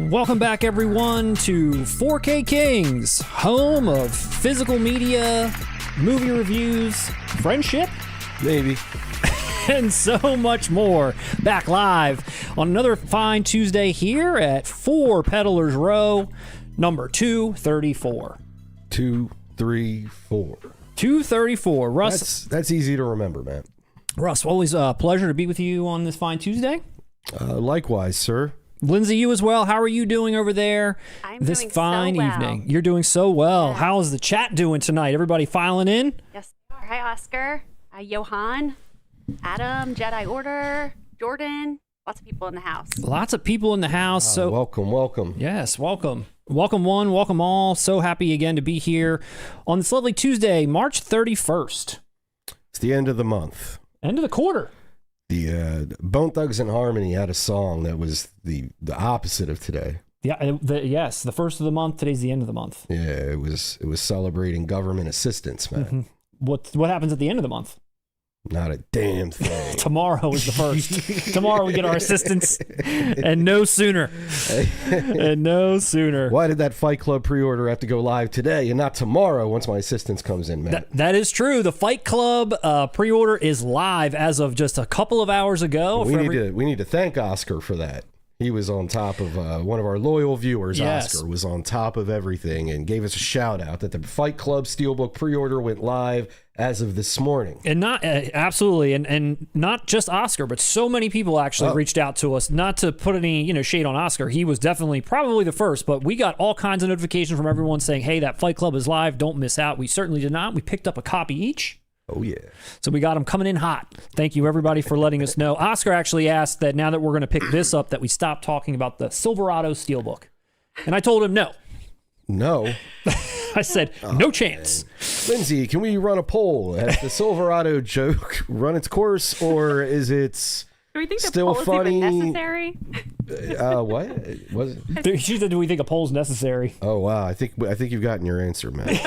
Welcome back, everyone, to 4K Kings, home of physical media, movie reviews, friendship, maybe, and so much more. Back live on another fine Tuesday here at 4 Peddlers Row, number 234. 234. 234. Russ. That's easy to remember, man. Russ, always a pleasure to be with you on this fine Tuesday. Likewise, sir. Lindsay, you as well. How are you doing over there this fine evening? You're doing so well. Yeah. How is the chat doing tonight? Everybody filing in? Yes. Hi, Oscar. Johan, Adam, Jedi Order, Jordan. Lots of people in the house. Lots of people in the house. So welcome. Yes, welcome. Welcome one, welcome all. So happy again to be here on this lovely Tuesday, March 31st. It's the end of the month. End of the quarter. The Bone Thugs and Harmony had a song that was the opposite of today. Yeah, yes, the first of the month. Today's the end of the month. Yeah, it was celebrating government assistance, man. Mm-hmm. What happens at the end of the month? Not a damn thing. Tomorrow is the first. Tomorrow we get our assistance, and no sooner. And no sooner. Why did that Fight Club pre-order have to go live today and not tomorrow once my assistance comes in, man? That is true. The Fight Club pre-order is live as of just a couple of hours ago. We need to thank Oscar for that. He was on top of one of our loyal viewers. Yes. Oscar was on top of everything and gave us a shout out that the Fight Club Steelbook pre-order went live as of this morning. And not absolutely, and not just Oscar, but so many people actually reached out to us. Not to put any shade on Oscar, he was definitely probably the first, but we got all kinds of notifications from everyone saying, "Hey, that Fight Club is live. Don't miss out." We certainly did not. We picked up a copy each. Oh, yeah. So we got them coming in hot. Thank you, everybody, for letting us know. Oscar actually asked that now that we're going to pick this up, that we stop talking about the Silverado Steelbook. And I told him no. No? I said, no chance. Man. Lindsay, can we run a poll? Has the Silverado joke run its course, or is it do we think still the funny? Even necessary? What? Was it? She said, do we think a poll's necessary? Oh, wow. I think you've gotten your answer, man.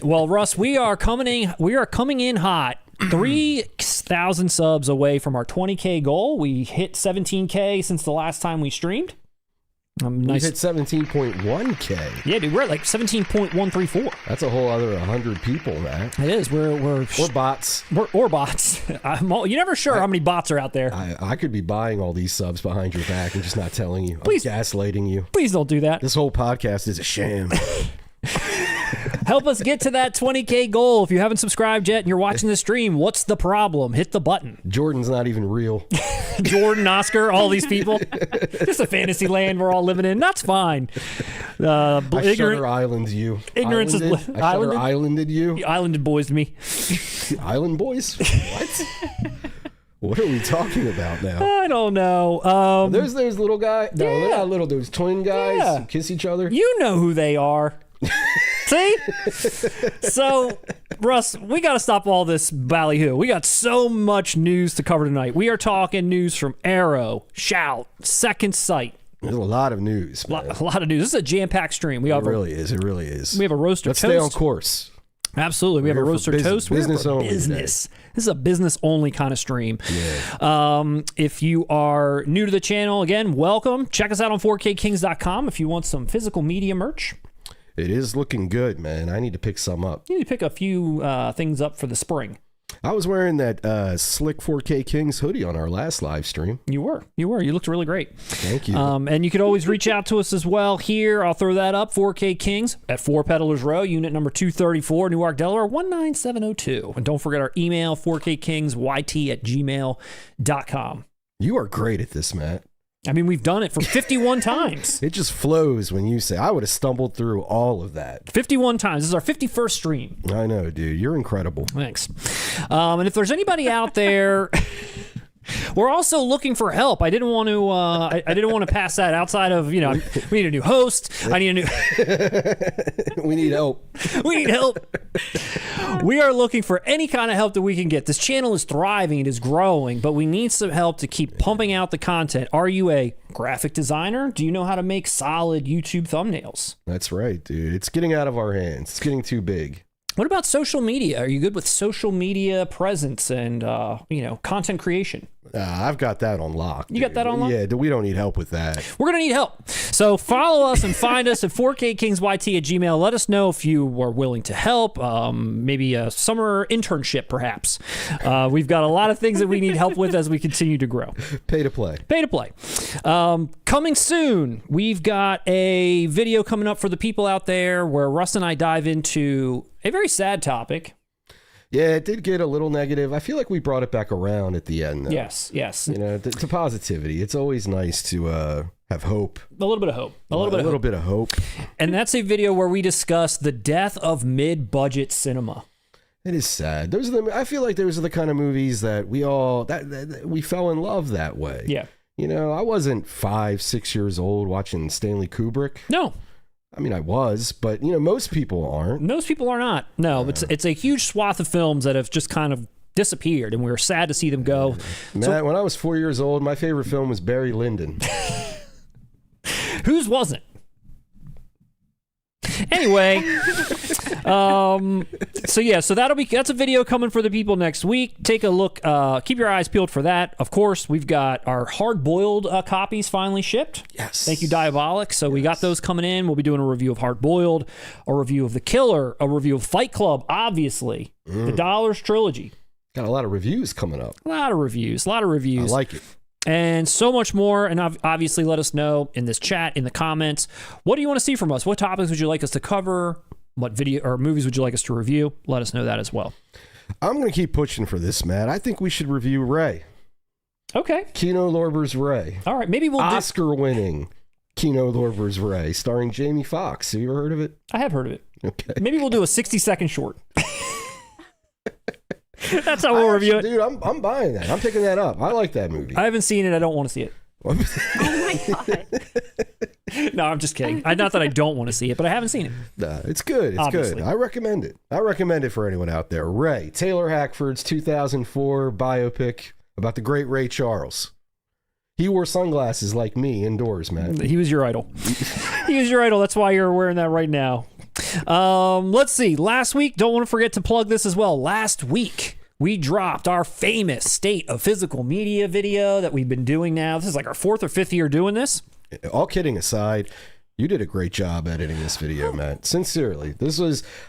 Well, Russ, we are coming in hot. 3,000 subs away from our 20K goal. We hit 17K since the last time we streamed. Nice. We hit 17.1K. Yeah, dude, we're at like 17.134. That's a whole other 100 people, man. It is. We're or bots. Or bots. You're never sure how many bots are out there. I could be buying all these subs behind your back and just not telling you. Please, I'm gaslighting you. Please don't do that. This whole podcast is a sham. Help us get to that 20K goal. If you haven't subscribed yet and you're watching the stream, what's the problem? Hit the button. Jordan's not even real. Jordan, Oscar, all these people. Just a fantasy land we're all living in. That's fine. I Shutter Islanded you. Ignorance is... I Shutter Islanded you. You islanded boys to me. Island boys? What? What are we talking about now? I don't know. There's little guy. No, they're not little. Those twin guys who kiss each other. You know who they are. See? So, Russ, we got to stop all this ballyhoo. We got so much news to cover tonight. We are talking news from Arrow, Shout, Second Sight. There's a lot of news, man. A lot of news. This is a jam-packed stream. It really is. We have a roaster toast. Let's stay on course. Absolutely. We have a roaster toast. Business only. Business. This is a business-only kind of stream. Yeah. If you are new to the channel, again, welcome. Check us out on 4KKings.com if you want some physical media merch. It is looking good, man. I need to pick some up. You need to pick a few things up for the spring. I was wearing that slick 4K Kings hoodie on our last live stream. You were. You looked really great. Thank you. And you could always reach out to us as well here. I'll throw that up. 4K Kings at 4 Peddlers Row, unit number 234, Newark, Delaware, 19702. And don't forget our email, 4kKingsYT@gmail.com. You are great at this, Matt. I mean, we've done it for 51 times. It just flows when you say, I would have stumbled through all of that. 51 times. This is our 51st stream. I know, dude. You're incredible. Thanks. And if there's anybody out there... We're also looking for help. I didn't want to. I didn't want to pass that outside of we need a new host. I need a new. We need help. We need help. We are looking for any kind of help that we can get. This channel is thriving. It is growing, but we need some help to keep pumping out the content. Are you a graphic designer? Do you know how to make solid YouTube thumbnails? That's right, dude. It's getting out of our hands. It's getting too big. What about social media? Are you good with social media presence and content creation? I've got that on lock. You got that on lock? Yeah, we don't need help with that. We're going to need help. So follow us and find us at 4KKingsYT@gmail. Let us know if you are willing to help. Maybe a summer internship, perhaps. We've got a lot of things that we need help with as we continue to grow. Pay to play. Pay to play. Coming soon, we've got a video coming up for the people out there where Russ and I dive into a very sad topic. Yeah, it did get a little negative. I feel like we brought it back around at the end, though. Yes, yes. You know, to positivity. It's always nice to have hope. A little bit of hope. A little bit of hope. And that's a video where we discuss the death of mid-budget cinema. It is sad. I feel like those are the kind of movies that we all that we fell in love that way. Yeah. You know, I wasn't 5, 6 years old watching Stanley Kubrick. No. I mean, I was, but, you know, most people aren't. Most people are not. No, it's a huge swath of films that have just kind of disappeared, and we were sad to see them go. Matt, when I was 4 years old, my favorite film was Barry Lyndon. Whose wasn't? Anyway, so yeah, so that's a video coming for the people next week. Take a look. Keep your eyes peeled for that. Of course, we've got our hard-boiled copies finally shipped. Yes. Thank you, Diabolic. So we got those coming in. We'll be doing a review of Hard-Boiled, a review of The Killer, a review of Fight Club, obviously, the Dollars Trilogy. Got a lot of reviews coming up. A lot of reviews. I like it. And so much more. And obviously, let us know in this chat, in the comments, what do you want to see from us? What topics would you like us to cover? What video or movies would you like us to review? Let us know that as well. I'm going to keep pushing for this, Matt. I think we should review Ray. Okay. Kino Lorber's Ray. All right. Maybe we'll Oscar-winning Kino Lorber's Ray, starring Jamie Foxx. Have you ever heard of it? I have heard of it. Okay. Maybe we'll do a 60-second short. That's how we'll review it. Dude, I'm buying that. I'm picking that up. I like that movie. I haven't seen it. I don't want to see it. Oh my God. No, I'm just kidding. Not that I don't want to see it, but I haven't seen it. Nah, it's good. It's Obviously. good. I recommend it. I recommend it for anyone out there. Ray, Taylor Hackford's 2004 biopic about the great Ray Charles. He wore sunglasses like me indoors, man. He was your idol. He was your idol. That's why you're wearing that right now. Let's see. Last week, don't want to forget to plug this as well. Last week, we dropped our famous State of Physical Media video that we've been doing now. This is like our 4th or 5th year doing this. All kidding aside, you did a great job editing this video, Matt. Sincerely.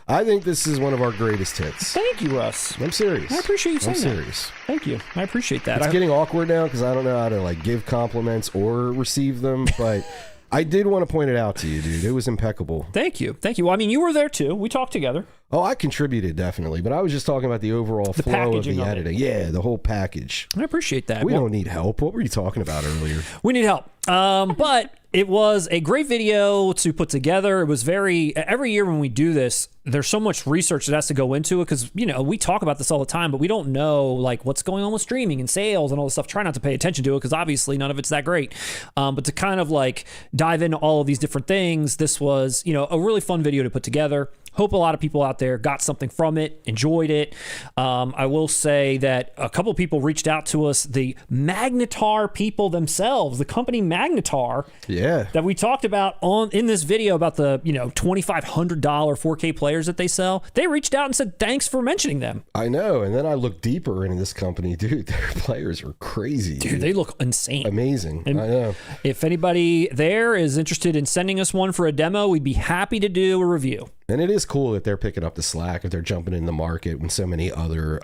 I think this is one of our greatest hits. Thank you, Russ. I'm serious. I appreciate you saying I'm that. serious. Thank you. I appreciate that. It's getting awkward now because I don't know how to like give compliments or receive them, but I did want to point it out to you, dude. It was impeccable. Thank you. Thank you. Well, I mean, you were there too. We talked together. Oh, I contributed definitely, but I was just talking about the overall flow of the editing. Yeah, the whole package. I appreciate that. We don't need help. What were you talking about earlier? We need help. But it was a great video to put together. It was every year when we do this, there's so much research that has to go into it because, you know, we talk about this all the time, but we don't know like what's going on with streaming and sales and all this stuff. Try not to pay attention to it because obviously none of it's that great. But to kind of like dive into all of these different things, this was, you know, a really fun video to put together. Hope a lot of people out there got something from it, enjoyed it. I will say that a couple of people reached out to us, the Magnetar people themselves, the company Magnetar, that we talked about in this video about the, you know, $2,500 4K players that they sell. They reached out and said, thanks for mentioning them. I know. And then I looked deeper into this company. Dude, their players are crazy. Dude, they look insane. Amazing. And I know. If anybody there is interested in sending us one for a demo, we'd be happy to do a review. And it is cool that they're picking up the slack, if they're jumping in the market when so many other,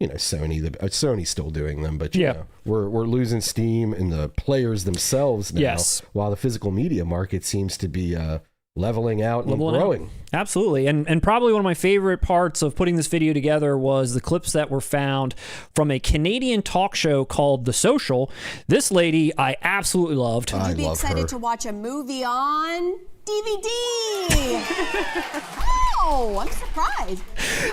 you know, Sony's still doing them, but you know, we're losing steam in the players themselves now, while the physical media market seems to be leveling out and growing. Absolutely. And probably one of my favorite parts of putting this video together was the clips that were found from a Canadian talk show called The Social. This lady I absolutely loved. Would you be excited to watch a movie on DVD? Oh, I'm surprised.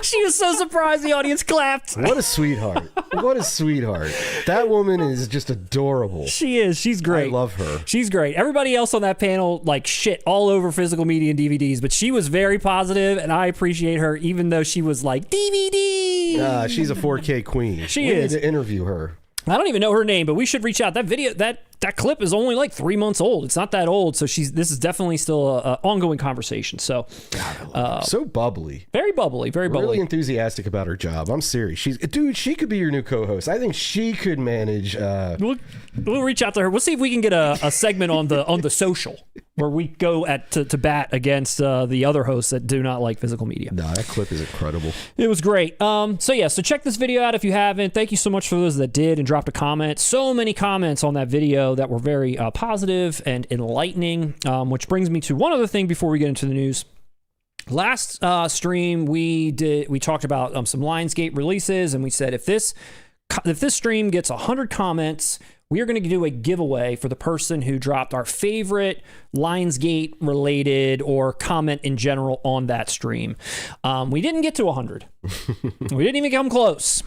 She was so surprised the audience clapped. What a sweetheart. What a sweetheart. That woman is just adorable. She is. She's great. I love her. She's great. Everybody else on that panel like shit all over physical media and DVDs, but she was very positive, and I appreciate her even though she was like, DVD. She's a 4K queen. She we is. need to interview her. I don't even know her name, but we should reach out. That video, that that clip is only like 3 months old. It's not that old. So this is definitely still an ongoing conversation. So so bubbly. Very bubbly. Very bubbly. Really enthusiastic about her job. I'm serious. Dude, she could be your new co-host. I think she could manage. We'll reach out to her. We'll see if we can get a segment on the social where we go to bat against the other hosts that do not like physical media. Nah, that clip is incredible. It was great. So check this video out if you haven't. Thank you so much for those that did and dropped a comment. So many comments on that video that were very positive and enlightening, which brings me to one other thing before we get into the news. Last stream we talked about some Lionsgate releases, and we said if this stream gets 100 comments, we are going to do a giveaway for the person who dropped our favorite Lionsgate related or comment in general on that stream. We didn't get to 100. We didn't even come close.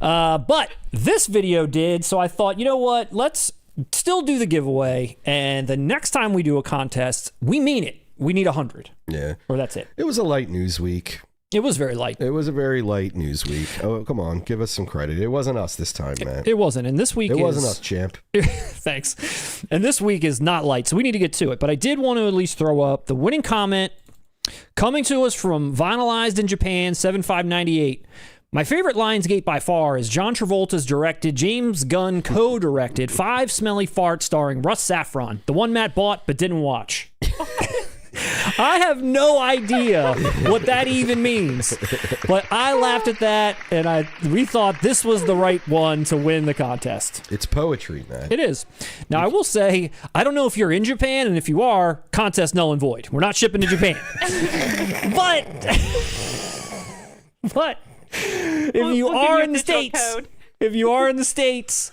But this video did, so I thought, you know what? Let's still do the giveaway, and the next time we do a contest, we mean it. We need 100. Yeah. Or that's it. It was a light news week. It was very light. It was a very light news week. Oh, come on. Give us some credit. It wasn't us this time, man. It wasn't. And this week It wasn't us, champ. Thanks. And this week is not light, so we need to get to it. But I did want to at least throw up the winning comment coming to us from Vinylized in Japan, 7598. My favorite Lionsgate by far is John Travolta's directed, James Gunn co-directed, 5 Smelly Farts starring Russ Saffron, the one Matt bought but didn't watch. I have no idea what that even means, but I laughed at that, and we thought this was the right one to win the contest. It's poetry, man. It is. Now, I will say, I don't know if you're in Japan, and if you are, contest null and void. We're not shipping to Japan. But if you are in the States,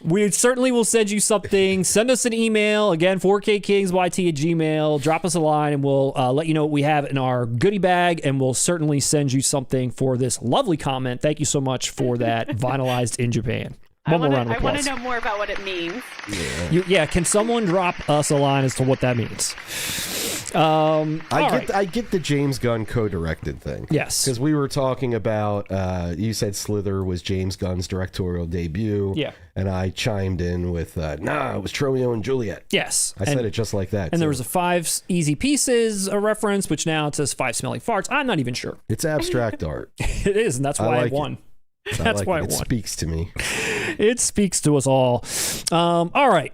we certainly will send you something. Send us an email. Again, 4kkingsyt@gmail. Drop us a line, and we'll let you know what we have in our goodie bag, and we'll certainly send you something for this lovely comment. Thank you so much for that. Vinylized in Japan. I want to know more about what it means. Yeah. Can someone drop us a line as to what that means? I get the James Gunn co-directed thing. Yes. Because we were talking about, you said Slither was James Gunn's directorial debut. Yeah. And I chimed in with, it was Romeo and Juliet. Yes. I said it just like that. And there was a 5 Easy Pieces a reference, which now it says 5 Smelly Farts. I'm not even sure. It's abstract art. It is, and that's why I won. That's why I won. It speaks to me. It speaks to us all. All right.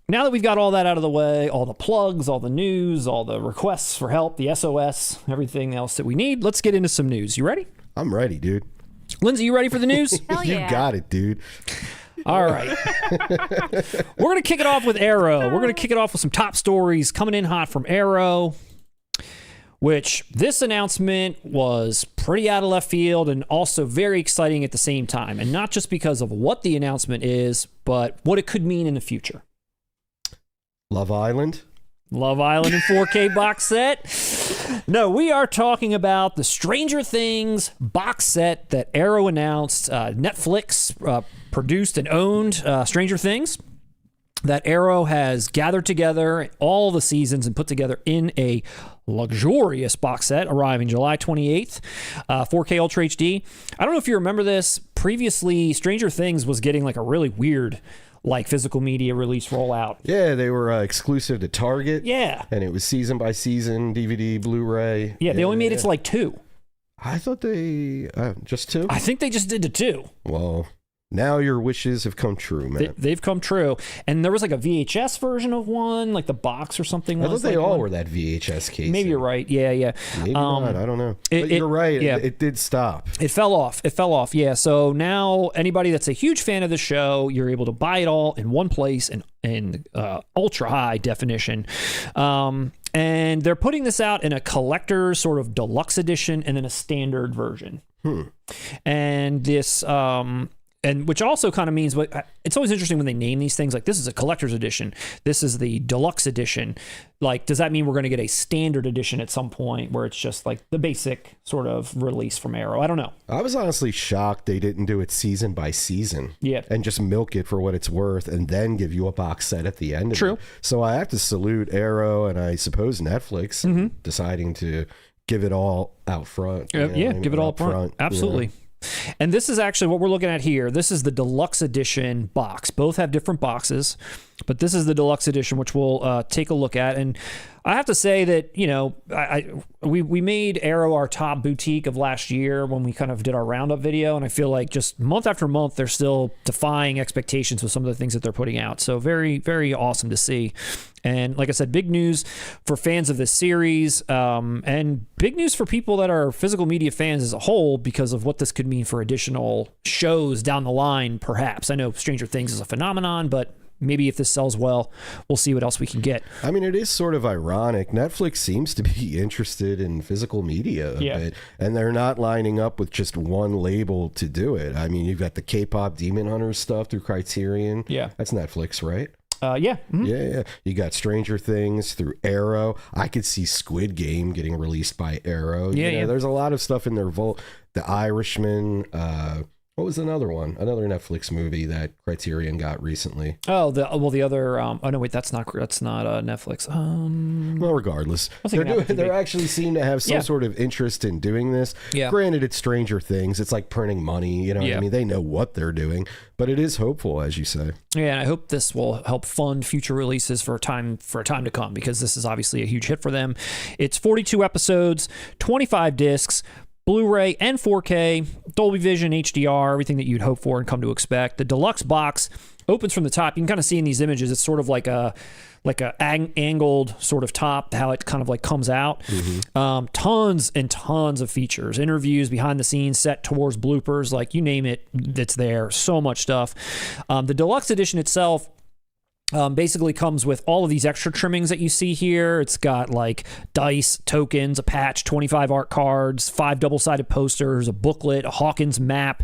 Now that we've got all that out of the way, all the plugs, all the news, all the requests for help, the SOS, everything else that we need, let's get into some news. You ready? I'm ready, dude. Lindsay, you ready for the news? Hell yeah. You got it, dude. All right. We're going to kick it off with Arrow. We're going to kick it off with some top stories coming in hot from Arrow, which this announcement was pretty out of left field and also very exciting at the same time. And not just because of what the announcement is, but what it could mean in the future. Love Island in 4K box set. No, we are talking about the Stranger Things box set that Arrow announced. Netflix produced and owned Stranger Things that Arrow has gathered together all the seasons and put together in a luxurious box set arriving July 28th, 4K Ultra HD. I don't know if you remember this. Previously, Stranger Things was getting like a really weird physical media release rollout. Yeah, they were exclusive to Target. Yeah. And it was season by season, DVD, Blu-ray. Yeah, they only made it to 2. I thought they... just 2? I think they just did the 2. Well... Now your wishes have come true, man. They've come true. And there was a VHS version of one, like the box or something. I thought they all were that VHS case. Maybe you're right. Yeah. Maybe not. I don't know. But you're right. Yeah. It did stop. It fell off. Yeah. So now anybody that's a huge fan of the show, you're able to buy it all in one place in ultra high definition. And they're putting this out in a collector sort of deluxe edition and then a standard version. And this... and which also kind of means, it's always interesting when they name these things, like this is a collector's edition, this is the deluxe edition. Like, does that mean we're going to get a standard edition at some point where it's just like the basic sort of release from Arrow? I don't know. I was honestly shocked they didn't do it season by season. Yeah. And just milk it for what it's worth and then give you a box set at the end of True. it. So I have to salute Arrow and I suppose Netflix deciding to give it all out front. Yeah, give it all up front. Absolutely. And this is actually what we're looking at here. This is the deluxe edition box. Both have different boxes, but this is the deluxe edition, which we'll take a look at. And I have to say that, you know, we made Arrow our top boutique of last year when we kind of did our roundup video, and I feel like just month after month they're still defying expectations with some of the things that they're putting out. So very, very awesome to see. And like I said, big news for fans of this series, and big news for people that are physical media fans as a whole, because of what this could mean for additional shows down the line, perhaps. I know Stranger Things is a phenomenon, but maybe if this sells well, we'll see what else we can get. I mean, it is sort of ironic. Netflix seems to be interested in physical media a bit, and they're not lining up with just one label to do it. I mean, you've got the K-pop Demon Hunters stuff through Criterion. Yeah. That's Netflix, right? Yeah. Mm-hmm. Yeah. You got Stranger Things through Arrow. I could see Squid Game getting released by Arrow. Yeah, There's a lot of stuff in their vault. The Irishman, what was another one? Another Netflix movie that Criterion got recently. Oh, the other. Oh no, wait, that's not Netflix. Well, regardless, they actually seem to have some sort of interest in doing this. Yeah. Granted, it's Stranger Things. It's like printing money. You know what I mean? They know what they're doing, but it is hopeful, as you say. Yeah, and I hope this will help fund future releases for a time to come, because this is obviously a huge hit for them. It's 42 episodes, 25 discs. Blu-ray and 4K, Dolby Vision, HDR, everything that you'd hope for and come to expect. The deluxe box opens from the top. You can kind of see in these images, it's sort of like a angled sort of top, how it kind of like comes out. Mm-hmm. Tons and tons of features, interviews, behind the scenes, set tours, bloopers, like you name it, it's there. So much stuff. The deluxe edition itself basically comes with all of these extra trimmings that you see here. It's got like dice, tokens, a patch, 25 art cards, 5 double-sided posters, a booklet, a Hawkins map,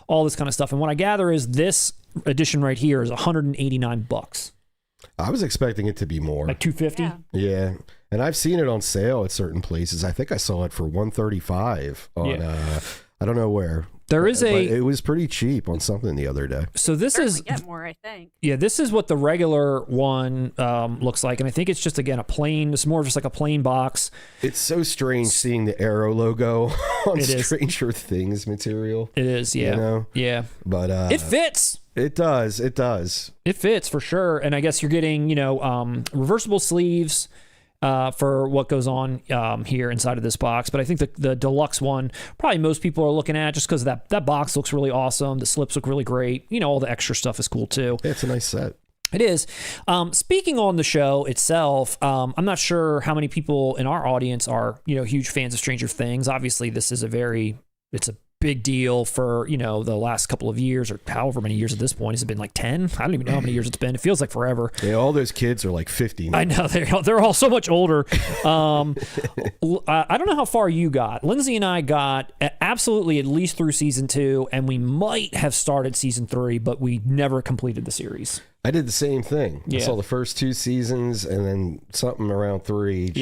all this kind of stuff. And what I gather is this edition right here is $189. I was expecting it to be more. Like $250? Yeah. And I've seen it on sale at certain places. I think I saw it for $135 on I don't know where. There is it was pretty cheap on something the other day. So this is get more, I think. Yeah, this is what the regular one looks like, and I think it's just again it's more of just like a plain box. It's so strange seeing the Arrow logo on Stranger Things material. It is, yeah, you know? Yeah, but it fits. It does. It does. It fits for sure, and I guess you're getting reversible sleeves. For what goes on here inside of this box. But I think the deluxe one, probably most people are looking at, just because that box looks really awesome. The slips look really great. You know, all the extra stuff is cool too. Yeah, it's a nice set. It is. Speaking on the show itself, I'm not sure how many people in our audience are, huge fans of Stranger Things. Obviously, this is it's a big deal for, the last couple of years, or however many years at this point. Has it been like 10? I don't even know how many years it's been. It feels like forever. Yeah, all those kids are like 50 now. I know, they're all so much older. I don't know how far you got. Lindsay and I got absolutely at least through season 2, and we might have started season 3, but we never completed the series. I did the same thing. Yeah. I saw the first 2 seasons, and then something around 3.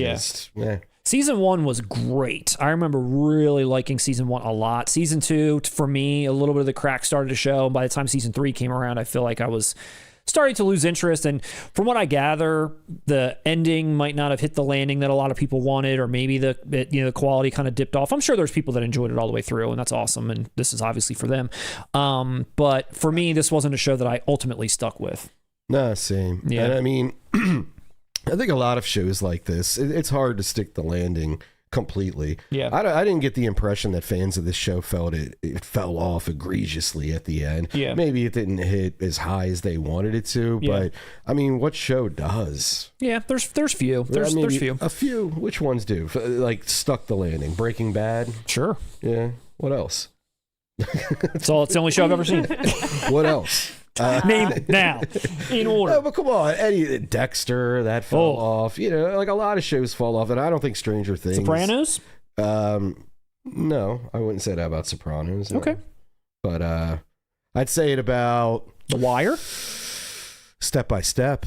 Season 1 was great. I remember really liking season 1 a lot. Season 2, for me, a little bit of the crack started to show. By the time season 3 came around, I feel like I was starting to lose interest. And from what I gather, the ending might not have hit the landing that a lot of people wanted, or maybe the quality kind of dipped off. I'm sure there's people that enjoyed it all the way through, and that's awesome. And this is obviously for them. But for me, this wasn't a show that I ultimately stuck with. No, same. Yeah. And I mean, I think a lot of shows like this, it's hard to stick the landing completely. Yeah. I didn't get the impression that fans of this show felt it fell off egregiously at the end. Yeah. Maybe it didn't hit as high as they wanted it to, but I mean, what show does? Yeah, there's few. There's few. A few. Which ones do? Like stuck the landing. Breaking Bad? Sure. Yeah. What else? It's the only show I've ever seen. What else? Name it now, in order. No, but come on, Dexter, that fell off. Like a lot of shows fall off, and I don't think Stranger Things. Sopranos? No, I wouldn't say that about Sopranos. No. Okay, but I'd say it about The Wire. Step by Step.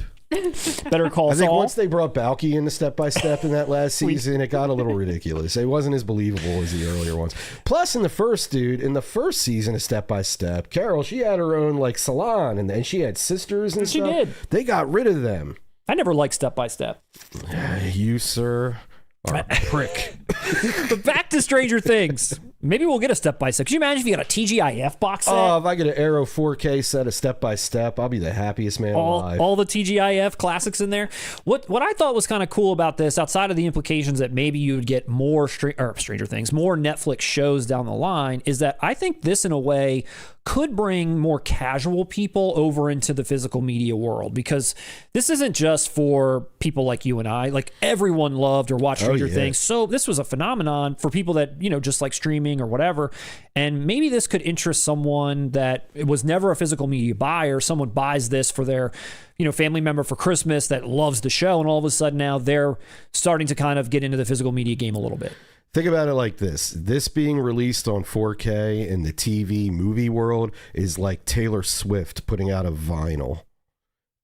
Better Call Saul. I think once they brought Balky into Step by Step in that last season, it got a little ridiculous. It wasn't as believable as the earlier ones. Plus, in the first season of Step by Step, Carol, she had her own like salon, and then she had sisters and stuff. She did. They got rid of them. I never liked Step by Step. You, sir, are a prick. But back to Stranger Things. Maybe we'll get a step-by-step. Could you imagine if you got a TGIF box set? Oh, if I get an Arrow 4K set of step-by-step, I'll be the happiest man alive. All the TGIF classics in there. What I thought was kind of cool about this, outside of the implications that maybe you would get more Stranger Things, more Netflix shows down the line, is that I think this, in a way, could bring more casual people over into the physical media world, because this isn't just for people like you and I. Like, everyone loved or watched Stranger Things. So this was a phenomenon for people that, you know, just like streaming or whatever. And maybe this could interest someone that was never a physical media buyer. Someone buys this for their, you know, family member for Christmas that loves the show, and all of a sudden now they're starting to kind of get into the physical media game a little bit. Think about it like this. This being released on 4K in the TV movie world is like Taylor Swift putting out a vinyl.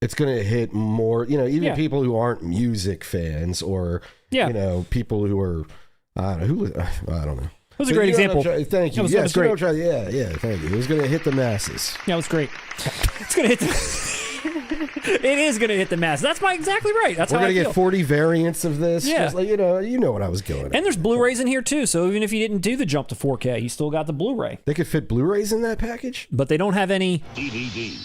It's going to hit more, you know, even people who aren't music fans, or, you know, people who are, I don't know. It was a great example. Thank you. That was great. Thank you. It was going to hit the masses. Yeah, it was great. It's going to hit the... It is going to hit the mass. That's exactly right. That's We're how I going to feel. get 40 variants of this. Yeah. Just like, you know what I was going at. And there's Blu-rays in here too. So even if you didn't do the jump to 4K, you still got the Blu-ray. They could fit Blu-rays in that package? But they don't have any DVD.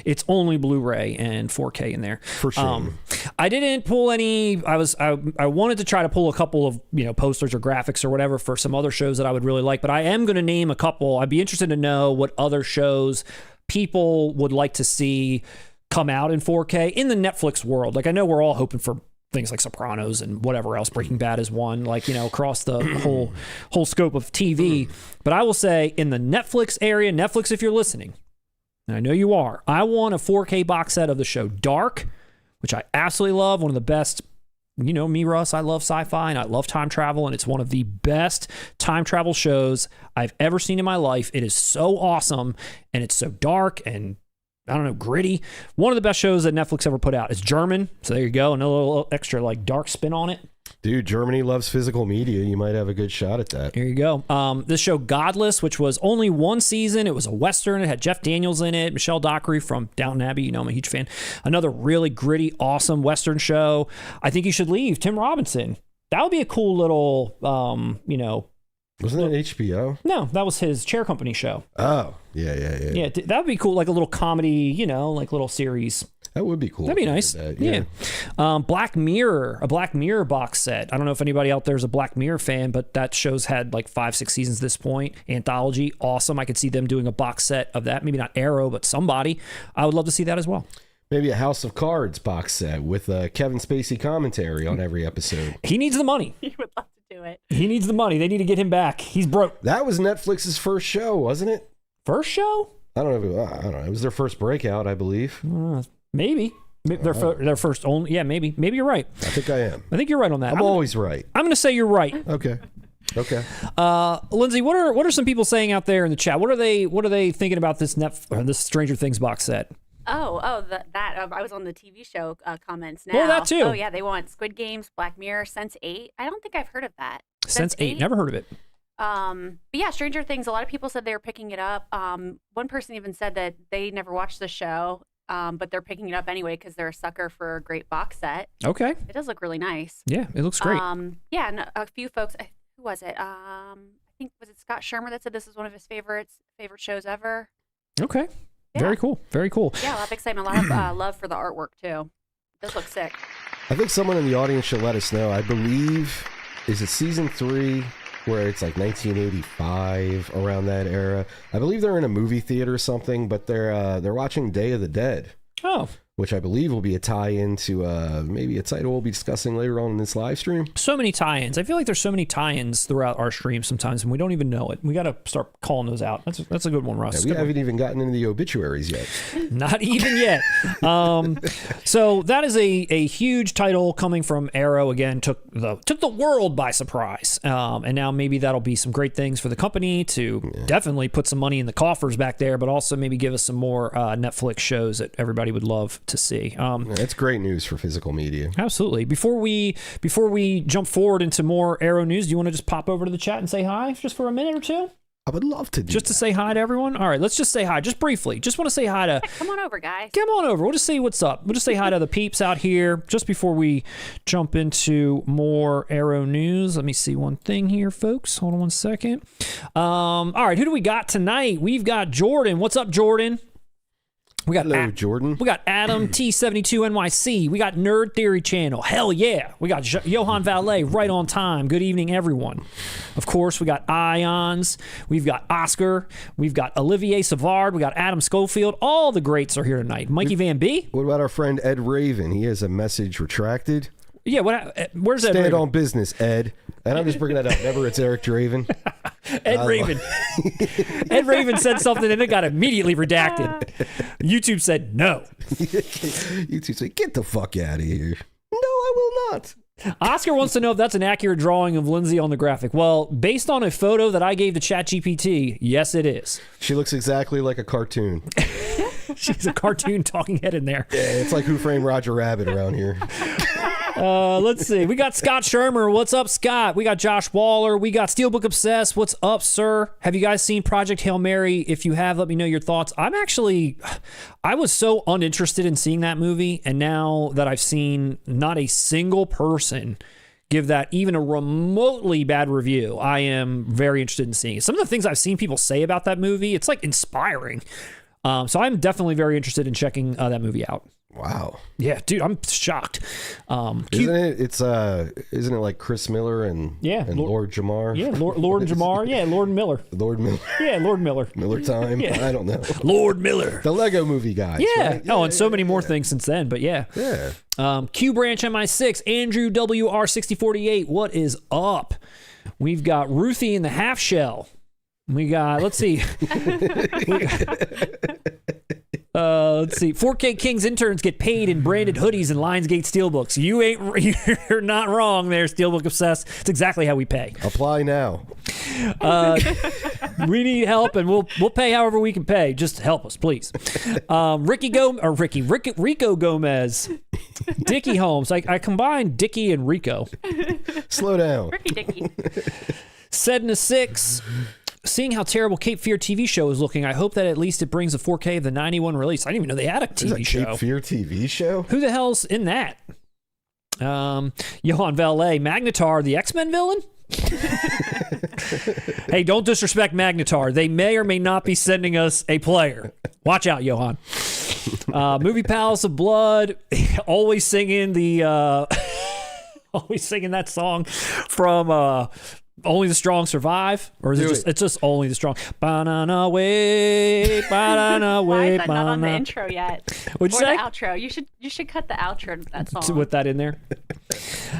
It's only Blu-ray and 4K in there. For sure. I didn't pull any. I wanted to try to pull a couple of, you know, posters or graphics or whatever for some other shows that I would really like. But I am going to name a couple. I'd be interested to know what other shows people would like to see come out in 4K in the Netflix world. Like, I know we're all hoping for things like Sopranos and whatever else. Breaking Bad is one, like, you know, across the whole scope of TV. But I will say, in the Netflix area, Netflix, if you're listening, and I know you are, I want a 4K box set of the show Dark, which I absolutely love. One of the best, you know me, Russ, I love sci-fi and I love time travel, and it's one of the best time travel shows I've ever seen in my life. It is so awesome, and it's so dark and, I don't know, gritty. One of the best shows that Netflix ever put out. It's German, so there you go. And a little extra, like, dark spin on it. Dude, Germany loves physical media. You might have a good shot at that. Here you go. This show, Godless, which was only one season. It was a Western. It had Jeff Daniels in it, Michelle Dockery from Downton Abbey. You know, I'm a huge fan. Another really gritty, awesome Western show. I Think You Should Leave, Tim Robinson. That would be a cool little, you know. Wasn't that HBO? No, that was his chair company show. Oh, yeah. Yeah, that would be cool, like a little comedy, you know, like little series. That would be cool. That'd be nice. Yeah. Black Mirror, a Black Mirror box set. I don't know if anybody out there is a Black Mirror fan, but that show's had like 5-6 seasons at this point. Anthology, awesome. I could see them doing a box set of that. Maybe not Arrow, but somebody. I would love to see that as well. Maybe a House of Cards box set with Kevin Spacey commentary on every episode. He needs the money. He would love to do it. He needs the money. They need to get him back. He's broke. That was Netflix's first show, wasn't it? First show? I don't know. It was their first breakout, I believe. Maybe. Their first only. Yeah, maybe. Maybe you're right. I think I am. I think you're right on that. I'm always right. I'm going to say you're right. Okay. Lindsay, what are some people saying out there in the chat? What are they thinking about this Stranger Things box set? I was on the TV show comments now. Well, that too. Oh yeah, they want Squid Games, Black Mirror, Sense8. I don't think I've heard of that. Sense8, never heard of it. But yeah, Stranger Things. A lot of people said they were picking it up. One person even said that they never watched the show, but they're picking it up anyway because they're a sucker for a great box set. Okay. It does look really nice. Yeah, it looks great. Yeah, and a few folks. Who was it? I think was it Scott Shermer that said this is one of his favorite shows ever. Okay. Yeah. Very cool. Very cool. Yeah, a lot of excitement, a lot of love for the artwork too. It does look sick. I think someone in the audience should let us know. I believe, is it season 3 where it's like 1985, around that era? I believe they're in a movie theater or something, but they're watching Day of the Dead. Oh. Which I believe will be a tie-in to maybe a title we'll be discussing later on in this live stream. So many tie-ins. I feel like there's so many tie-ins throughout our stream sometimes, and we don't even know it. We got to start calling those out. That's a good one, Russ. Yeah, we haven't even gotten into the obituaries yet. Not even yet. So that is a huge title coming from Arrow. Again, took the world by surprise, and now maybe that'll be some great things for the company to definitely put some money in the coffers back there, but also maybe give us some more Netflix shows that everybody would love to see. It's great news for physical media. Absolutely. Before we jump forward into more Arrow news, do you want to just pop over to the chat and say hi just for a minute or two? I would love to do Just to say hi to everyone? All right, let's just say hi, just briefly. Just want to say hi to... Come on over, guys. Come on over. We'll just see what's up. We'll just say hi to the peeps out here just before we jump into more Arrow news. Let me see one thing here, folks. Hold on one second. All right, who do we got tonight? We've got Jordan. What's up, Jordan? We got Hello, Jordan. We got Adam T72 NYC. We got Nerd Theory Channel. Hell yeah. We got Johan Valet right on time. Good evening, everyone. Of course, we got Ions. We've got Oscar. We've got Olivier Savard. We got Adam Schofield. All the greats are here tonight. Mikey Van B. What about our friend Ed Raven? He has a message retracted. Yeah, where's Ed Stand Raven? on business, Ed. And I'm just bringing that up. Remember, it's Eric Draven. Ed Raven. Ed Raven said something and it got immediately redacted. YouTube said no. YouTube said, get the fuck out of here. No, I will not. Oscar wants to know if that's an accurate drawing of Lindsay on the graphic. Well, based on a photo that I gave to ChatGPT, yes, it is. She looks exactly like a cartoon. She's a cartoon talking head in there. Yeah, it's like Who Framed Roger Rabbit around here. Let's see. We got Scott Shermer. What's up, Scott? We got Josh Waller. We got Steelbook Obsessed. What's up, sir? Have you guys seen Project Hail Mary? If you have, let me know your thoughts. I was so uninterested in seeing that movie, and now that I've seen not a single person give that even a remotely bad review, I am very interested in seeing it. Some of the things I've seen people say about that movie, it's like inspiring. So I'm definitely very interested in checking that movie out. Wow. Yeah, dude, I'm shocked. Isn't it like Chris Miller and Lord Jamar? Yeah, Lord and Jamar. Yeah, Lord and Miller. Lord Miller. Yeah, Lord Miller. Miller time? Yeah. I don't know. Lord Miller. The Lego movie guys. Yeah. Right? Oh, and so many more things since then, but yeah. Yeah. Q Branch MI6, Andrew WR6048. What is up? We've got Ruthie in the half shell. We got, let's see. Let's see. 4K Kings interns get paid in branded hoodies and Lionsgate Steelbooks. You're not wrong there, Steelbook Obsessed. It's exactly how we pay. Apply now. We need help, and we'll pay however we can pay. Just help us, please. Rico Gomez, Dickie Holmes. I combined Dickie and Rico. Slow down. Ricky Dicky. Sedna 6. Seeing how terrible Cape Fear TV show is looking, I hope that at least it brings a 4K of the 91 release. I didn't even know they had a TV show. Cape Fear TV show? Who the hell's in that? Johan Valet, Magnetar, the X-Men villain? Hey, don't disrespect Magnetar. They may or may not be sending us a player. Watch out, Johan. Movie Palace of Blood, always singing that song from Only the Strong Survive, or is it's just Only the Strong? Banana way, banana Why way, is that not on the intro yet? What'd you Or say? the outro. You should cut the outro to that song. With that in there.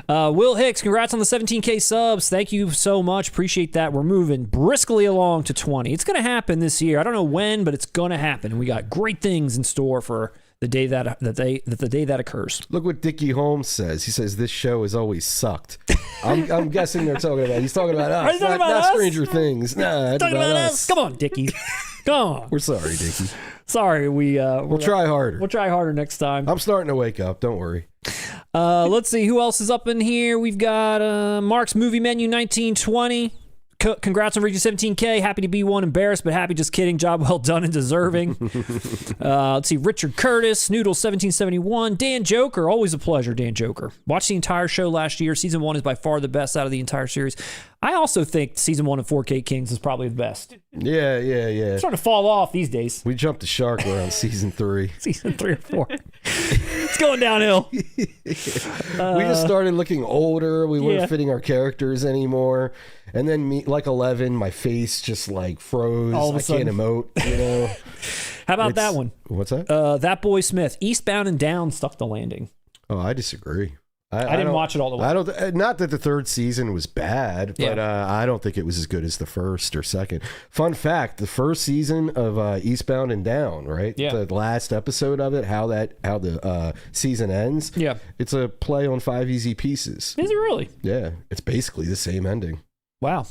Will Hicks, congrats on the 17K subs. Thank you so much. Appreciate that. We're moving briskly along to 20. It's going to happen this year. I don't know when, but it's going to happen. We got great things in store for the day that occurs. Look what Dickie Holmes says. He says this show has always sucked. I'm guessing they're talking about. He's talking about us, not Stranger Things. Nah, talking about us. Come on, Dickie. Come on. We're sorry, Dickie. Sorry, we'll try harder. We'll try harder next time. I'm starting to wake up. Don't worry. Let's see who else is up in here. We've got Mark's Movie Menu 1920. Congrats on reaching 17K. Happy to be one. Embarrassed, but happy. Just kidding. Job well done and deserving. Let's see. Richard Curtis, Noodle 1771. Dan Joker. Always a pleasure, Dan Joker. Watched the entire show last year. Season 1 is by far the best out of the entire series. I also think Season 1 of 4K Kings is probably the best. Yeah. It's starting to fall off these days. We jumped the shark around Season 3. Season 3 or 4. It's going downhill. We just started looking older. We weren't fitting our characters anymore. And then like 11, my face just like froze. All of a sudden. Can't emote, you know. How about that one? What's that? That Boy Smith, Eastbound and Down stuck the landing. Oh, I disagree. I didn't watch it all the way. I don't. Not that the third season was bad, but I don't think it was as good as the first or second. Fun fact: the first season of Eastbound and Down, right? Yeah. The last episode of it, how the season ends. Yeah. It's a play on 5 Easy Pieces. Is it really? Yeah. It's basically the same ending. Wow.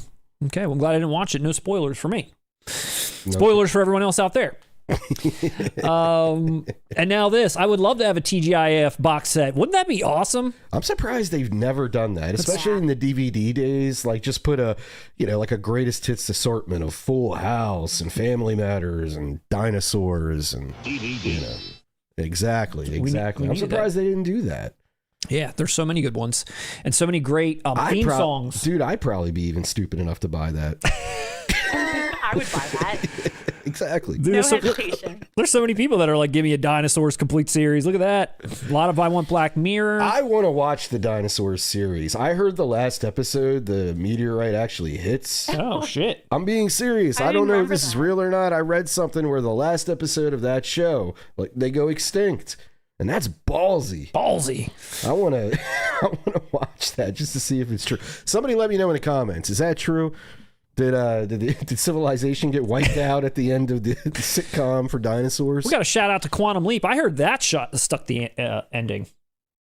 Okay. Well, I'm glad I didn't watch it. No spoilers for me. Spoilers for everyone else out there. And now this. I would love to have a TGIF box set. Wouldn't that be awesome? I'm surprised they've never done that, especially in the DVD days. Like, just put a, like a greatest hits assortment of Full House and Family Matters and dinosaurs and Exactly. I'm surprised they didn't do that. Yeah, there's so many good ones and so many great theme songs. Dude, I'd probably be even stupid enough to buy that. I would buy that. Exactly. Dude, No hesitation. There's so many people that are like, give me a Dinosaurs complete series. Look at that. A lot of I Want Black Mirror. I want to watch the Dinosaurs series. I heard the last episode, the meteorite actually hits. Oh, shit. I'm being serious. I don't know if this is real or not. I read something where the last episode of that show, like, they go extinct. And that's ballsy. Ballsy. I want to watch that just to see if it's true. Somebody let me know in the comments. Is that true? Did civilization get wiped out at the end of the sitcom for dinosaurs? We got a shout out to Quantum Leap. I heard that stuck the ending.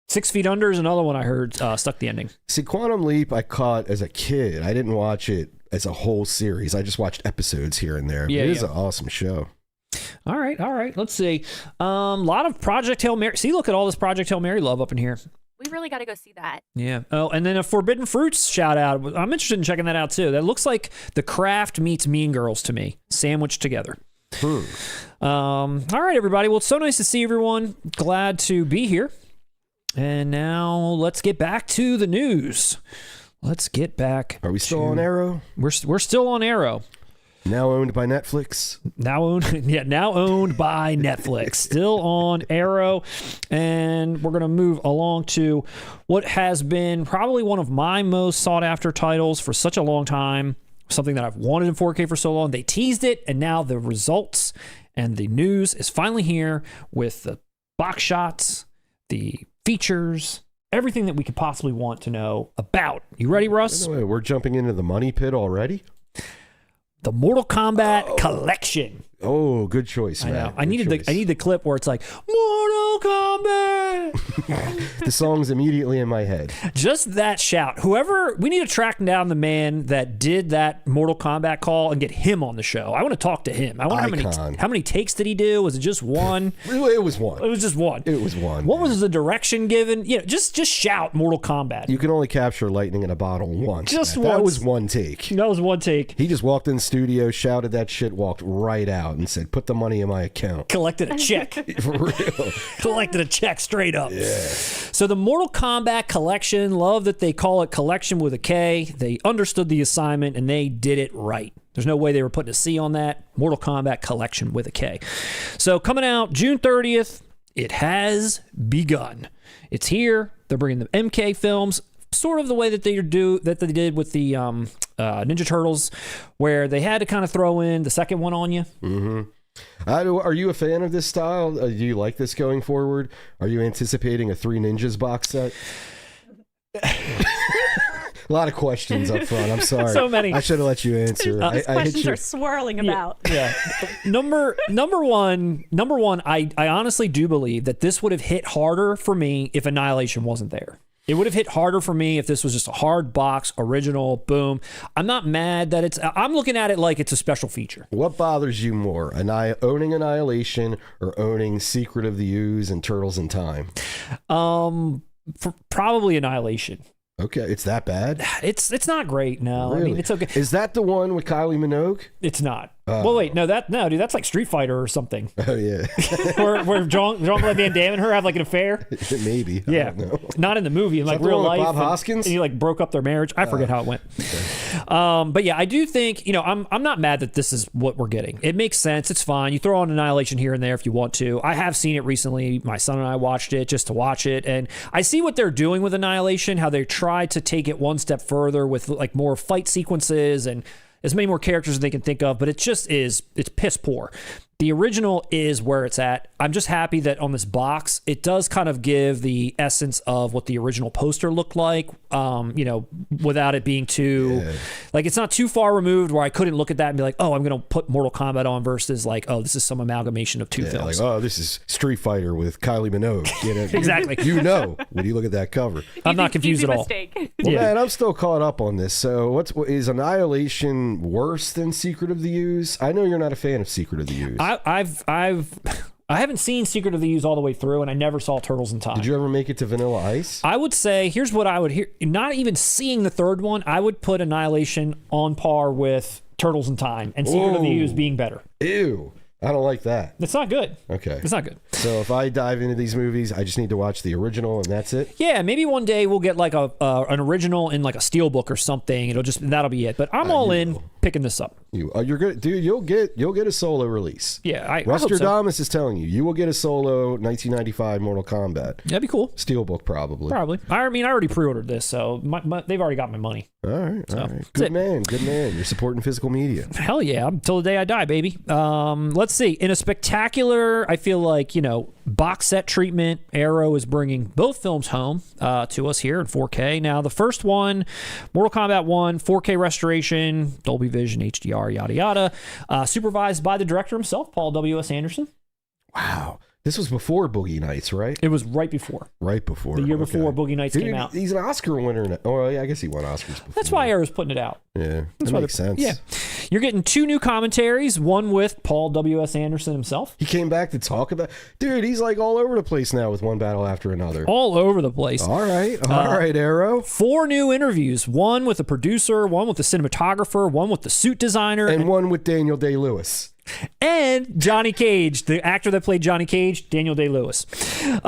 6 Feet Under is another one I heard stuck the ending. See, Quantum Leap I caught as a kid. I didn't watch it as a whole series. I just watched episodes here and there. It is an awesome show. All right. Let's see. A lot of Project Hail Mary. See, look at all this Project Hail Mary love up in here. We really got to go see that. Yeah. Oh, and then a Forbidden Fruits shout out. I'm interested in checking that out too. That looks like The Craft meets Mean Girls to me, sandwiched together. All right, everybody. Well, it's so nice to see everyone. Glad to be here. And now let's get back to the news. Let's get back. Are we still on Arrow? We're still on Arrow. Now owned by Netflix. Now owned by Netflix. Still on Arrow. And we're going to move along to what has been probably one of my most sought after titles for such a long time. Something that I've wanted in 4K for so long. They teased it, and now the results and the news is finally here with the box shots, the features, everything that we could possibly want to know about. You ready, Russ? Wait, we're jumping into the money pit already? The Mortal Kombat Collection. Oh, good choice, man. I know. I need the clip where it's like Mortal Kombat. The song's immediately in my head. Just that shout. We need to track down the man that did that Mortal Kombat call and get him on the show. I want to talk to him. I wonder how many takes did he do? Was it just one? It was one. It was just one. It was one. What was the direction given? Just shout Mortal Kombat. You can only capture lightning in a bottle once. Just once. That was one take. That was one take. He just walked in the studio, shouted that shit, walked right out and said, "Put the money in my account." Collected a check. For real. Collected a check straight up. Yeah. So the Mortal Kombat Collection, love that they call it Collection with a K. They understood the assignment and they did it right. There's no way they were putting a C on that. Mortal Kombat Collection with a K. So coming out June 30th, it has begun. It's here. They're bringing the MK films, sort of the way that they did with the Ninja Turtles, where they had to kind of throw in the second one on you. Mm-hmm. Are you a fan of this style? Do you like this going forward? Are you anticipating a Three Ninjas box set? A lot of questions up front. I'm sorry. So many. I should have let you answer. These questions are swirling about. Yeah. Number one, I honestly do believe that this would have hit harder for me if Annihilation wasn't there. It would have hit harder for me if this was just a hard box, original, boom. I'm not mad that I'm looking at it like it's a special feature. What bothers you more, owning Annihilation or owning Secret of the Ooze and Turtles in Time? Probably Annihilation. Okay, it's that bad? It's not great, no. Really? I mean, it's okay. Is that the one with Kylie Minogue? It's not. Well, wait, no, dude, that's like Street Fighter or something. Oh, yeah. where Jean-Claude Van Damme and her have like an affair. Maybe. Yeah. Not in the movie, in like real life. Bob Hoskins? And he like broke up their marriage. I forget how it went. Okay. But yeah, I do think, I'm not mad that this is what we're getting. It makes sense. It's fine. You throw on Annihilation here and there if you want to. I have seen it recently. My son and I watched it just to watch it. And I see what they're doing with Annihilation, how they try to take it one step further with like more fight sequences and as many more characters as they can think of, but it's piss poor. The original is where it's at. I'm just happy that on this box, it does kind of give the essence of what the original poster looked like, without it being too, like, it's not too far removed where I couldn't look at that and be like, oh, I'm going to put Mortal Kombat on versus like, oh, this is some amalgamation of two films. Like, oh, this is Street Fighter with Kylie Minogue. Exactly. When you look at that cover. I'm not confused at all. Well, man, I'm still caught up on this. So is Annihilation worse than Secret of the Ooze? I know you're not a fan of Secret of the Ooze. I haven't seen Secret of the Ooze all the way through, and I never saw Turtles in Time. Did you ever make it to Vanilla Ice? I would say, here's what I would hear. Not even seeing the third one, I would put Annihilation on par with Turtles in Time, and Secret of the Ooze being better. Ew. I don't like that. It's not good. Okay. It's not good. So if I dive into these movies, I just need to watch the original and that's it? Yeah, maybe one day we'll get like an original in like a steelbook or something. That'll be it. But I'm all in picking this up. You're good, dude. You'll get a solo release. Yeah, I Russ hope so. Damas is telling you will get a solo 1995 Mortal Kombat. That'd be cool. Steelbook probably. I mean, I already pre-ordered this, so they've already got my money. All right. Good man. You're supporting physical media. Hell yeah, until the day I die, baby. Let's see. In a spectacular, I feel like, box set treatment, Arrow is bringing both films home to us here in 4K. Now, the first one, Mortal Kombat 1, 4K restoration, Dolby Vision, HDR, yada yada, supervised by the director himself, Paul W.S. Anderson. Wow. This was before Boogie Nights, right? It was right before. Right before. The year before Boogie Nights came out. He's an Oscar winner now. Oh, yeah, I guess he won Oscars before. That's why Arrow's putting it out. Yeah, that makes sense. Yeah. You're getting 2 new commentaries, one with Paul W.S. Anderson himself. He came back to talk about... Dude, he's like all over the place now with one battle after another. All over the place. All right, Arrow. 4 new interviews, one with the producer, one with the cinematographer, one with the suit designer. And one with Daniel Day-Lewis. And Johnny Cage, the actor that played Johnny Cage, Daniel Day-Lewis. Where's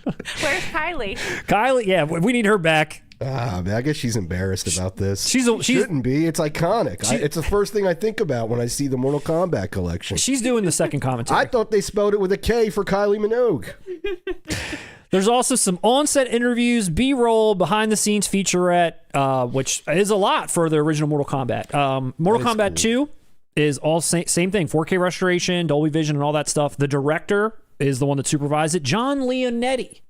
Kylie? Kylie, yeah, we need her back. Man, I guess she's embarrassed about this. She shouldn't be. It's iconic. It's the first thing I think about when I see the Mortal Kombat collection. She's doing the second commentary. I thought they spelled it with a K for Kylie Minogue. There's also some on-set interviews, B-roll, behind-the-scenes featurette, which is a lot for the original Mortal Kombat. Mortal Kombat 2 is all same thing, 4K restoration, Dolby Vision, and all that stuff. The director is the one that supervised it, John Leonetti.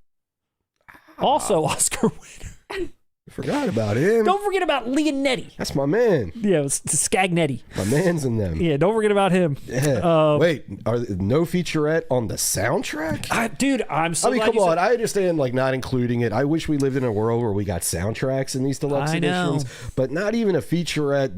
Also Oscar winner. Forgot about him. Don't forget about Leonetti. That's my man. Yeah, it's Scagnetti. My man's in them. Yeah, don't forget about him. Yeah. Wait, are there no featurette on the soundtrack? Dude, I'm so glad come on. I understand like not including it. I wish we lived in a world where we got soundtracks in these deluxe editions, but not even a featurette.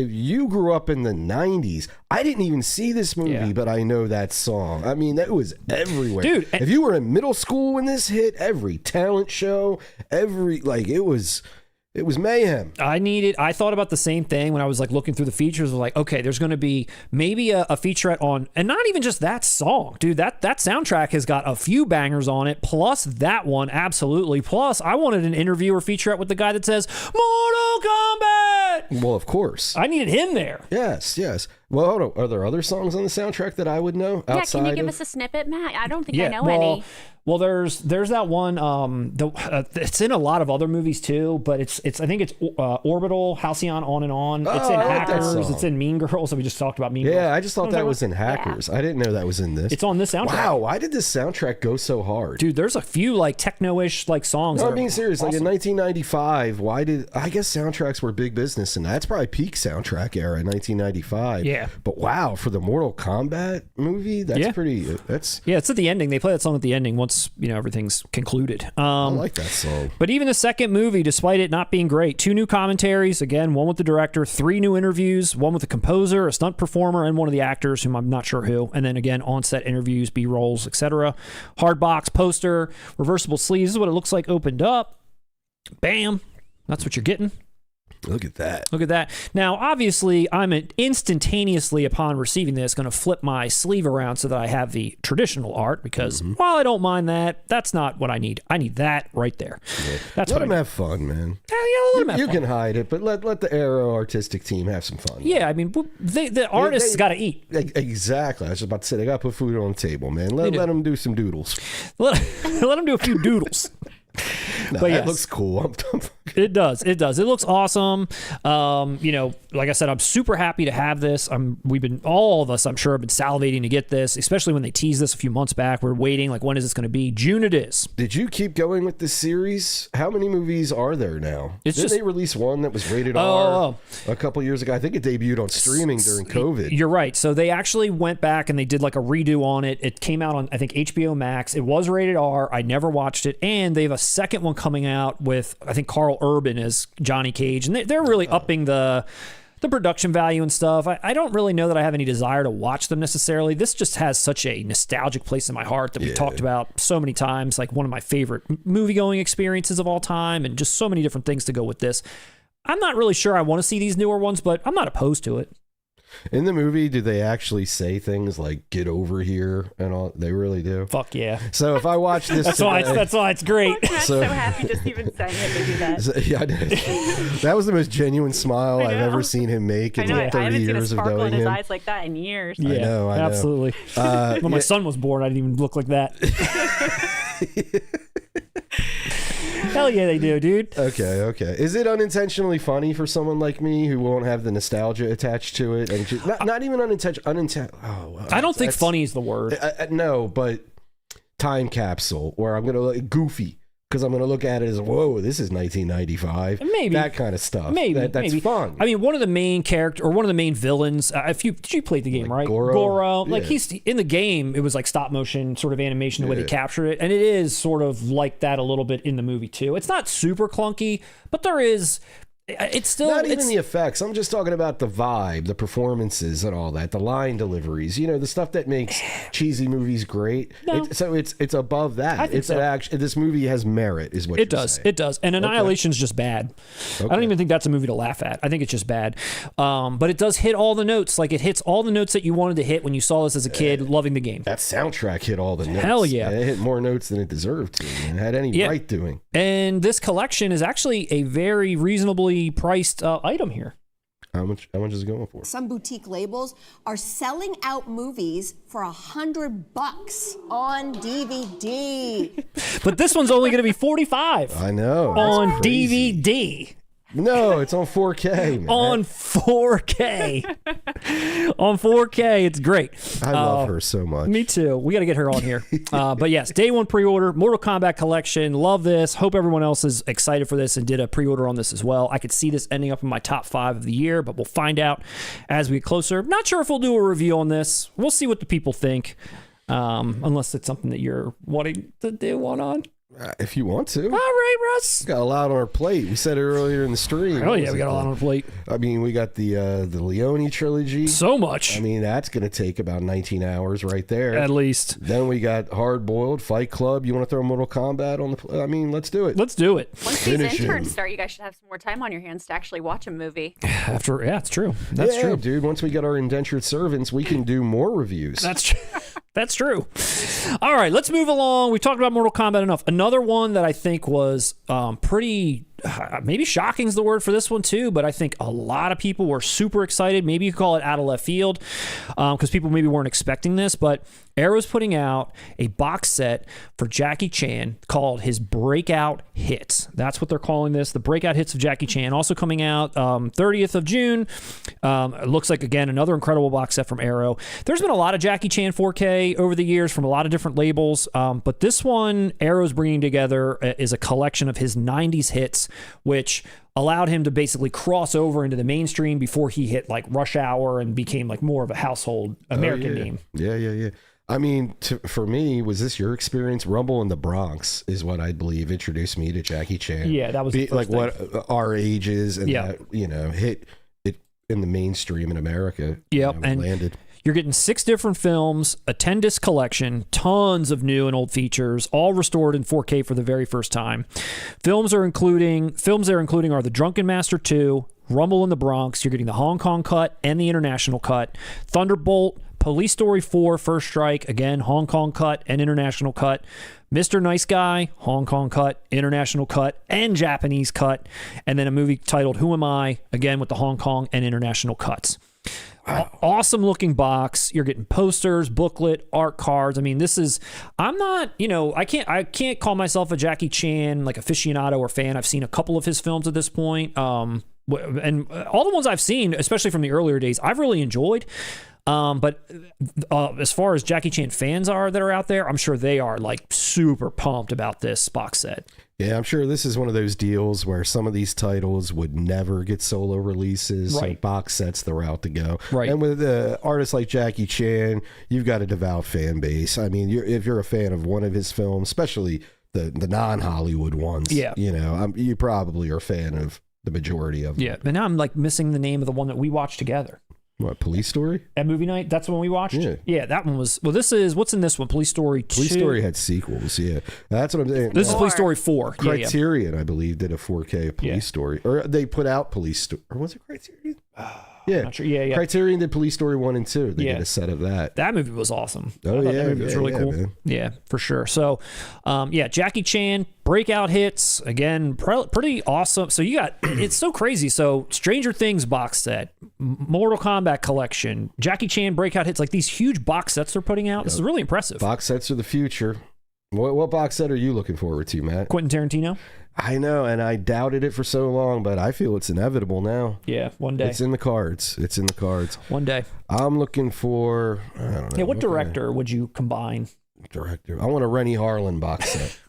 You grew up in the 90s. I didn't even see this movie, but I know that song. I mean, that was everywhere. Dude, if you were in middle school when this hit, every talent show, it was mayhem. I thought about the same thing when I was like looking through the features. Like, okay, there's going to be maybe a featurette on, and not even just that song, dude. That soundtrack has got a few bangers on it. Plus that one, absolutely. Plus, I wanted an interview or featurette with the guy that says Mortal Kombat. Well, of course, I needed him there. Yes. Well, hold on. Are there other songs on the soundtrack that I would know? Yeah, can you give us a snippet, Matt? I don't think I know any. Well, there's that one. It's in a lot of other movies too, but it's I think it's Orbital, Halcyon, On and On. It's in Hackers. It's in Mean Girls. So we just talked about Mean Girls. Yeah, I just thought that was in Hackers. Yeah. I didn't know that was in this. It's on this soundtrack. Wow, why did this soundtrack go so hard? Dude, there's a few like techno-ish like songs. No, I'm being serious. Awesome. Like in 1995, I guess soundtracks were big business, and that's probably peak soundtrack era in 1995. Yeah. But wow, for the Mortal Kombat movie, that's pretty. It's at the ending. They play that song at the ending once everything's concluded. I like that song. But even the second movie, despite it not being great, 2 new commentaries. Again, one with the director, 3 new interviews, one with the composer, a stunt performer, and one of the actors, whom I'm not sure who. And then again, on-set interviews, B-rolls, etc. Hard box poster, reversible sleeves. This is what it looks like opened up. Bam. That's what you're getting. Look at that. Look at that. Now, obviously, I'm instantaneously, upon receiving this, going to flip my sleeve around so that I have the traditional art, because while I don't mind that, that's not what I need. I need that right there. Yeah. That's let them have fun, man. Let them have fun. You can hide it, but let the Arrow artistic team have some fun. Yeah, I mean, the artists got to eat. Exactly. I was just about to say, they got to put food on the table, man. Let them do some doodles. Let them do a few doodles. No, but it looks cool. It does. It looks awesome. Like I said, I'm super happy to have this. All of us, I'm sure, have been salivating to get this, especially when they teased this a few months back. We're waiting, like, when is this going to be? June it is. Did you keep going with this series? How many movies are there now? Didn't they release one that was rated R a couple years ago? I think it debuted on streaming during COVID. You're right. So they actually went back and they did like a redo on it. It came out on, I think, HBO Max. It was rated R. I never watched it. And they have a second one coming out with, I think, Carl Urban as Johnny Cage. And they're really upping the the production value and stuff. I don't really know that I have any desire to watch them necessarily. This just has such a nostalgic place in my heart that we've talked about so many times, like one of my favorite movie-going experiences of all time, and just so many different things to go with this. I'm not really sure I want to see these newer ones, but I'm not opposed to it. In the movie, do they actually say things like "get over here" and all? They really do. Fuck yeah! So if I watch this, that's why it's great. I'm so happy just even saying it. They do that. So, yeah, I did. That was the most genuine smile I've ever seen him make in like 30 years of knowing him. I haven't seen a sparkle in his eyes like that in years. Yeah, I know. Absolutely. When my son was born, I didn't even look like that. Hell yeah, they do, dude. Okay. Is it unintentionally funny for someone like me who won't have the nostalgia attached to it? And just, not even unintentional. I don't think funny is the word. No, but time capsule, where I'm going to look goofy. Because I'm going to look at it as, whoa, this is 1995. Maybe. That kind of stuff. That's fun. I mean, one of the main character, or one of the main villains, did you play the game, like right? Goro. Yeah. Like, he's in the game, it was like stop motion sort of animation, the way they captured it. And it is sort of like that a little bit in the movie, too. It's not super clunky, but there is... It's still not even the effects. I'm just talking about the vibe, the performances, and all that. The line deliveries, the stuff that makes cheesy movies great. No. It's above that. I think so. This movie has merit, is what it does. saying. It does. And Annihilation's just bad. I don't even think that's a movie to laugh at. I think it's just bad. But it does hit all the notes. Like, it hits all the notes that you wanted to hit when you saw this as a kid, loving the game. That soundtrack hit all the notes. Hell yeah. It hit more notes than it deserved to, and had any right doing. And this collection is actually a very reasonably priced item here. How much is it going for? Some boutique labels are selling out movies for $100 on DVD. But this one's only going to be $45. I know. On DVD. No, it's on 4K, man. On 4K. On 4K, it's great. I love her so much. Me too. We got to get her on here. But yes, day one pre-order, Mortal Kombat collection. Love this. Hope everyone else is excited for this and did a pre-order on this as well. I could see this ending up in my top 5 of the year, but we'll find out as we get closer. Not sure if we'll do a review on this. We'll see what the people think, unless it's something that you're wanting to do one on. If you want to. All right, Russ. Got a lot on our plate. We said it earlier in the stream. Oh, yeah, we got a lot on our plate. I mean, we got the Leone trilogy. So much. I mean, that's going to take about 19 hours right there. At least. Then we got Hard Boiled, Fight Club. You want to throw Mortal Kombat on the... I mean, let's do it. Let's do it. Once these interns start, you guys should have some more time on your hands to actually watch a movie. Yeah, it's true. That's true. Dude, once we get our indentured servants, we can do more reviews. That's true. That's true. All right, let's move along. We talked about Mortal Kombat enough. Another one that I think was pretty, maybe shocking is the word for this one too, but I think a lot of people were super excited. Maybe you call it out of left field because people maybe weren't expecting this, but Arrow's putting out a box set for Jackie Chan called his Breakout Hits. That's what they're calling this, the Breakout Hits of Jackie Chan. Also coming out 30th of June. It looks like, again, another incredible box set from Arrow. There's been a lot of Jackie Chan 4K over the years from a lot of different labels, but this one Arrow's bringing together is a collection of his 90s hits, which allowed him to basically cross over into the mainstream before he hit like Rush Hour and became like more of a household American name. Yeah. I mean, for me, was this your experience? Rumble in the Bronx is what I believe introduced me to Jackie Chan. Yeah, that was the first like thing. What our ages and that, hit it in the mainstream in America. Yep, and landed. You're getting 6 different films, a 10-disc collection, tons of new and old features, all restored in 4K for the very first time. Films they're including are The Drunken Master 2, Rumble in the Bronx. You're getting the Hong Kong cut and the international cut. Thunderbolt, Police Story 4, First Strike, again, Hong Kong cut and international cut. Mr. Nice Guy, Hong Kong cut, international cut, and Japanese cut. And then a movie titled Who Am I, again with the Hong Kong and international cuts. Awesome looking box. You're getting posters, booklet, art cards. I mean, I'm not, I can't call myself a Jackie Chan like aficionado or fan. I've seen a couple of his films at this point. And all the ones I've seen, especially from the earlier days, I've really enjoyed. But as far as Jackie Chan fans that are out there, I'm sure they are like super pumped about this box set. Yeah, I'm sure this is one of those deals where some of these titles would never get solo releases, right? So box sets, the route to go. Right. And with artists like Jackie Chan, you've got a devout fan base. I mean, if you're a fan of one of his films, especially the non-Hollywood ones, you probably are a fan of the majority of them. Yeah, but now I'm like missing the name of the one that we watched together. What, Police Story? At movie night? That's the one we watched? Yeah. That one was... Well, this is... What's in this one? Police Story 2? Police Story had sequels, yeah. That's what I'm saying. This is Police Story 4. Criterion, I believe, did a 4K Police Story. Or they put out Police Story. Or was it Criterion? Yeah. Not sure. Yeah. Criterion did Police Story 1 and 2. They did a set of that. That movie was awesome. Oh, yeah. That movie was really cool. Man. Yeah, for sure. So, Jackie Chan, breakout hits. Again, pretty awesome. So you got... It's so crazy. So Stranger Things box set, Mortal Kombat collection, Jackie Chan breakout hits, like these huge box sets they're putting out. This is really impressive. Box sets are the future. What box set are you looking forward to, Matt? Quentin Tarantino? I know, and I doubted it for so long, but I feel it's inevitable now. Yeah, one day. It's in the cards. It's in the cards. One day. I'm looking for, I don't know. Yeah, what director would you combine? Director. I want a Renny Harlin box set.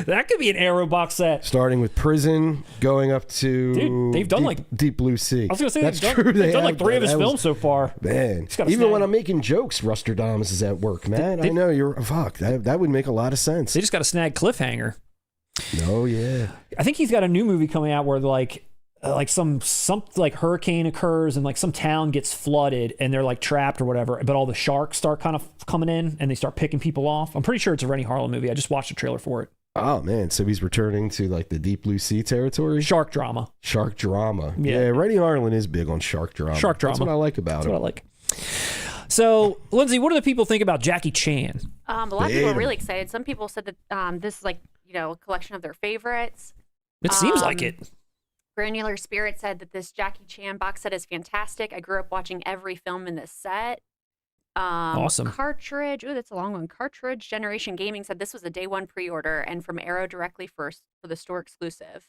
That could be an Arrow box set. Starting with Prison, going up to Dude, they've done Deep Blue Sea. I was going to say, that's true. They've done like 3 of his films so far. Man, even when I'm making jokes, Rusterdamus is at work, man. I know you're, fuck, that would make a lot of sense. They just got to snag Cliffhanger. Oh, yeah. I think he's got a new movie coming out where some like hurricane occurs and like some town gets flooded and they're like trapped or whatever, but all the sharks start kind of coming in and they start picking people off. I'm pretty sure it's a Renny Harlin movie. I just watched a trailer for it. Oh, man. So he's returning to like the Deep Blue Sea territory? Shark drama. Shark drama. Yeah, Renny Harlin is big on shark drama. Shark drama. That's what I like about him. That's what I like. So, Lindsay, what do the people think about Jackie Chan? A lot of people are really excited. Some people said that this is like, a collection of their favorites. It seems like it. Granular Spirit said that this Jackie Chan box set is fantastic. I grew up watching every film in this set. Awesome. Cartridge. Ooh, that's a long one. Cartridge Generation Gaming said this was a day one pre-order and from Arrow directly for the store exclusive.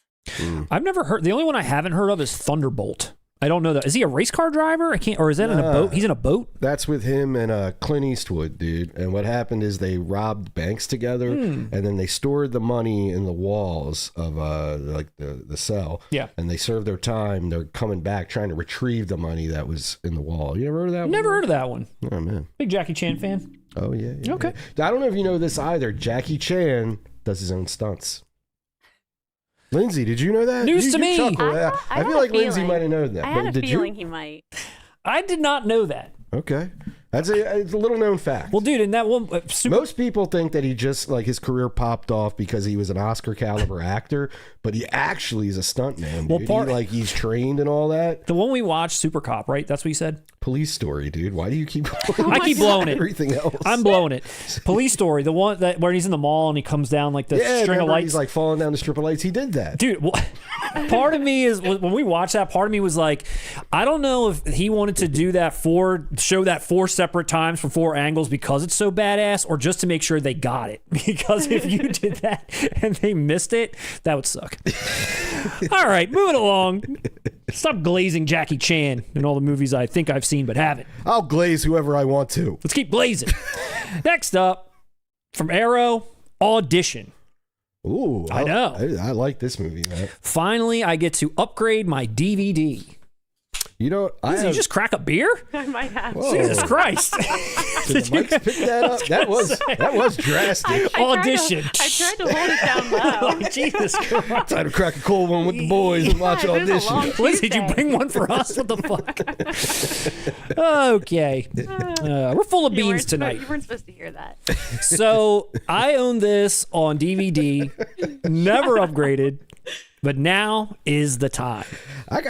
I've never heard. The only one I haven't heard of is Thunderbolt. I don't know that. Is he a race car driver? I can't. Or is that in a boat? He's in a boat. That's with him and Clint Eastwood, dude. And what happened is they robbed banks together, and then they stored the money in the walls of like the cell. Yeah. And they served their time. They're coming back trying to retrieve the money that was in the wall. You ever heard of that? Never heard of that one. Oh man. Big Jackie Chan fan. Oh yeah. Okay. Yeah. I don't know if you know this either. Jackie Chan does his own stunts. Lindsay, did you know that? News to me. I feel like Lindsay might have known that. I had a feeling he might. I did not know that. Okay. It's a little known fact. Well, dude, in that one... Most people think that he just, like, his career popped off because he was an Oscar caliber actor, but he actually is a stuntman, dude. Well, he's trained and all that. The one we watched, Super Cop, right? That's what you said? Police Story, dude. Why do you keep I keep blowing it. Everything else. I'm blowing it. Police Story, the one that where he's in the mall and he comes down like the string of lights. He's like falling down the strip of lights. He did that. Dude, part of me is, when we watched that, part of me was like, I don't know if he wanted to do that show that 4 separate times from 4 angles because it's so badass, or just to make sure they got it. Because if you did that and they missed it, that would suck. All right, moving along. Stop glazing Jackie Chan in all the movies I think I've seen but haven't. I'll glaze whoever I want to. Let's keep blazing. Next up, from Arrow, Audition. Ooh, I know. I like this movie, man. Finally, I get to upgrade my DVD. You know, you just crack a beer? I might have. Whoa. Jesus Christ! Did the mics pick that up? That was drastic. Audition. I tried to hold it down low. Jesus Christ! Time to crack a cold one with the boys and watch Audition. Liz, did you bring one for us? What the fuck? Okay, we're full of beans tonight. You weren't supposed to hear that. So I own this on DVD, never upgraded. But now is the time. I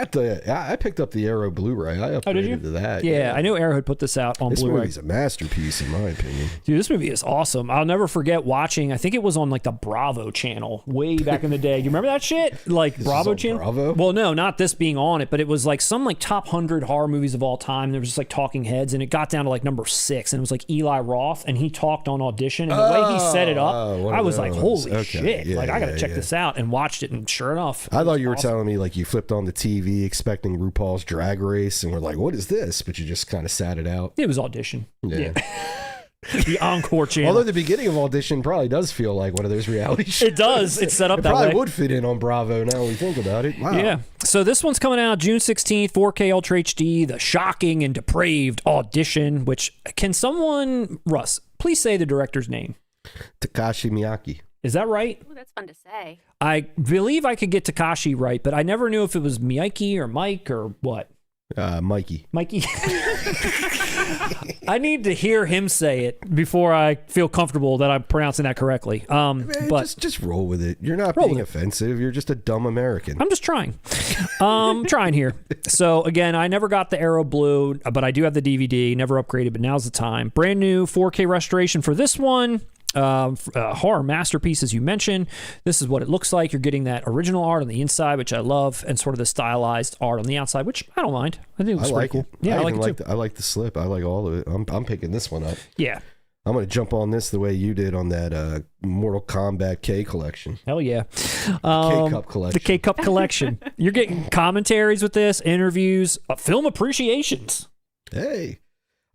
picked up the Arrow Blu-ray. I upgraded to that. Yeah, I know Arrow had put this out on Blu-ray. This movie's a masterpiece, in my opinion. Dude, this movie is awesome. I'll never forget watching, I think it was on like the Bravo channel way back in the day. Do you remember that shit? Like Bravo channel? Bravo? Well, no, not this being on it, but it was like some like top 100 horror movies of all time. There was just like talking heads, and it got down to like number 6, and it was like Eli Roth, and he talked on Audition, and the way he set it up, I was like, holy shit. Yeah, like, I got to check this out, and watched it, and sure enough. I thought you were telling me like you flipped on the TV expecting RuPaul's Drag Race, and we're like, what is this? But you just kind of sat it out. It was Audition. Yeah. The Encore channel. Although the beginning of Audition probably does feel like one of those reality shows. It does. It's set up that way. It probably would fit in on Bravo now we think about it. Wow. Yeah. So this one's coming out June 16th, 4K Ultra HD, the shocking and depraved Audition, which can someone, Russ, please say the director's name. Takashi Miyake. Is that right? Ooh, that's fun to say. I believe I could get Takashi right, but I never knew if it was Miyake or Mike or what. Mikey. Mikey. I need to hear him say it before I feel comfortable that I'm pronouncing that correctly. Man, But just roll with it. You're not being offensive. You're just a dumb American. I'm just trying. Trying here. So again, I never got the Arrow Blue, but I do have the DVD. Never upgraded, but now's the time. Brand new 4K restoration for this one. Horror masterpiece, as you mentioned. This is what it looks like. You're getting that original art on the inside, which I love, and sort of the stylized art on the outside, which I don't mind. I think it looks pretty cool. Yeah, I like it too. I like the slip. I like all of it. I'm picking this one up. Yeah. I'm going to jump on this the way you did on that Mortal Kombat K collection. Hell yeah. K-Cup collection. The K-Cup collection. You're getting commentaries with this, interviews, film appreciations. Hey.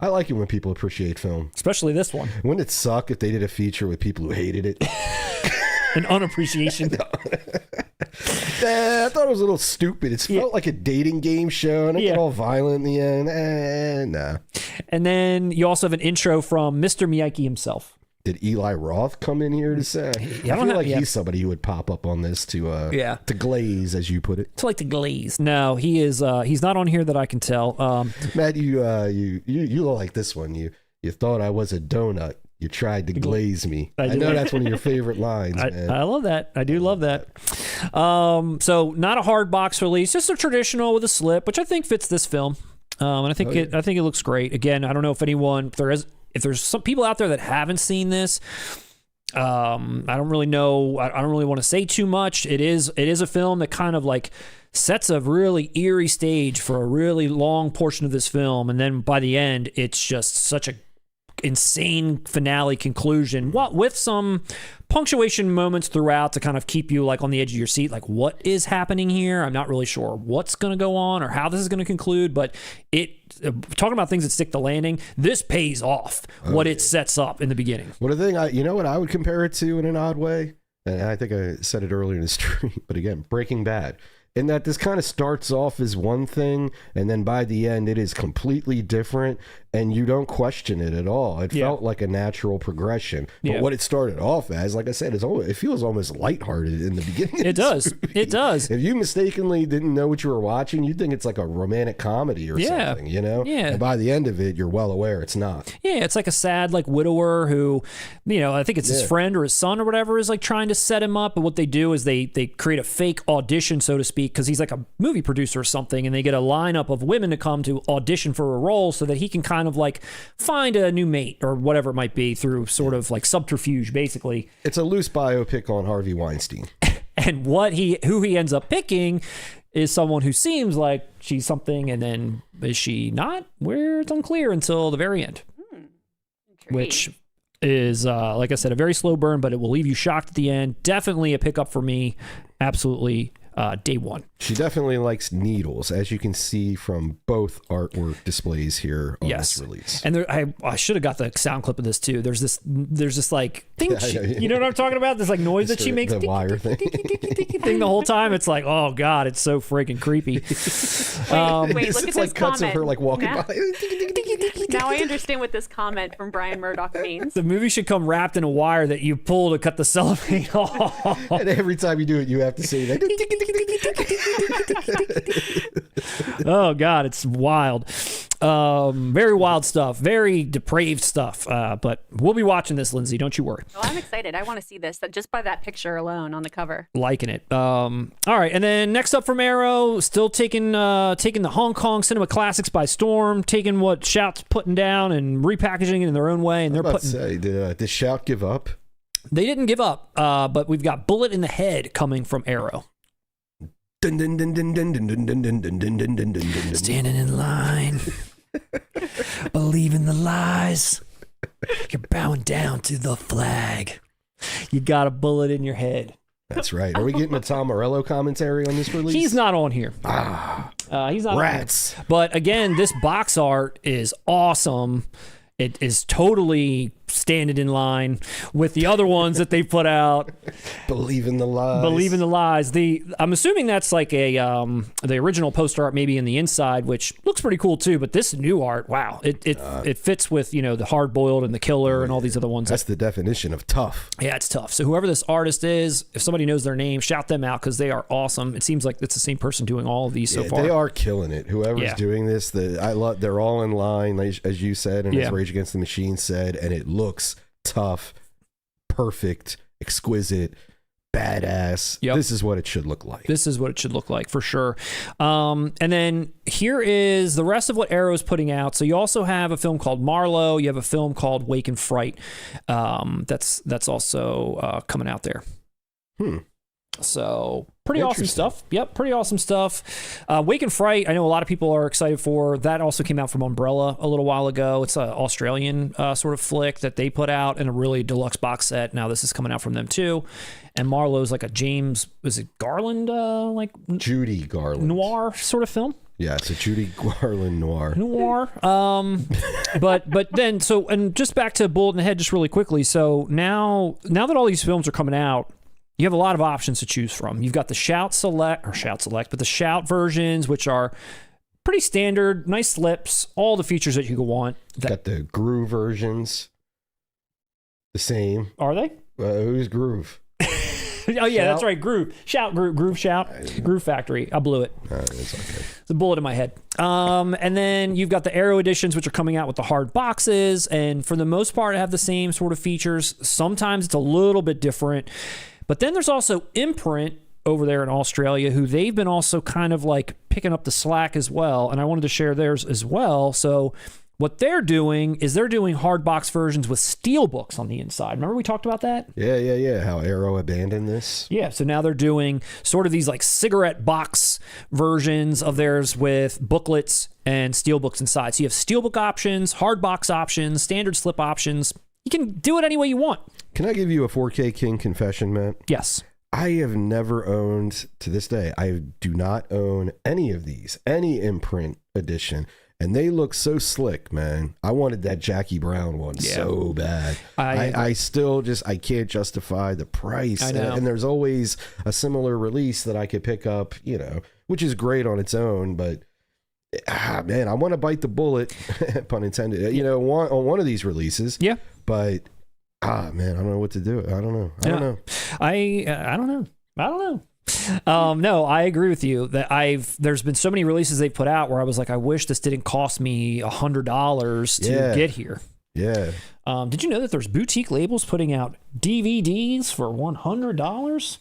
I like it when people appreciate film. Especially this one. Wouldn't it suck if they did a feature with people who hated it? An unappreciation. I thought it was a little stupid. It felt like a dating game show, and it got all violent in the end. Nah. And then you also have an intro from Mr. Miyake himself. Did Eli Roth come in here to say? I feel like he's somebody who would pop up on this to glaze, as you put it. To like to glaze. No, he is. He's not on here that I can tell. Matt, you like this one. You thought I was a donut. You tried to glaze me. I know that's one of your favorite lines, man. I love that. I do love that. So not a hard box release, just a traditional with a slip, which I think fits this film. And I think it looks great. Again, I don't know if there's some people out there that haven't seen this. I don't really know. I don't really want to say too much. It is a film that kind of like sets a really eerie stage for a really long portion of this film, and then by the end, it's just such a insane finale conclusion, what with some punctuation moments throughout to kind of keep you like on the edge of your seat, like what is happening here. I'm not really sure what's going to go on or how this is going to conclude, but talking about things that stick the landing, this pays off what it sets up in the beginning. Well, the thing, you know what I would compare it to in an odd way, and I think I said it earlier in the stream, but again, Breaking Bad. In that this kind of starts off as one thing, and then by the end, it is completely different, and you don't question it at all. It felt like a natural progression. But what it started off as, like I said, it feels almost lighthearted in the beginning. It does. It does. If you mistakenly didn't know what you were watching, you'd think it's like a romantic comedy or something, you know? Yeah. And by the end of it, you're well aware it's not. Yeah, it's like a sad like widower who, I think it's his friend or his son or whatever is like trying to set him up. But what they do is they create a fake audition, so to speak, because he's like a movie producer or something, and they get a lineup of women to come to audition for a role so that he can kind of like find a new mate or whatever it might be through sort of like subterfuge, basically. It's a loose biopic on Harvey Weinstein. And who he ends up picking is someone who seems like she's something, and then is she not? Where it's unclear until the very end. Which is, like I said, a very slow burn, but it will leave you shocked at the end. Definitely a pickup for me. Absolutely. Day one. She definitely likes needles, as you can see from both artwork displays here on this release. And I should have got the sound clip of this too. There's this like thing. You know what I'm talking about? This like noise that she makes. The wire thing. Thing the whole time. It's like, oh god, it's so freaking creepy. Wait, look at this cuts comment. of her like walking by. Now I understand what this comment from Brian Murdoch means. The movie should come wrapped in a wire that you pull to cut the cellophane off. And every time you do it, you have to say that. Oh god, it's wild. Very wild stuff, very depraved stuff, but we'll be watching this, Lindsay, don't you worry. Well, I'm excited. I want to see this just by that picture alone on the cover. Liking it. All right, and then next up from Arrow, still taking the Hong Kong cinema classics by storm, taking what Shout's putting down and repackaging it in their own way, and they're putting. Did Shout give up? They didn't give up, but we've got Bullet in the Head coming from Arrow. Standing in line, believing the lies. You're bowing down to the flag. You got a bullet in your head. That's right. Are we getting a Tom Morello commentary on this release? He's not on here. He's not rats. On here. But again, this box art is awesome. It is totally standing in line with the other ones that they put out. Believe in the lies. Believe in the lies. I'm assuming that's like the original poster art maybe in the inside, which looks pretty cool too. But this new art, wow, it fits with the hard boiled and the killer and all these other ones. That's the definition of tough. Yeah, it's tough. So whoever this artist is, if somebody knows their name, shout them out because they are awesome. It seems like it's the same person doing all of these so far. They are killing it. Whoever's doing this, they're all in line, as you said, and as Rage Against the Machine said, and it looks tough, perfect, exquisite, badass. Yep. This is what it should look like. This is what it should look like for sure. And then here is the rest of what Arrow's putting out. So you also have a film called Marlowe. You have a film called Wake and Fright. That's also coming out there. So pretty awesome stuff. Yep, pretty awesome stuff. Wake and Fright, I know a lot of people are excited for. That also came out from Umbrella a little while ago. It's an Australian sort of flick that they put out in a really deluxe box set. Now this is coming out from them too. And Marlowe's like a James, was it Garland? Like Judy Garland. Noir sort of film. Yeah, it's a Judy Garland noir. But then, and just back to Bullet in the Head just really quickly. So now that all these films are coming out, you have a lot of options to choose from. You've got the Shout but the Shout versions, which are pretty standard, nice slips, all the features that you could want. Got the Groove versions. The same. Are they? Who's Groove? Oh, yeah, that's right. Groove. Groove Shout. Groove Factory. I blew it. It's okay. It's a bullet in my head. And then you've got the Arrow editions, which are coming out with the hard boxes. And for the most part, have the same sort of features. Sometimes it's a little bit different. But then there's also Imprint over there in Australia, who they've been also kind of like picking up the slack as well. And I wanted to share theirs as well. So what they're doing is they're doing hard box versions with steelbooks on the inside. Remember we talked about that? Yeah. How Arrow abandoned this. Yeah, so now they're doing sort of these like cigarette box versions of theirs with booklets and steelbooks inside. So you have steelbook options, hard box options, standard slip options. You can do it any way you want. Can I give you a 4K King confession, Matt? Yes. I have never owned, to this day, I do not own any of these, any Imprint edition. And they look so slick, man. I wanted that Jackie Brown one so bad. I still I can't justify the price. I know. And there's always a similar release that I could pick up, which is great on its own, but man, I want to bite the bullet, pun intended, on one of these releases. Yeah. But man, I don't know what to do. I don't know. I don't know. I don't know. No, I agree with you that there's been so many releases they've put out where I was like, I wish this didn't cost me $100 to get here. Yeah. Did you know that there's boutique labels putting out DVDs for $100?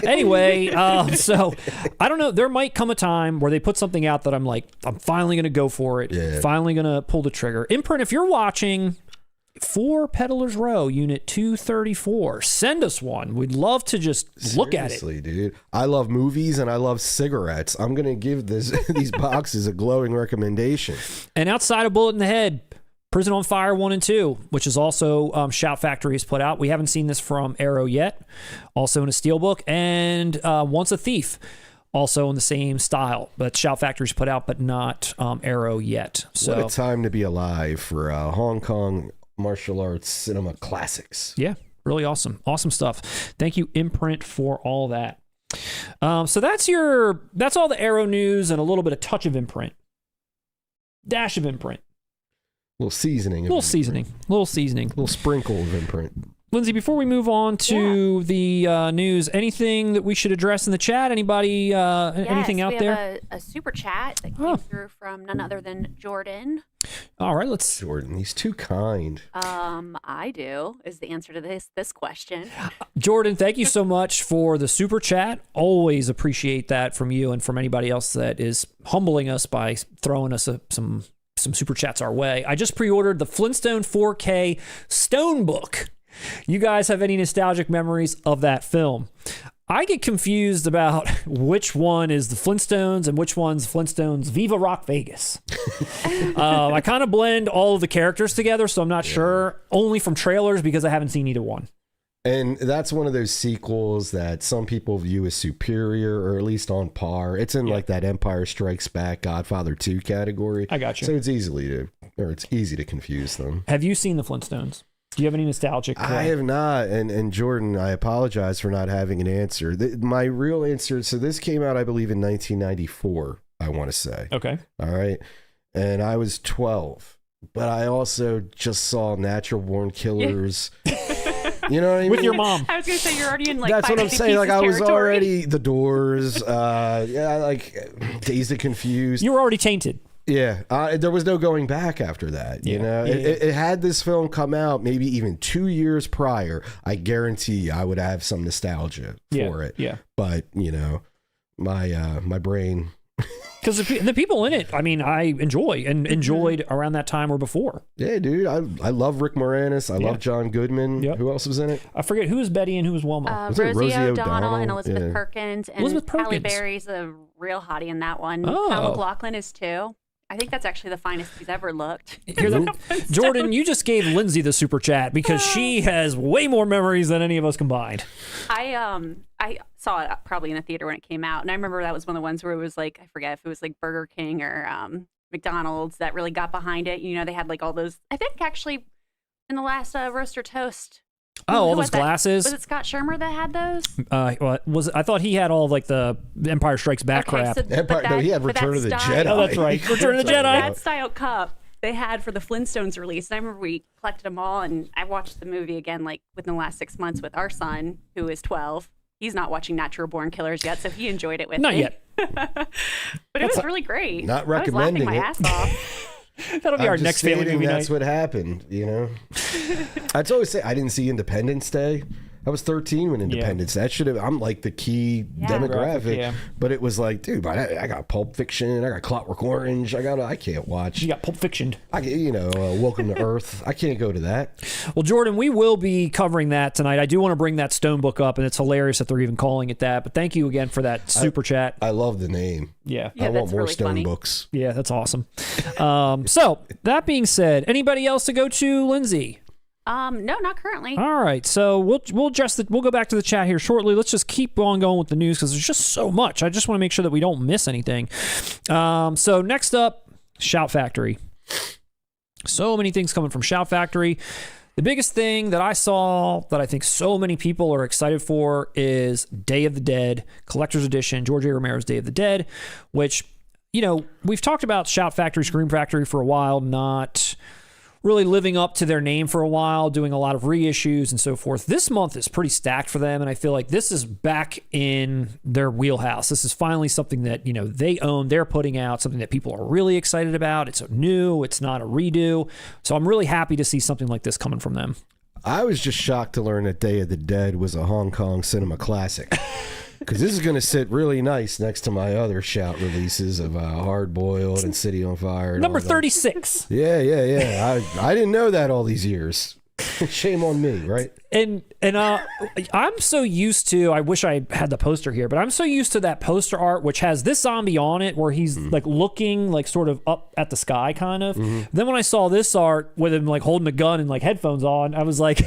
Anyway, so I don't know. There might come a time where they put something out that I'm like, I'm finally going to go for it. Yeah. Finally going to pull the trigger. Imprint, if you're watching, 4 Peddlers Row, Unit 234, send us one. We'd love to just look at it. Seriously, dude. I love movies and I love cigarettes. I'm going to give these boxes a glowing recommendation. And outside of Bullet in the Head, Prison on Fire 1 and 2, which is also Shout Factory has put out. We haven't seen this from Arrow yet. Also in a steelbook. And Once a Thief, also in the same style. But Shout Factory's put out, but not Arrow yet. So what a time to be alive for Hong Kong martial arts cinema classics. Yeah, really awesome. Awesome stuff. Thank you, Imprint, for all that. So that's all the Arrow news and a little bit of touch of Imprint. Dash of Imprint. Little seasoning. Little seasoning. Little sprinkle of Imprint. Lindsay, before we move on to the news, anything that we should address in the chat? Anybody, anything out there? We have a super chat that came through from none other than Jordan. All right, let's. Jordan, he's too kind. I do, is the answer to this question. Jordan, thank you so much for the super chat. Always appreciate that from you and from anybody else that is humbling us by throwing us some super chats our way. I just pre-ordered the Flintstone 4K Stone Book. You guys have any nostalgic memories of that film? I get confused about which one is the Flintstones and which one's Flintstones Viva Rock Vegas. I kind of blend all of the characters together, so I'm not sure, only from trailers because I haven't seen either one. And that's one of those sequels that some people view as superior or at least on par. It's in like that Empire Strikes Back, Godfather 2 category. I got you. So it's easily to or it's easy to confuse them. Have you seen the Flintstones? Do you have any nostalgic? I have not, and Jordan, I apologize for not having an answer. My real answer, so this came out, I believe, in 1994, I want to say. Okay. All right. And I was 12, but I also just saw Natural Born Killers. You know what I mean? With your mom. I was gonna say you're already in like. That's what I'm saying. Like I was territory. already The Doors, like Dazed and Confused. You were already tainted. Yeah, there was no going back after that. You know, it had this film come out maybe even 2 years prior. I guarantee I would have some nostalgia for it. Yeah, but you know, my brain. Because the people in it, I mean, I enjoyed around that time or before. Yeah, dude, I love Rick Moranis. I love John Goodman. Yep. Who else was in it? I forget who was Betty and who was Wilma. Rosie O'Donnell and Elizabeth Perkins. And Elizabeth Perkins. Halle Berry's a real hottie in that one. Oh. Kyle MacLachlan is too. I think that's actually the finest he's ever looked. Jordan, you just gave Lindsay the super chat because she has way more memories than any of us combined. I saw it probably in a theater when it came out, and I remember that was one of the ones where it was like, I forget if it was like Burger King or McDonald's that really got behind it. You know, they had like all those. I think actually in the last Roaster Toast. All those glasses. Was it Scott Shermer that had those? I thought he had all of like the Empire Strikes Back crap. So, no, he had Return of the Jedi. Oh, that's right. Return of the Jedi. That style cup they had for the Flintstones release. And I remember we collected them all, and I watched the movie again like within the last 6 months with our son, who is 12. He's not watching Natural Born Killers yet, so he enjoyed it with me. Not yet. But it was really great. Not recommending I was laughing my ass off. That'll be our next family movie That's night. what happened, you know. I'd always say I didn't see Independence Day. I was 13 when Independence. That should have. I'm like the key demographic, but it was like, dude, I got Pulp Fiction, I got Clockwork Orange, I can't watch. You got Pulp Fiction. Welcome to Earth. I can't go to that. Well, Jordan, we will be covering that tonight. I do want to bring that Stone book up, and it's hilarious that they're even calling it that. But thank you again for that super chat. I love the name. Yeah, I want more really Stone funny. books. Yeah, that's awesome. So that being said, anybody else to go to, Lindsay? No, not currently. All right, so we'll go back to the chat here shortly. Let's just keep on going with the news because there's just so much. I just want to make sure that we don't miss anything. So next up, Shout Factory. So many things coming from Shout Factory. The biggest thing that I saw that I think so many people are excited for is Day of the Dead Collector's Edition, George A. Romero's Day of the Dead, which, you know, we've talked about Shout Factory, Scream Factory for a while, not really living up to their name for a while, doing a lot of reissues and so forth. This month is pretty stacked for them, and I feel like this is back in their wheelhouse. This is finally something that, you know, they own, they're putting out, something that people are really excited about. It's new, it's not a redo. So I'm really happy to see something like this coming from them. I was just shocked to learn that Day of the Dead was a Hong Kong cinema classic. Because this is going to sit really nice next to my other Shout releases of Hard Boiled and City on Fire. Number 36. Yeah. I didn't know that all these years. Shame on me, right? And I'm so used to, I wish I had the poster here, but I'm so used to that poster art, which has this zombie on it where he's like looking like sort of up at the sky kind of. Then when I saw this art with him like holding a gun and like headphones on, I was like,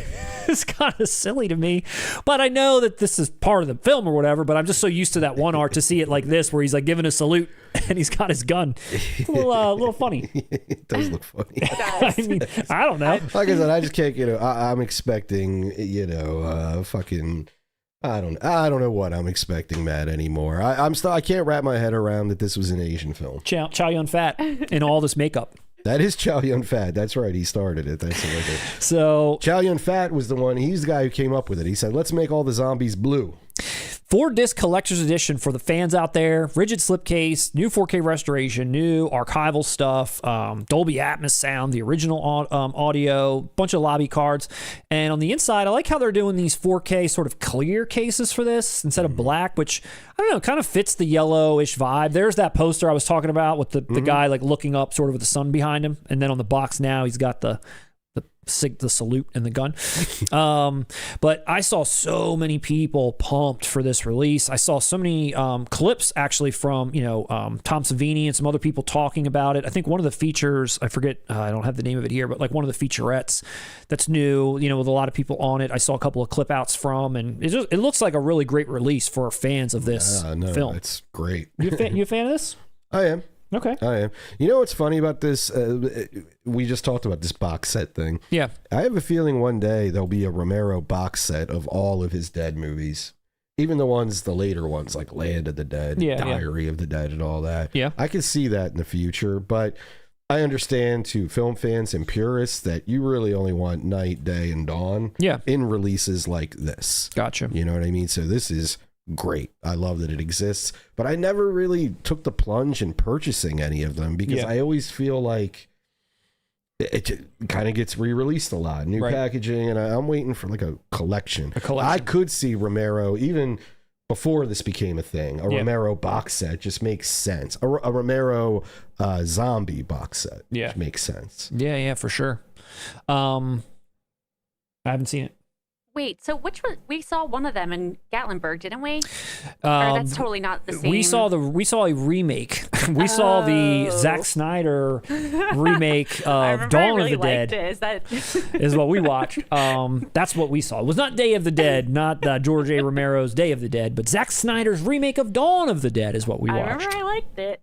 it's kind of silly to me. But I know that this is part of the film or whatever, but I'm just so used to that one art to see it like this where he's like giving a salute and he's got his gun. It's a little funny. It does look funny. I mean, I don't know. Like I said, I just can't, I'm expecting, fucking, I don't know what I'm expecting, Matt, anymore. I can't wrap my head around that this was an Asian film. Chow Yun-Fat in all this makeup. That is Chow Yun-Fat. That's right. He started it. That's it. So Chow Yun-Fat was the one. He's the guy who came up with it. He said, let's make all the zombies blue. 4-disc collector's edition for the fans out there. Rigid slipcase, new 4K restoration, new archival stuff, Dolby Atmos sound, the original audio, bunch of lobby cards. And on the inside, I like how they're doing these 4K sort of clear cases for this instead of black, which, I don't know, kind of fits the yellowish vibe. There's that poster I was talking about with the guy like looking up sort of with the sun behind him. And then on the box now, he's got the salute and the gun. But I saw so many people pumped for this release. I saw so many clips actually from, Tom Savini and some other people talking about it. I think one of the features, I forget, I don't have the name of it here, but like one of the featurettes that's new, with a lot of people on it. I saw a couple of clip outs from, and it looks like a really great release for fans of this film. It's great. You a fan of this? I am. Okay. I am. You know what's funny about this? We just talked about this box set thing. Yeah. I have a feeling one day there'll be a Romero box set of all of his Dead movies. Even the later ones, like Land of the Dead, Diary of the Dead, and all that. Yeah. I could see that in the future, but I understand to film fans and purists that you really only want night, day, and dawn in releases like this. Gotcha. You know what I mean? So this is great. I love that it exists, but I never really took the plunge in purchasing any of them because I always feel like it kind of gets re-released a lot, new packaging, and I'm waiting for like a collection. I could see Romero, even before this became a thing, a Romero box set just makes sense. A Romero zombie box set makes sense. Yeah, for sure. I haven't seen it. Wait, so which one? We saw one of them in Gatlinburg, didn't we? Or that's totally not the same. We saw a remake. We saw the Zack Snyder remake of Dawn of the Dead. Is what we watched. That's what we saw. It was not Day of the Dead, not George A. Romero's Day of the Dead, but Zack Snyder's remake of Dawn of the Dead is what we watched. I remember I liked it.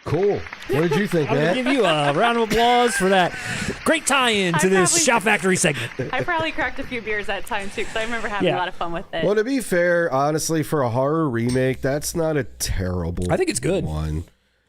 Cool. What did you think, I'm Matt? going to give you a round of applause for that great tie-in to this Shout Factory segment. I probably cracked a few beers that time, too, because I remember having a lot of fun with it. Well, to be fair, honestly, for a horror remake, that's not a terrible I think it's good. one.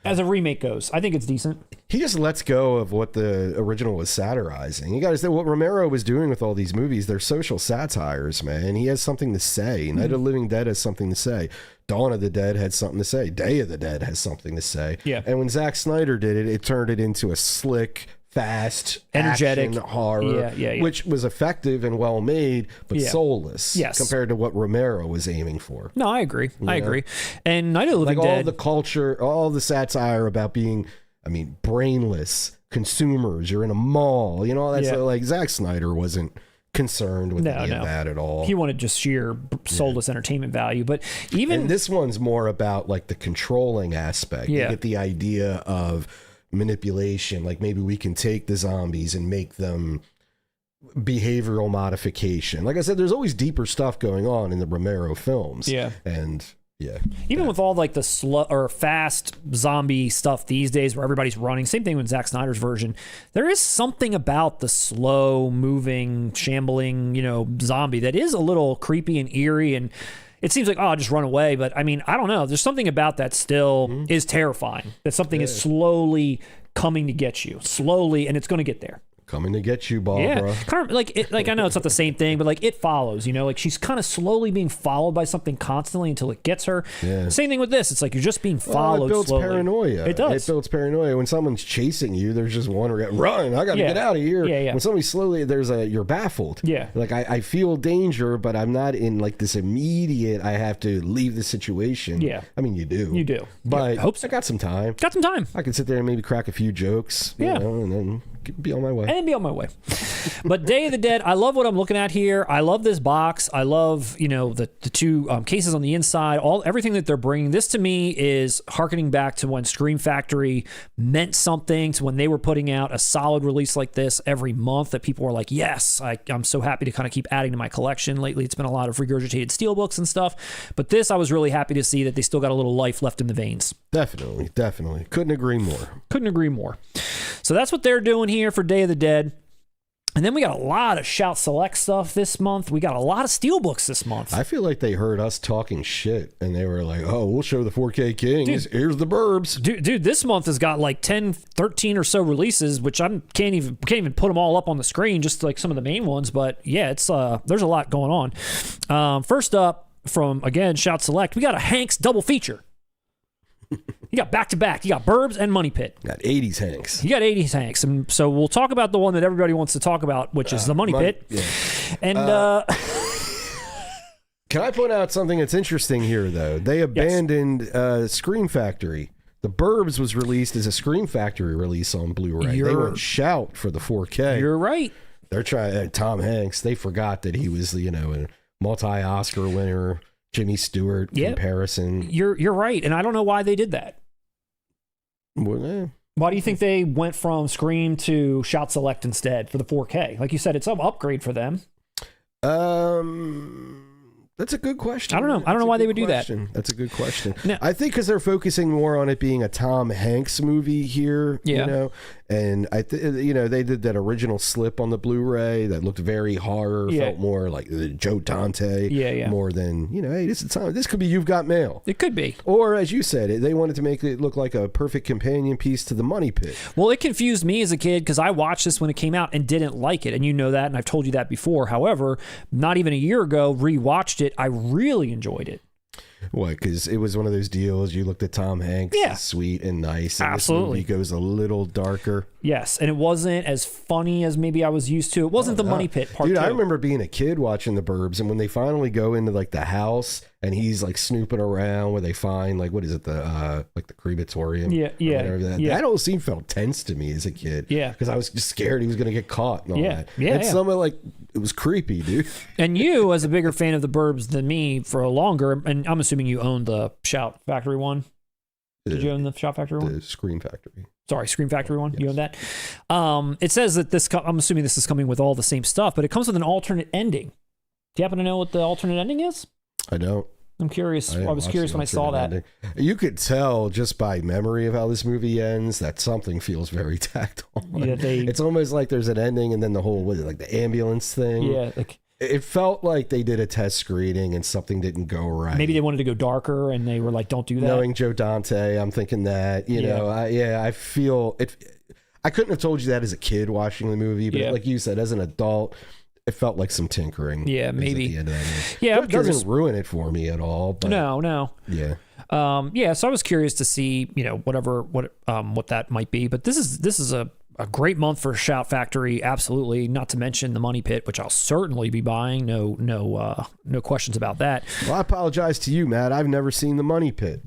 As a remake goes, I think it's decent. He just lets go of what the original was satirizing. You got to say what Romero was doing with all these movies. They're social satires, man. He has something to say. Night of the Living Dead has something to say. Dawn of the Dead had something to say. Day of the Dead has something to say. Yeah. And when Zack Snyder did it, it turned it into a slick, fast, energetic action horror, which was effective and well made, but soulless compared to what Romero was aiming for. No, I agree. I agree. And Night of the Living Dead, all the culture, all the satire about being, brainless consumers. You're in a mall, you know, that's like Zack Snyder wasn't concerned with any of that at all. He wanted just sheer soulless entertainment value, but and this one's more about like the controlling aspect. You get the idea of manipulation, like maybe we can take the zombies and make them behavioral modification. Like I said, there's always deeper stuff going on in the Romero films. Even with all like the slow or fast zombie stuff these days where everybody's running, same thing with Zack Snyder's version, there is something about the slow moving, shambling, zombie that is a little creepy and eerie, and it seems like, just run away. But I don't know. There's something about that still is terrifying. That something is slowly coming to get you. Slowly, and it's going to get there. Coming to get you, Barbara. Yeah, kind of like I know it's not the same thing, but like It Follows, like she's kind of slowly being followed by something constantly until it gets her. Yeah. Same thing with this. It's like you're just being followed. It builds slowly. paranoia. It does. It builds paranoia. When someone's chasing you, there's just one run. I got to get out of here. When somebody's slowly, you're baffled. Yeah. Like I feel danger, but I'm not in like this immediate. I have to leave the situation. Yeah. You do. You do. But I hope so. I got some time. I can sit there and maybe crack a few jokes. You know, and then be on my way. But Day of the Dead, I love what I'm looking at here. I love this box. I love, the two cases on the inside, everything that they're bringing. This to me is hearkening back to when Scream Factory meant something, to when they were putting out a solid release like this every month that people were like, yes, I'm so happy to kind of keep adding to my collection. Lately, it's been a lot of regurgitated steelbooks and stuff. But this, I was really happy to see that they still got a little life left in the veins. Definitely. Couldn't agree more. So that's what they're doing here for Day of the Dead. And then we got a lot of Shout Select stuff this month. We got a lot of steelbooks this month. I feel like they heard us talking shit and they were like, oh, we'll show the 4K Kings. Here's the Burbs. Dude, this month has got like 10, 13 or so releases, which I can't even put them all up on the screen, just like some of the main ones. But yeah, it's there's a lot going on. First up from, again, Shout Select, we got a Hanks double feature. You got back-to-back. You got Burbs and Money Pit. Got 80s Hanks. You got 80s Hanks. And so we'll talk about the one that everybody wants to talk about, which is the Money Pit. Yeah. And can I point out something that's interesting here, though? They abandoned Scream Factory. The Burbs was released as a Scream Factory release on Blu-ray. They went Shout for the 4K. You're right. They're trying. Tom Hanks, they forgot that he was, a multi-Oscar winner. Jimmy Stewart comparison. You're right, and I don't know why they did that. Well, why do you think they went from Scream to Shout Select instead for the 4K? Like you said, it's an upgrade for them. That's a good question. I don't know. I don't know why they would do that. That's a good question. No. I think because they're focusing more on it being a Tom Hanks movie here, you know, and they did that original slip on the Blu-ray that looked very horror, felt more like Joe Dante, more than, hey, this could be You've Got Mail. It could be. Or as you said, they wanted to make it look like a perfect companion piece to the Money Pit. Well, it confused me as a kid because I watched this when it came out and didn't like it, and you know that, and I've told you that before. However, not even a year ago, rewatched it. I really enjoyed it. What? Because it was one of those deals. You looked at Tom Hanks, sweet and nice. And absolutely, this movie goes a little darker. Yes, and it wasn't as funny as maybe I was used to. It wasn't the Money Pit part. Dude, 2. I remember being a kid watching the Burbs, and when they finally go into like the house, and he's like snooping around where they find like what is it, the like the crematorium? That whole scene felt tense to me as a kid. Yeah, because I was just scared he was gonna get caught and all that. And some of like it was creepy, dude. And you, as a bigger fan of the Burbs than me for a longer, and I'm assuming you owned the Shout Factory one. Did you own the Shout Factory one? The Scream Factory. Sorry, Scream Factory one. Yes. You own that? It says that this. I'm assuming this is coming with all the same stuff, but it comes with an alternate ending. Do you happen to know what the alternate ending is? I don't. I'm curious. I was curious when I saw that. Ending. You could tell just by memory of how this movie ends that something feels very tacked on. Yeah, it's almost like there's an ending and then the whole, what is it, like the ambulance thing? Yeah. It felt like they did a test screening and something didn't go right. Maybe they wanted to go darker and they were like, don't do that. Knowing Joe Dante, I'm thinking that, I feel it. I couldn't have told you that as a kid watching the movie, but like you said, as an adult, it felt like some tinkering. Yeah, maybe. At the end of that yeah, it doesn't ruin it for me at all. But no. Yeah. So I was curious to see, what that might be. But this is a great month for Shout Factory, absolutely. Not to mention the Money Pit, which I'll certainly be buying. No questions about that. Well, I apologize to you, Matt. I've never seen the Money Pit.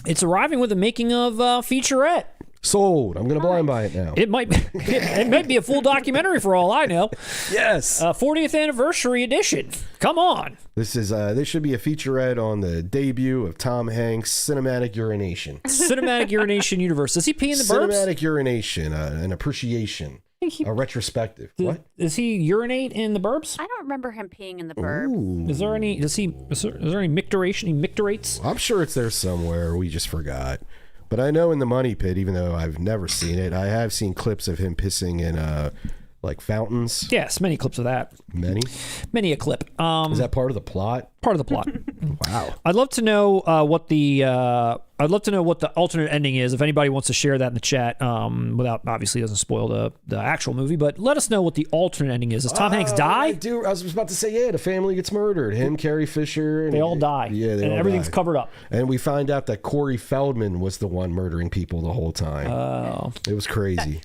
It's arriving with the making of featurette. Sold. I'm going to blind buy it now. It might be a full documentary for all I know. Yes. 40th anniversary edition. Come on. This should be a featurette on the debut of Tom Hanks' cinematic urination. Cinematic urination universe. Does he pee in the Burbs? Cinematic urination, an appreciation, a retrospective. What? Does he urinate in the Burbs? I don't remember him peeing in the Burbs. Ooh. Is there any micturation? He micturates? I'm sure it's there somewhere. We just forgot. But I know in the Money Pit, even though I've never seen it, I have seen clips of him pissing in like fountains. Yes, many clips of that. Many a clip. Is that part of the plot? Part of the plot. Wow. I'd love to know what the alternate ending is. If anybody wants to share that in the chat, without obviously doesn't spoil the actual movie, but let us know what the alternate ending is. Does Tom Hanks die? I was about to say, the family gets murdered. Him, Carrie Fisher, and they all die. Yeah, and everything's covered up. And we find out that Corey Feldman was the one murdering people the whole time. Oh, it was crazy.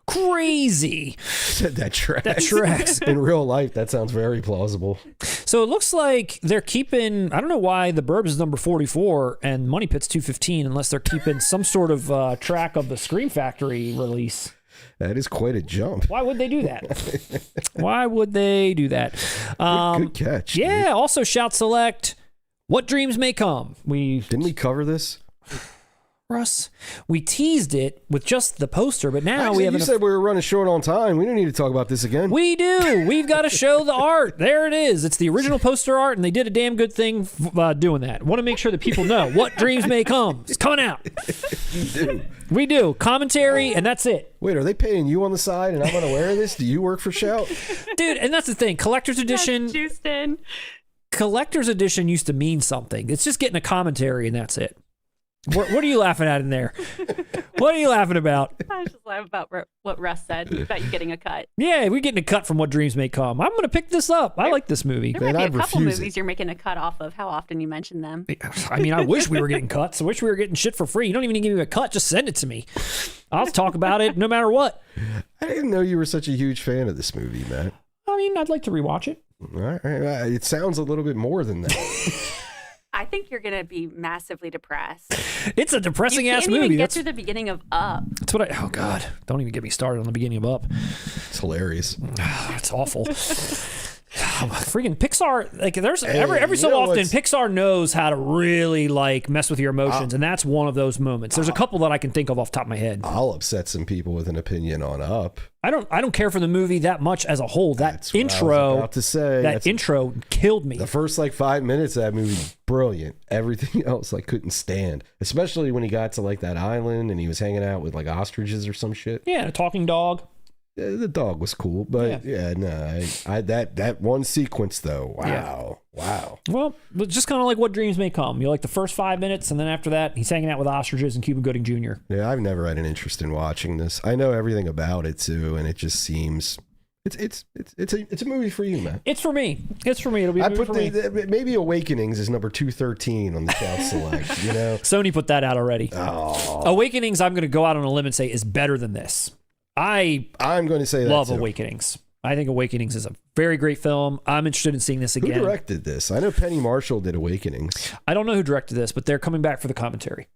Crazy. Said that tracks. That tracks. In real life, that sounds very plausible. So it looks like they're keeping, I don't know why the Burbs is number 44 and Money Pit's 215 unless they're keeping some sort of track of the Scream Factory release. That is quite a jump. Why would they do that? Why would they do that? Good catch. Yeah, dude. Also Shout Select, What Dreams May Come. Didn't we cover this? Russ, we teased it with just the poster, but now you said we were running short on time. We don't need to talk about this again. We do. We've got to show the art. There it is. It's the original poster art, and they did a damn good thing doing that. Want to make sure that people know what dreams may come. It's coming out. We do. Commentary, and that's it. Wait, are they paying you on the side, and I'm unaware of this? Do you work for Shout? Dude, and that's the thing. Collector's edition. Houston. Collector's edition used to mean something. It's just getting a commentary, and that's it. What are you laughing at in there? What are you laughing about? I was just laughing about what Russ said about you getting a cut. Yeah, we're getting a cut from What Dreams May Come. I'm going to pick this up. I like this movie. There might be a couple movies you're making a cut off of. How often you mention them? I mean, I wish we were getting cuts. I wish we were getting shit for free. You don't even need to give me a cut. Just send it to me. I'll talk about it no matter what. I didn't know you were such a huge fan of this movie, Matt. I mean, I'd like to rewatch it. All right. It sounds a little bit more than that. I think you're going to be massively depressed. It's a depressing ass movie. You can't even get through the beginning of Up. That's what oh God, don't even get me started on the beginning of Up. It's hilarious. It's awful. freaking Pixar, like there's every so often Pixar knows how to really like mess with your emotions, and that's one of those moments. There's a couple that I can think of off the top of my head. I'll upset some people with an opinion on Up. I don't care for the movie that much as a whole. That intro killed me. The first like 5 minutes of that movie, brilliant. Everything else I couldn't stand, especially when he got to like that island and he was hanging out with like ostriches or some shit. Yeah, a talking dog. Yeah, the dog was cool, but that one sequence though, wow. Well, just kind of like What Dreams May Come. You like the first 5 minutes, and then after that, he's hanging out with ostriches and Cuba Gooding Jr. Yeah, I've never had an interest in watching this. I know everything about it too, and it just seems it's a movie for you, man. It's for me. It'll be a movie for me. Maybe Awakenings is number 213 on the South Select. You know, Sony put that out already. Oh. Awakenings, I'm going to go out on a limb and say is better than this. I'm going to say that love too. Awakenings. I think Awakenings is a very great film. I'm interested in seeing this again. Who directed this? I know Penny Marshall did Awakenings. I don't know who directed this, but they're coming back for the commentary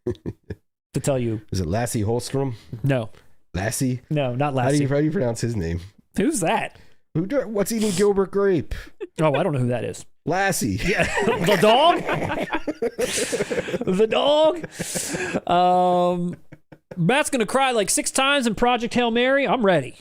to tell you. Is it Lassie Holstrom? No. Lassie? No, not Lassie. How do you pronounce his name? Who's that? What's he need Gilbert Grape? Oh, I don't know who that is. Lassie. Yeah. The dog? The dog? Matt's going to cry like 6 times in Project Hail Mary. I'm ready.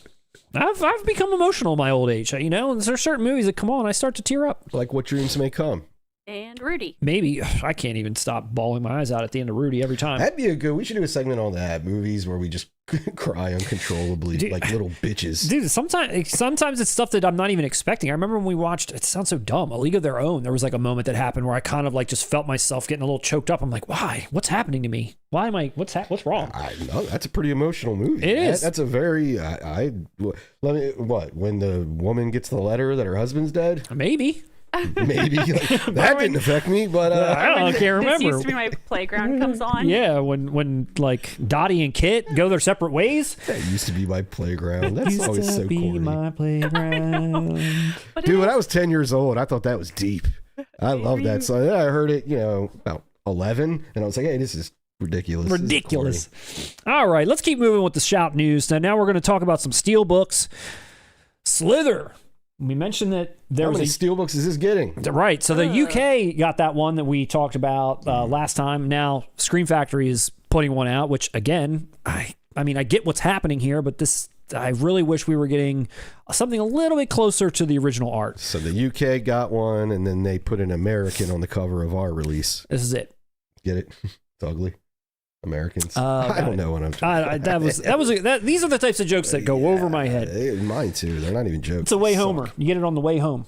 I've become emotional in my old age, you know, and there's certain movies that come on, I start to tear up. Like What Dreams May Come. And Rudy. Maybe. I can't even stop bawling my eyes out at the end of Rudy every time. That'd be we should do a segment on that. Movies where we just cry uncontrollably, dude, like little bitches. Dude, sometimes it's stuff that I'm not even expecting. I remember when we watched, it sounds so dumb, A League of Their Own. There was like a moment that happened where I kind of like just felt myself getting a little choked up. I'm like, why? What's happening to me? Why am I, what's wrong? I know, that's a pretty emotional movie. It is. That's a very, when the woman gets the letter that her husband's dead? Maybe. Maybe that didn't affect me, but I can't remember. This used to be my playground comes on. Yeah, when like Dottie and Kit go their separate ways. That used to be my playground. That's always so corny. My playground. Dude, when I was 10 years old, I thought that was deep. I love that song. Then I heard it, about 11, and I was like, hey, this is ridiculous. Ridiculous. All right, let's keep moving with the shout news. Now we're going to talk about some Steelbooks. Slither. We mentioned that how many Steelbooks is this getting? Right. So the UK got that one that we talked about last time. Now Scream Factory is putting one out, which again, I mean, I get what's happening here, but I really wish we were getting something a little bit closer to the original art. So the UK got one, and then they put an American on the cover of our release. This is it. Get it? It's ugly. Americans. I don't know what I'm talking about. These are the types of jokes that go over my head. Mine too. They're not even jokes. It's a way homer. You get it on the way home.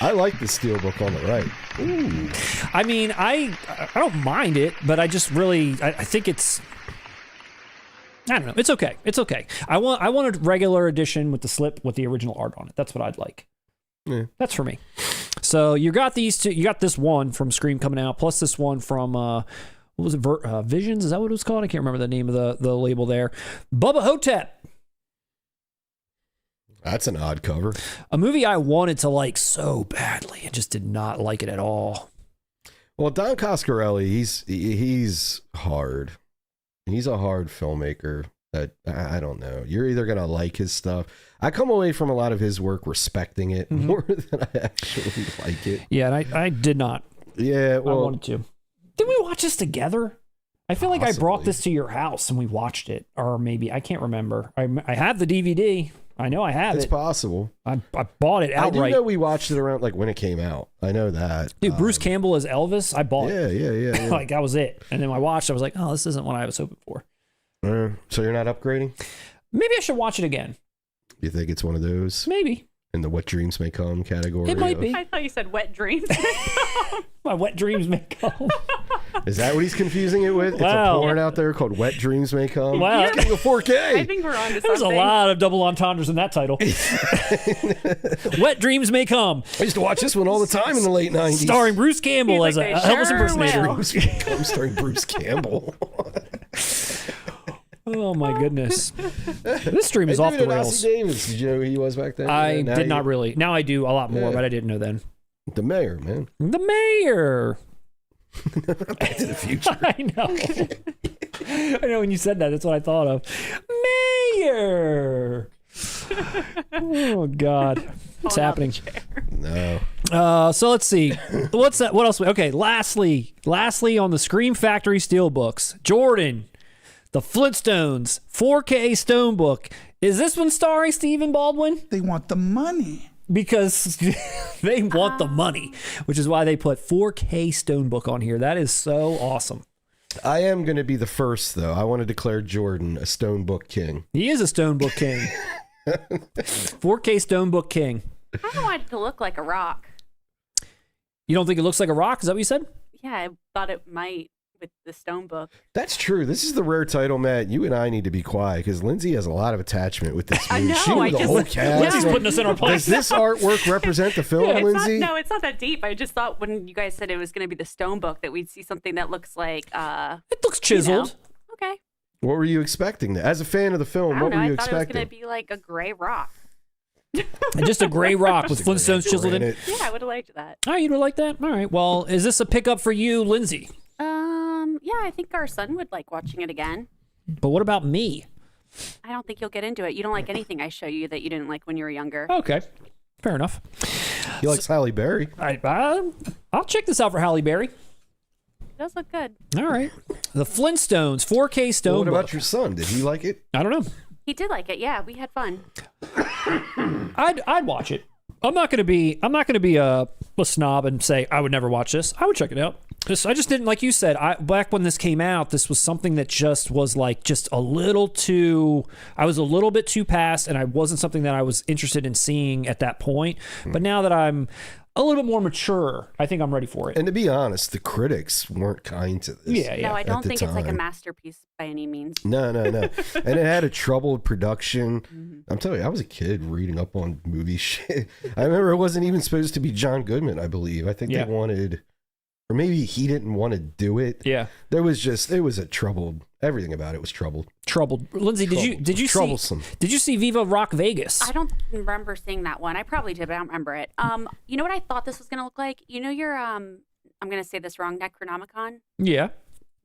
I like the Steelbook on the right. Ooh. I mean, I don't mind it, but I just really I think it's, I don't know. It's okay. It's okay. I want a regular edition with the slip with the original art on it. That's what I'd like. Yeah. That's for me. So you got these two. You got this one from Scream coming out, plus this one from what was it? Visions? Is that what it was called? I can't remember the name of the label there. BUBBA HO-TEP. That's an odd cover. A movie I wanted to like so badly and just did not like it at all. Well, Don Coscarelli, he's hard. He's a hard filmmaker. That I don't know. You're either gonna like his stuff. I come away from a lot of his work respecting it more than I actually like it. Yeah, and I did not. Yeah, well, I wanted to. Did we watch this together? I feel like I brought this to your house and we watched it, or maybe I can't remember. I have the DVD. I know I have it. It's possible. I bought it outright. I do know we watched it around like when it came out. I know that. Dude, Bruce Campbell as Elvis. I bought it. Yeah. Like that was it. And then I watched. I was like, oh, this isn't what I was hoping for. So you're not upgrading? Maybe I should watch it again. You think it's one of those? Maybe. In the What Dreams May Come category? It might be. I thought you said Wet Dreams. My wet dreams may come. Is that what he's confusing it with? Wow. It's a porn out there called Wet Dreams May Come. Wow. He's getting a 4K. I think we're on to something. There's a lot of double entendres in that title. Wet Dreams May Come. I used to watch this one all the time in the late 90s. Starring Bruce Campbell He's as like, a Elvis impersonator. Dreams May Come starring Bruce Campbell. Oh my goodness. This stream is off the rails. Davis. Did you know who he was back then? I did not really. Now I do a lot more, but I didn't know then. The mayor, man. The mayor. Back to the Future. I know. I know when you said that, that's what I thought of. Mayor. Oh God, what's happening? No. So let's see. What's that? What else? Okay. Lastly, on the Scream Factory Steelbooks, Jordan, the Flintstones 4K Stonebook. Is this one starring Stephen Baldwin? They want the money. Because they want the money, which is why they put 4K Stonebook on here. That is so awesome. I am going to be the first, though. I want to declare Jordan a Stonebook king. He is a Stonebook king. 4K Stonebook king. I don't want it to look like a rock. You don't think it looks like a rock? Is that what you said? Yeah, I thought it might with the stone book. That's true. This is the rare title, Matt. You and I need to be quiet because Lindsay has a lot of attachment with this movie. I know. She knew the whole cast. Lindsay's putting us in our place. Does this artwork represent the film, Lindsay? It's not that deep. I just thought when you guys said it was going to be the stone book that we'd see something that looks like... it looks chiseled. Okay. What were you expecting? As a fan of the film, what were you I thought expecting? it was going to be like a gray rock. And just a gray rock with Flintstones chiseled in it. Yeah, I would have liked that. Oh, you would like that? All right. Well, is this a pickup for you, Lindsay? Yeah, I think our son would like watching it again. But what about me? I don't think you'll get into it. You don't like anything I show you that you didn't like when you were younger. Okay. Fair enough. He likes Halle Berry. I'll check this out for Halle Berry. It does look good. All right. The Flintstones 4K Stone. Well, what about your son? Did he like it? I don't know. He did like it. Yeah, we had fun. I'd watch it. I'm not gonna be a snob and say I would never watch this. I would check it out. I just didn't, like you said, back when this came out, this was something that just was like just a little too, I was a little bit too past, and I wasn't something that I was interested in seeing at that point. But now that I'm a little bit more mature, I think I'm ready for it. And to be honest, the critics weren't kind to this. Yeah. No, I don't think it's like a time. masterpiece by any means. No. And it had a troubled production. I'm telling you, I was a kid reading up on movie shit. I remember it wasn't even supposed to be John Goodman, I believe. I think they wanted, or maybe he didn't want to do it. Yeah. It was a troubled, everything about it was troubled. Lindsay, did you troublesome. Did you see Viva Rock Vegas? I don't remember seeing that one. I probably did, but I don't remember it. You know what I thought this was going to look like? You know your, I'm going to say this wrong, Necronomicon? Yeah.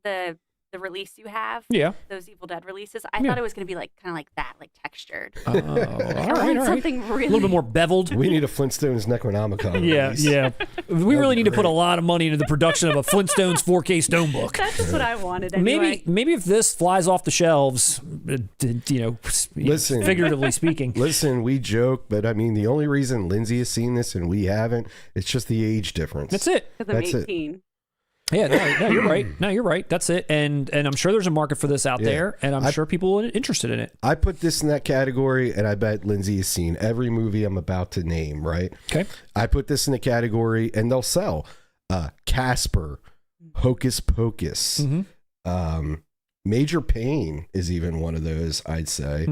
The release you have, those Evil Dead releases. I thought it was going to be like kind of like that, like textured. All right. Something really A little bit more beveled. We need a Flintstones Necronomicon release. Yeah. We really need to put a lot of money into the production of a Flintstones 4K Stonebook. That's just what I wanted anyway. Maybe if this flies off the shelves, Listen, figuratively speaking. Listen, we joke, but I mean, the only reason Lindsay has seen this and we haven't, it's just the age difference. That's it. Because I'm 18. Yeah, no, you're right. No, you're right. That's it. And I'm sure there's a market for this out there, and I'm sure people are interested in it. I put this in that category, and I bet Lindsay has seen every movie I'm about to name, right? Okay. I put this in the category, and they'll sell Casper, Hocus Pocus, Major Payne is even one of those, I'd say.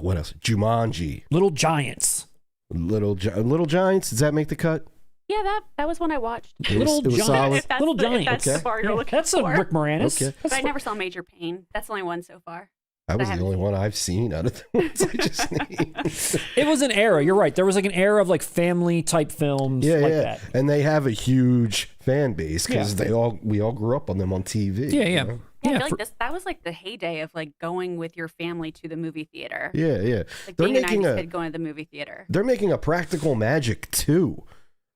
What else? Jumanji. Little Giants. Little Giants, does that make the cut? Yeah, that was one I watched. It was solid. Little Giants. That's the bar you're looking That's a for. Rick Moranis. Okay. But I never saw Major Payne. That's the only one so far. That was the only one I've seen out of the ones I just named. It was an era. You're right. There was like an era of like family type films like that. And they have a huge fan base because we all grew up on them on TV. Yeah. Yeah, I feel like that was like the heyday of like going with your family to the movie theater. Yeah. Like They're being a making 90s kid going to the movie theater. They're making a Practical Magic 2.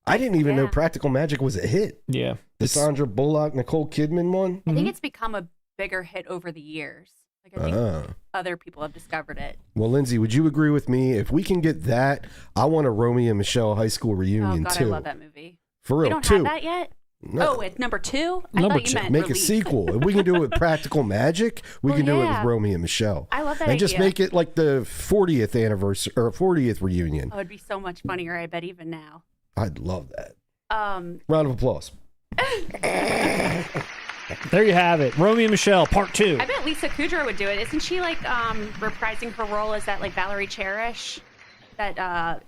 I didn't even know Practical Magic was a hit. Yeah. The Sandra Bullock, Nicole Kidman one. I think it's become a bigger hit over the years. Like I think other people have discovered it. Well, Lindsay, would you agree with me? If we can get that, I want a Romeo and Michelle high school reunion Oh God, too. I love that movie. For real, We don't have that yet? No. Oh, it's number 2? I Number thought you 2. meant Make release. a sequel. If we can do it with Practical Magic, we can do it with Romeo and Michelle. I love that And just idea. make it like the 40th anniversary or 40th reunion. Oh, it'd be so much funnier, I bet, even now. I'd love that. Um, Round of applause. There you have it. Romeo and Michelle, part 2. I bet Lisa Kudrow would do it. Isn't she like reprising her role as that like Valerie Cherish, that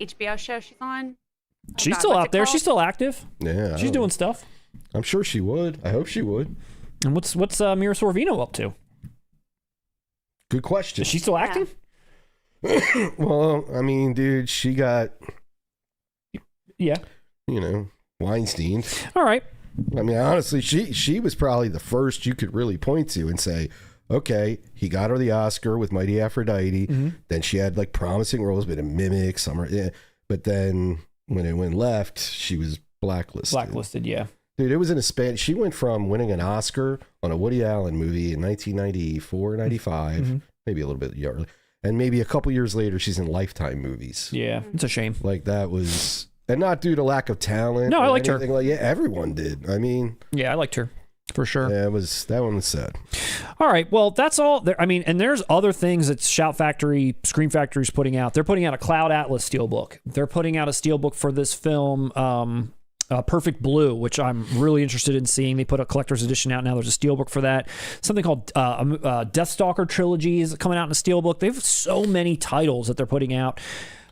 HBO show she's on? Oh, She's God, still what's out it there. called? She's still active. Yeah. She's doing stuff. I'm sure she would. I hope she would. And what's Mira Sorvino up to? Good question. Is she still active? Well, I mean, dude, she got, Yeah. Weinstein. All right. I mean, honestly, she was probably the first you could really point to and say, okay, he got her the Oscar with Mighty Aphrodite. Then she had like promising roles, but in Mimic, Summer. Yeah. But then when it went left, she was blacklisted. Blacklisted, yeah. Dude, it was in a span. She went from winning an Oscar on a Woody Allen movie in 1994, 95, maybe a little bit younger. And maybe a couple years later, she's in Lifetime movies. Yeah, it's a shame. Like that was, and not due to lack of talent. No, I liked her. Like, yeah, everyone did. I mean, yeah, I liked her for sure. Yeah, that one was sad. All right, well, that's all. I mean, and there's other things that Shout Factory, Scream Factory's putting out. They're putting out a Cloud Atlas steelbook. They're putting out a steelbook for this film. Perfect Blue, which I'm really interested in seeing. They put a collector's edition out now. There's a steelbook for that. Something called Deathstalker Trilogy is coming out in a steelbook. They have so many titles that they're putting out,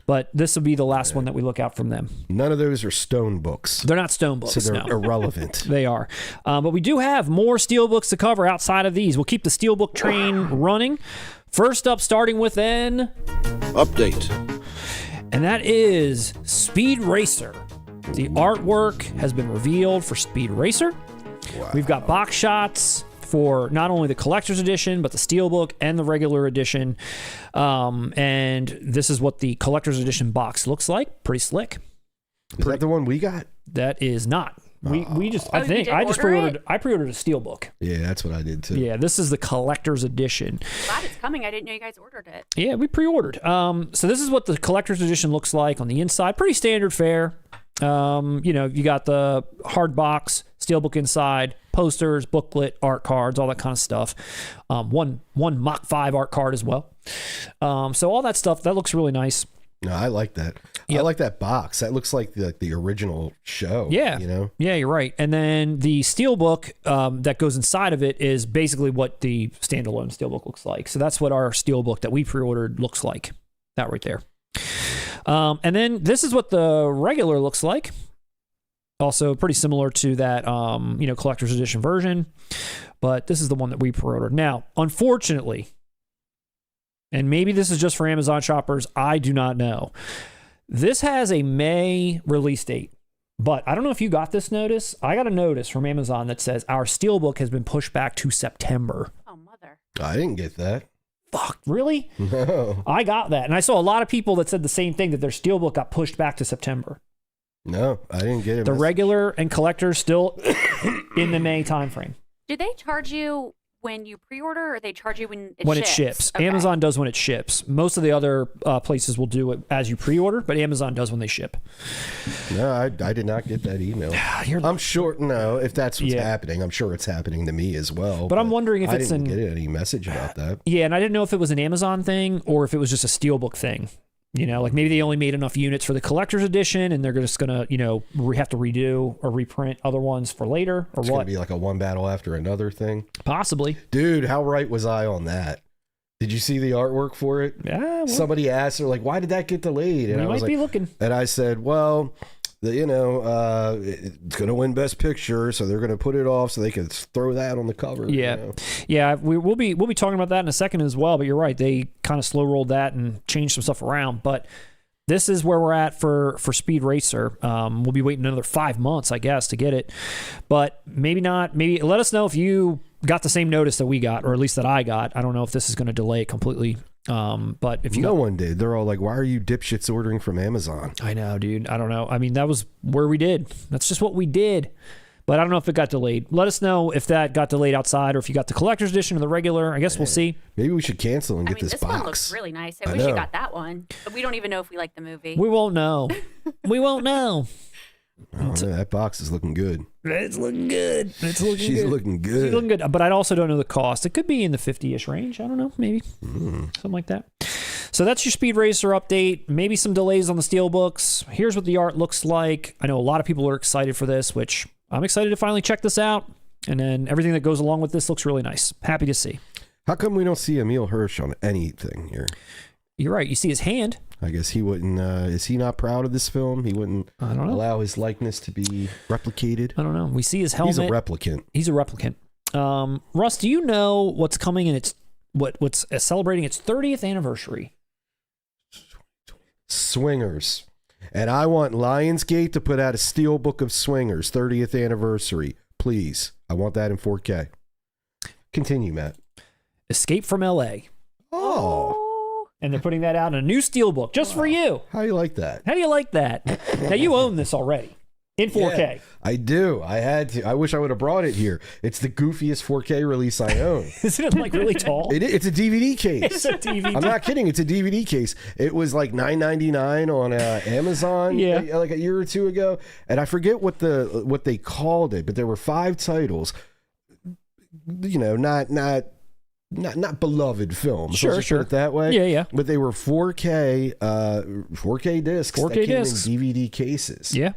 but this will be the last one that we look out from them. None of those are stone books. They're not stone books. So they're irrelevant. They are. But we do have more steelbooks to cover outside of these. We'll keep the steelbook train running. First up, starting with an update. And that is Speed Racer. The artwork has been revealed for Speed Racer. Wow. We've got box shots for not only the collector's edition, but the steelbook and the regular edition. And this is what the collector's edition box looks like. Pretty slick. Is that the one we got? That is not. We just, I pre-ordered a steelbook. Yeah, that's what I did too. Yeah, this is the collector's edition. Glad it's coming. I didn't know you guys ordered it. Yeah, we pre-ordered. So this is what the collector's edition looks like on the inside. Pretty standard fare. You know, you got the hard box, steelbook inside, posters, booklet, art cards, all that kind of stuff. One Mach 5 art card as well. So all that stuff, that looks really nice. No, I like that. Yep. I like that box. That looks like the original show. Yeah. You know? Yeah, you're right. And then the steelbook that goes inside of it is basically what the standalone steelbook looks like. So that's what our steelbook that we pre-ordered looks like. That right there. And then this is what the regular looks like. Also pretty similar to that, you know, collector's edition version. But this is the one that we pre-ordered. Now, unfortunately, and maybe this is just for Amazon shoppers, I do not know. This has a May release date. But I don't know if you got this notice. I got a notice from Amazon that says our steelbook has been pushed back to September. Oh, mother. I didn't get that. Fuck, really? No. I got that. And I saw a lot of people that said the same thing, that their steelbook got pushed back to September. No, I didn't get it. The regular and collector still in the May timeframe. Do they charge you when you pre-order, or they charge you when it ships? Okay. Amazon does when it ships. Most of the other places will do it as you pre-order, but Amazon does when they ship. No, I did not get that email. I'm sure, no, if that's what's happening, I'm sure it's happening to me as well. But I'm wondering if I it's didn't get any message about that. Yeah, and I didn't know if it was an Amazon thing or if it was just a steelbook thing. You know, like maybe they only made enough units for the collector's edition and they're just going to, you know, have to redo or reprint other ones for later, or it's going to be like a one battle after another thing. Possibly. Dude, how right was I on that? Did you see the artwork for it? Yeah. Well, somebody asked her, like, why did that get delayed? And we I was might be looking. And I said, well, you know, it's going to win Best Picture, so they're going to put it off so they can throw that on the cover. Yeah. You know? Yeah, we'll be talking about that in a second as well, but you're right. They kind of slow rolled that and changed some stuff around, but this is where we're at for Speed Racer. We'll be waiting another 5 months, I guess, to get it. But maybe not. Maybe let us know if you got the same notice that we got, or at least that I got. I don't know if this is going to delay it completely. But if you no one did. They're all like, why are you dipshits ordering from Amazon? I know, dude. I don't know. I mean, that was where we did. That's just what we did. But I don't know if it got delayed. Let us know if that got delayed outside, or if you got the collector's edition or the regular. I guess we'll see. Maybe we should cancel and get this box. One looks really nice. I wish you got that one. But we don't even know if we like the movie. We won't know. We won't know. Oh, that box is looking good. It's looking good. It's looking She's good. looking good. She's looking good. But I also don't know the cost. It could be in the 50-ish range. I don't know. Maybe. Something like that. So that's your Speed Racer update. Maybe some delays on the steelbooks. Here's what the art looks like. I know a lot of people are excited for this, which I'm excited to finally check this out. And then everything that goes along with this looks really nice. Happy to see. How come we don't see Emil Hirsch on anything here? You're right. You see his hand. I guess he wouldn't. Is he not proud of this film? He wouldn't I don't know. allow his likeness to be replicated? I don't know. We see his helmet. He's a replicant. He's a replicant. Russ, do you know what's coming in what's celebrating its 30th anniversary? Swingers. And I want Lionsgate to put out a steelbook of Swingers 30th anniversary. Please. I want that in 4K. Continue, Matt. Escape from L.A. Oh, And they're putting that out in a new steelbook just for you. how do you like that? How do you like that? Now, you own this already in 4K. Yeah, I do. I had to. I wish I would have brought it here. It's the goofiest 4K release I own. Isn't it like really tall? It's a DVD case. It's a DVD. I'm not kidding. It's a DVD case. It was like $9.99 on Amazon, like a year or two ago, and I forget what they called it, but there were 5 titles. You know, not beloved films. Sure, Let's just put it that way. Yeah. But they were 4K discs 4K that came discs. in DVD cases. Yeah.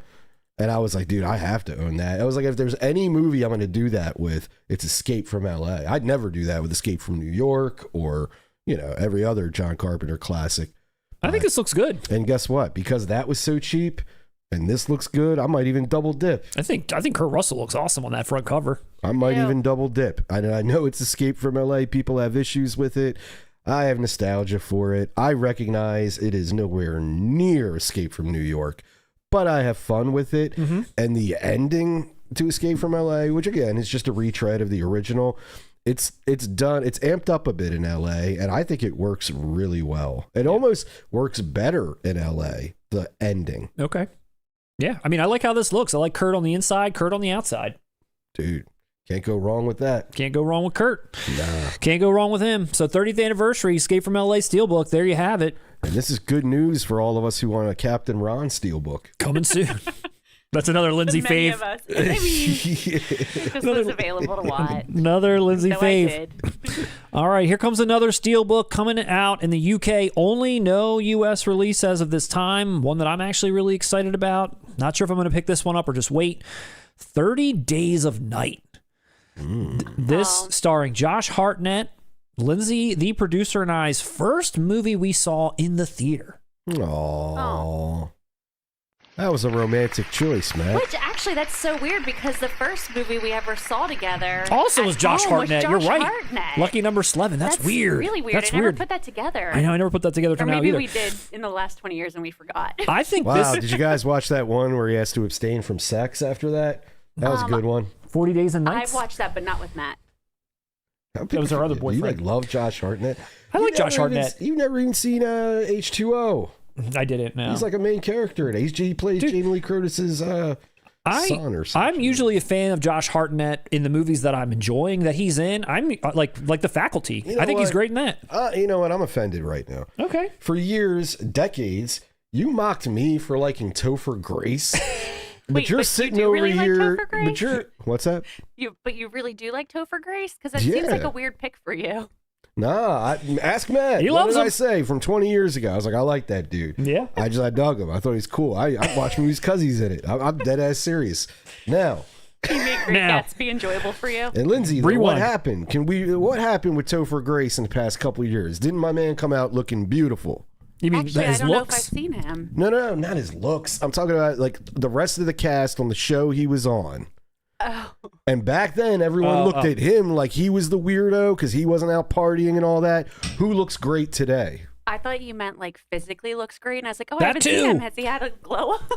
And I was like, dude, I have to own that. I was like, if there's any movie I'm going to do that with, it's Escape from L.A. I'd never do that with Escape from New York or, you know, every other John Carpenter classic. I think this looks good. And guess what? Because that was so cheap and this looks good, I might even double dip. I think Kurt Russell looks awesome on that front cover. I might even double dip. I know it's Escape from L.A. People have issues with it. I have nostalgia for it. I recognize it is nowhere near Escape from New York, but I have fun with it. Mm-hmm. And the ending to Escape from LA, which again is just a retread of the original, it's done. It's amped up a bit in LA, and I think it works really well. It almost works better in LA, the ending. Okay. Yeah. I mean, I like how this looks. I like Kurt on the inside, Kurt on the outside. Dude, can't go wrong with that. Can't go wrong with Kurt. Nah. Can't go wrong with him. So 30th anniversary, Escape from LA Steelbook. There you have it. And this is good news for all of us who want a Captain Ron Steelbook. Coming soon. That's another Lindsay Many fave. of us. I mean, this was available to watch. Another Lindsay So I fave. did. All right, here comes another Steelbook coming out in the UK only. No US release as of this time. One that I'm actually really excited about. Not sure if I'm going to pick this one up or just wait. 30 Days of Night. This starring Josh Hartnett, Lindsay, the producer, and I's first movie we saw in the theater. Aww. That was a romantic choice, man. Which actually, that's so weird because the first movie we ever saw together Also was at Josh home Hartnett. Josh You're right. Hartnett. Lucky number 11. That's weird. Really weird. That's I never weird. put that together. I know. I never put that together for Or now maybe either. we did in the last 20 years and we forgot. I think Wow, this did you guys watch that one where he has to abstain from sex after that? That was a good one. 40 Days and Nights. I've watched that, but not with Matt. That was our other You boyfriend. like love Josh Hartnett? I like Josh Hartnett. You've never even seen H2O. I didn't know. He's like a main character in it. He plays Jamie Lee Curtis's son or something. I'm usually a fan of Josh Hartnett in the movies that I'm enjoying that he's in. I'm like The Faculty. You know I think he's what? great in that. You know what? I'm offended right now. Okay. For years, decades, you mocked me for liking Topher Grace. But Wait, you're but you sitting do over really like here. Topher Grace? But you're what's that? But you really do like Topher Grace? Because that seems like Yeah. a weird pick for you. Nah, ask Matt. He what loves did I him. say from 20 years ago? I was like, I like that dude. Yeah. I dug him. I thought he's cool. I watch movies because he's in it. I'm dead ass serious. Now, You made Great Now. Gatsby enjoyable for you. and Lindsay, what Rewind. happened? What happened with Topher Grace in the past couple of years? Didn't my man come out looking beautiful? You mean Actually, I his don't know if I've looks? seen him. No, not his looks. I'm talking about like the rest of the cast on the show he was on. Oh, And back then, everyone looked at him like he was the weirdo because he wasn't out partying and all that. Who looks great today? I thought you meant like physically looks great, and I was like, oh, That I haven't too. seen him. Has he had a glow up?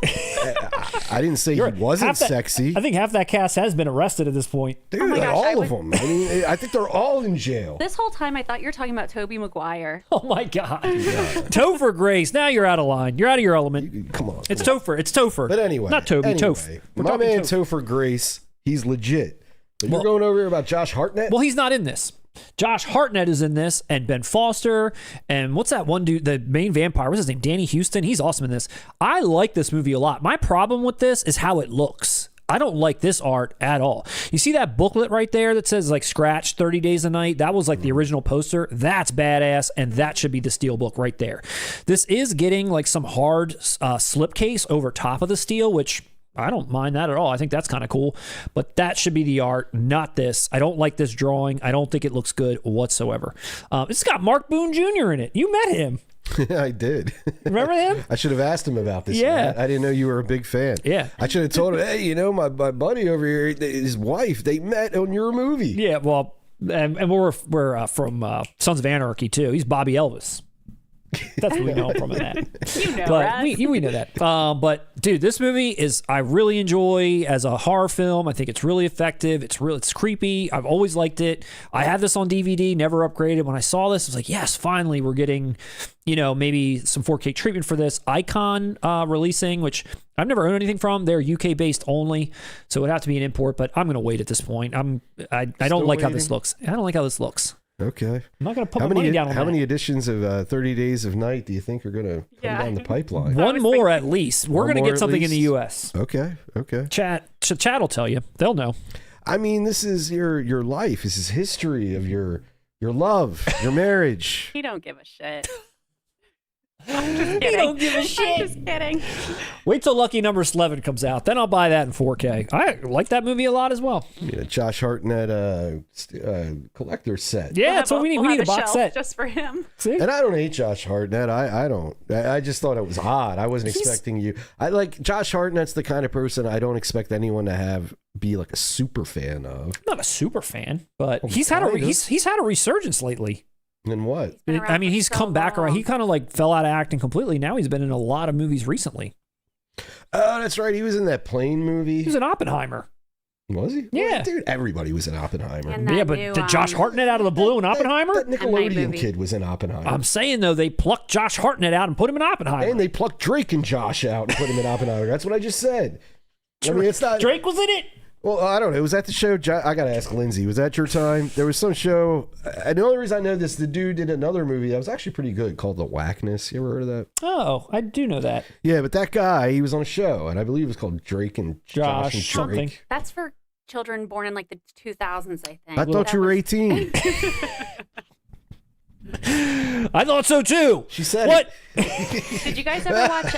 I didn't say he wasn't Half that- sexy. I think half that cast has been arrested at this point. Dude, my like gosh, all I of would- them. I mean, I think they're all in jail. This whole time, I thought you were talking about Tobey Maguire. Oh my God. Topher Grace. Now you're out of line. You're out of your element. Come on. It's come on. Topher. It's Topher. But anyway. Not Toby. Toph. We're My talking man Toph. Topher Grace, he's legit. But Well- you're going over here about Josh Hartnett? Well, he's not in this. Josh Hartnett is in this, and Ben Foster, and what's that one dude, the main vampire? What's his name? Danny Houston. He's awesome in this. I like this movie a lot. My problem with this is how it looks. I don't like this art at all. You see that booklet right there that says like scratch 30 Days a Night? That was like the original poster. That's badass, and that should be the steelbook right there. This is getting like some hard slipcase over top of the steel, which I don't mind that at all. I think that's kind of cool. But that should be the art, not this. I don't like this drawing. I don't think it looks good whatsoever. It's got Mark Boone Jr. in it. You met him. I did. Remember him? I should have asked him about this. Yeah. Matt. I didn't know you were a big fan. Yeah. I should have told him, hey, you know, my buddy over here, his wife, they met on your movie. Yeah, well, and we're from Sons of Anarchy, too. He's Bobby Elvis. That's what we know him from in that. You know, But Russ. we know that. But dude, this movie I really enjoy as a horror film. I think it's really effective. It's creepy. I've always liked it. I have this on DVD, never upgraded. When I saw this, I was like, yes, finally we're getting, maybe some 4K treatment for this. Icon releasing, which I've never owned anything from. They're UK based only, so it would have to be an import. But I'm gonna wait at this point. I don't like how this looks. I don't like how this looks. Okay. I'm not gonna put my money down on How that. many editions of 30 Days of Night do you think are gonna come down the pipeline? One more at least. We're One gonna more get at something in the least? US. Okay. Chat will tell you. They'll know. I mean, this is your life. This is history of your love, your marriage. He don't give a shit. I'm just kidding. He don't give a shit. I'm just kidding. Wait till Lucky Number 11 comes out. Then I'll buy that in 4K. I like that movie a lot as well. Josh Hartnett collector set. Yeah, that's what we need. We need a box shelf set. just for him. See? And I don't hate Josh Hartnett. I don't. I just thought it was odd. I wasn't expecting you. I like Josh Hartnett's the kind of person I don't expect anyone to be like a super fan of. I'm not a super fan, but Well, he's had kind of. he's had a resurgence lately. And what? Been around I mean, for he's so come back around. long. He kind of like fell out of acting completely. Now he's been in a lot of movies recently. Oh, that's right. He was in that plane movie. He was in Oppenheimer. Was he? Yeah. Well, dude, everybody was in Oppenheimer. And that Yeah, but new, did Josh Hartnett out of the blue in Oppenheimer? That Nickelodeon movie. kid was in Oppenheimer. I'm saying though, they plucked Josh Hartnett out and put him in Oppenheimer. And they plucked Drake and Josh out and put him in Oppenheimer. That's what I just said. I mean, it's not. Drake was in it. Well, I don't know. Was that the show? I got to ask Lindsay. Was that your time? There was some show. And the only reason I know this, the dude did another movie that was actually pretty good called The Whackness. You ever heard of that? Oh, I do know that. Yeah, but that guy, he was on a show, and I believe it was called Drake and Josh and something. Drake. That's for children born in like the 2000s, I think. I thought you were 18. I thought so too. She said What? Did you guys ever watch?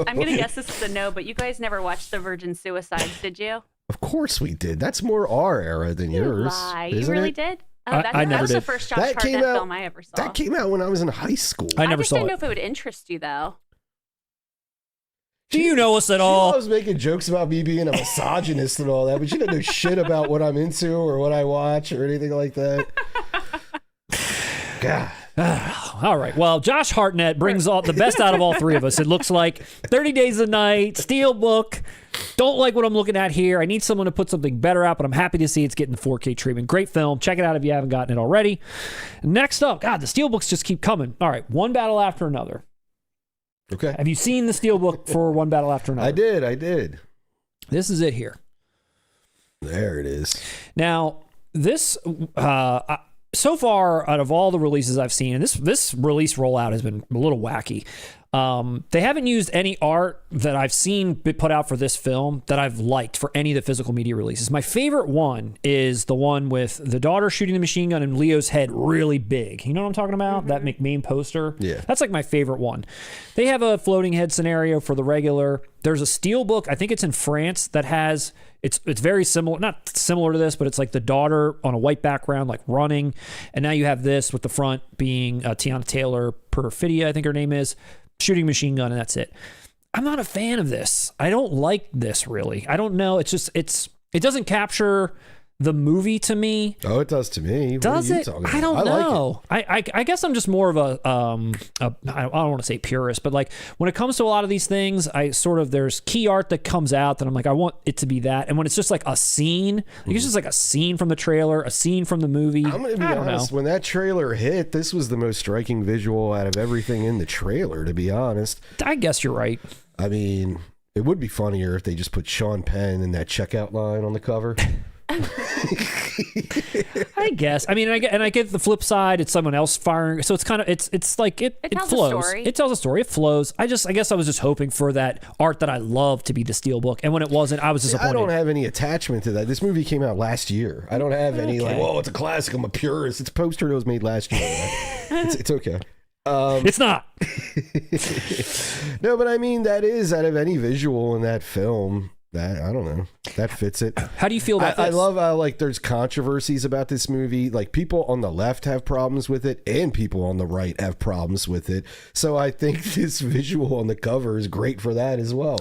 I'm gonna guess this is a no, but you guys never watched The Virgin Suicides, did you? Of course we did. That's more our era than yours. Lie. You isn't really it? did? Oh, I never that was the did. first Josh That came Hartnett out- film I ever saw. That came out when I was in high school. I never just saw didn't know it. if it would interest you though. Do you know us at She all? loves making jokes about me being a misogynist and all that, but she doesn't know shit about what I'm into or what I watch or anything like that. God. All right. Well, Josh Hartnett brings all the best out of all three of us. It looks like 30 Days a Night, Steelbook. Don't like what I'm looking at here. I need someone to put something better out, but I'm happy to see it's getting 4K treatment. Great film. Check it out if you haven't gotten it already. Next up, God, the Steelbooks just keep coming. All right. One battle after another. Okay. Have you seen the Steelbook for One Battle After Another? I did. This is it here. There it is. Now, this so far out of all the releases I've seen, and this release rollout has been a little wacky. They haven't used any art that I've seen be put out for this film that I've liked for any of the physical media releases. My favorite one is the one with the daughter shooting the machine gun and Leo's head really big. You know what I'm talking about? That McMean poster. Yeah. That's like my favorite one. They have a floating head scenario for the regular. There's a Steelbook, I think it's in France, that has it's very similar, not similar to this, but it's like the daughter on a white background, like running. And now you have this with the front being Tiana Taylor Perfidia, I think her name is, shooting machine gun, and that's it. I'm not a fan of this. I don't like this really. I don't know. It's just it doesn't capture the movie to me. Oh, it does to me. What Does are you it? talking I about? don't like know. I guess I'm just more of a I don't want to say purist, but like when it comes to a lot of these things, there's key art that comes out that I'm like, I want it to be that. And when it's just like a scene, like it's just like a scene from the trailer, a scene from the movie. I'm going to be honest. When that trailer hit, this was the most striking visual out of everything in the trailer, to be honest. I guess you're right. I mean, it would be funnier if they just put Sean Penn in that checkout line on the cover. I guess. I mean, I get the flip side. It's someone else firing, so it's kind of it's like it tells flows. a story. It tells a story. It flows. I guess I was just hoping for that art that I love to be the Steelbook, and when it wasn't, I was disappointed. I don't have any attachment to that. This movie came out last year. I don't have any like, whoa, it's a classic. I'm a purist. It's a poster that was made last year. Right? It's okay. It's not. No, but I mean, that is out of any visual in that film. That I don't know. That fits it. How do you feel about this? I love how like there's controversies about this movie. Like people on the left have problems with it, and people on the right have problems with it. So I think this visual on the cover is great for that as well.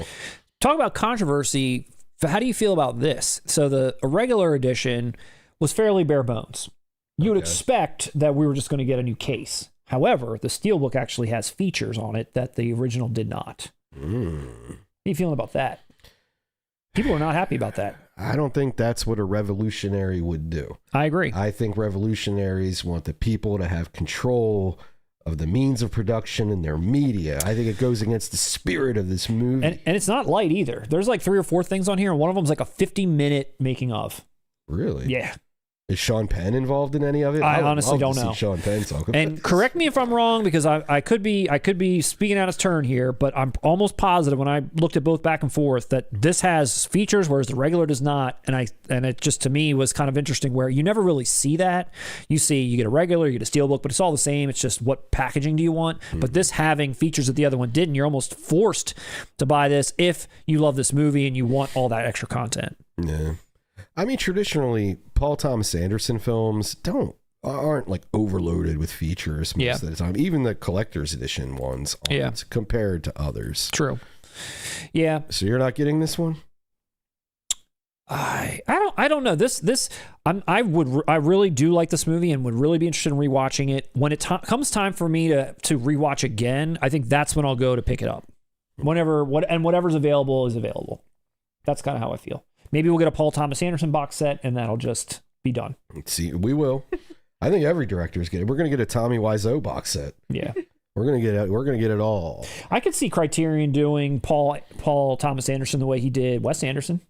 Talk about controversy. How do you feel about this? So the regular edition was fairly bare bones. You would expect that we were just going to get a new case. However, the Steelbook actually has features on it that the original did not. How are you feeling about that? People are not happy about that. I don't think that's what a revolutionary would do. I agree. I think revolutionaries want the people to have control of the means of production and their media. I think it goes against the spirit of this movie. And it's not light either. There's like 3 or 4 things on here, and one of them's like a 50-minute making of. Really? Yeah. Is Sean Penn involved in any of it? I would honestly love don't to see know. Sean Penn talk about And this. correct me if I'm wrong, because I could be speaking out of turn here, but I'm almost positive when I looked at both back and forth that this has features, whereas the regular does not. And it just, to me, was kind of interesting where you never really see that. You get a regular, you get a Steelbook, but it's all the same. It's just what packaging do you want? But this having features that the other one didn't, you're almost forced to buy this if you love this movie and you want all that extra content. Yeah. I mean, traditionally, Paul Thomas Anderson films aren't like overloaded with features most of the time. Even the collector's edition ones aren't compared to others. True. Yeah. So you're not getting this one? I don't know. I really do like this movie and would really be interested in rewatching it. When it comes time for me to rewatch again, I think that's when I'll go to pick it up. Whatever's available is available. That's kind of how I feel. Maybe we'll get a Paul Thomas Anderson box set, and that'll just be done. See, we will. I think every director's getting it. We're going to get a Tommy Wiseau box set. Yeah, we're going to get it all. I could see Criterion doing Paul Thomas Anderson the way he did Wes Anderson.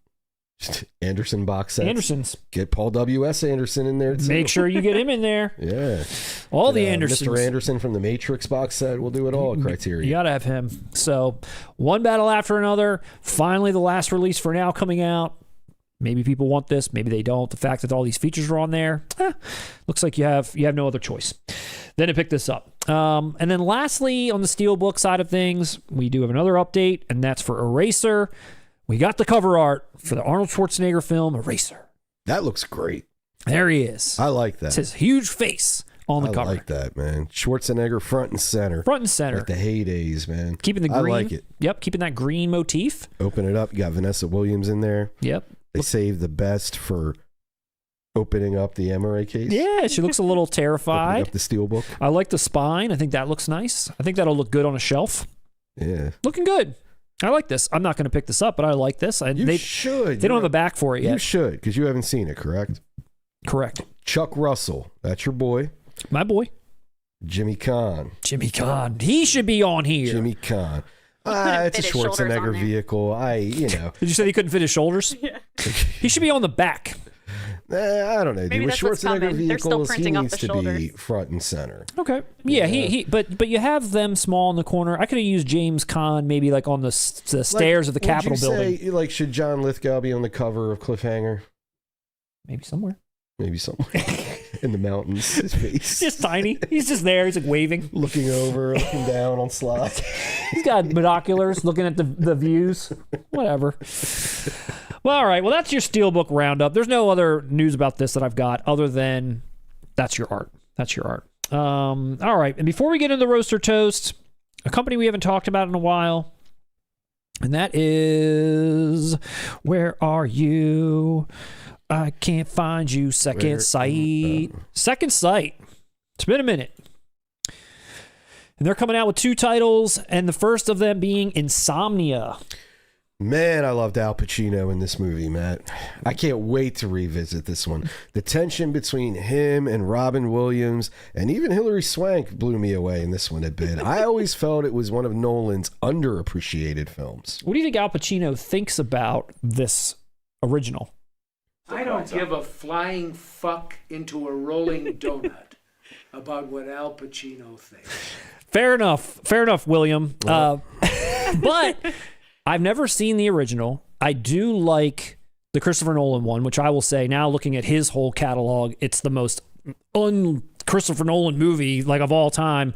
Anderson box sets. Andersons. Get Paul W.S. Anderson in there too. Make sure you get him in there. Yeah. All the Andersons. Mr. Anderson from the Matrix box set. We'll do it all at Criterion. You got to have him. So one battle after another. Finally, the last release for now coming out. Maybe people want this. Maybe they don't. The fact that all these features are on there, looks like you have no other choice than to pick this up. And then lastly, on the Steelbook side of things, we do have another update, and that's for Eraser. We got the cover art for the Arnold Schwarzenegger film Eraser. That looks great. There he is. I like that. It's his huge face on the cover. I like that, man. Schwarzenegger front and center. Front and center. Like the heydays, man. Keeping the green. I like it. Yep, keeping that green motif. Open it up. You got Vanessa Williams in there. Yep. They saved the best for opening up the MRA case. Yeah, she looks a little terrified. Opening up the Steelbook. I like the spine. I think that looks nice. I think that'll look good on a shelf. Yeah. Looking good. I like this. I'm not going to pick this up, but I like this. You should. They don't have a back for it yet. You should, because you haven't seen it, correct? Correct. Chuck Russell. That's your boy. My boy. Jimmy Caan. Jimmy Caan. He should be on here. Jimmy Caan. couldn't It's a fit his shoulders on Schwarzenegger there. vehicle. Did you say he couldn't fit his shoulders? Yeah. He should be on the back. I don't know. Maybe With that's what's Schwarzenegger coming. They're still vehicles, he printing off needs the to be shoulders. front and center. Okay. Yeah, but you have them small in the corner. I could have used James Caan maybe like on the stairs of the Capitol building. Say, like, should John Lithgow be on the cover of Cliffhanger? Maybe somewhere. Maybe somewhere in the mountains. His face. Just tiny. He's just there. He's like waving. Looking over, looking down on slides. He's got binoculars looking at the views. Whatever. Well, all right. Well, that's your Steelbook roundup. There's no other news about this that I've got other than that's your art. That's your art. All right. And before we get into the Roaster Toast, a company we haven't talked about in a while, and that is Where Are You? I Can't Find You. Second Sight. Second Sight. It's been a minute. And they're coming out with 2 titles, and the first of them being Insomnia. Man, I loved Al Pacino in this movie, Matt. I can't wait to revisit this one. The tension between him and Robin Williams and even Hilary Swank blew me away in this one a bit. I always felt it was one of Nolan's underappreciated films. What do you think Al Pacino thinks about this original? I don't give a flying fuck into a rolling donut about what Al Pacino thinks. Fair enough, William. But I've never seen the original. I do like the Christopher Nolan one, which I will say now, looking at his whole catalog, it's the most un-Christopher Nolan movie like of all time.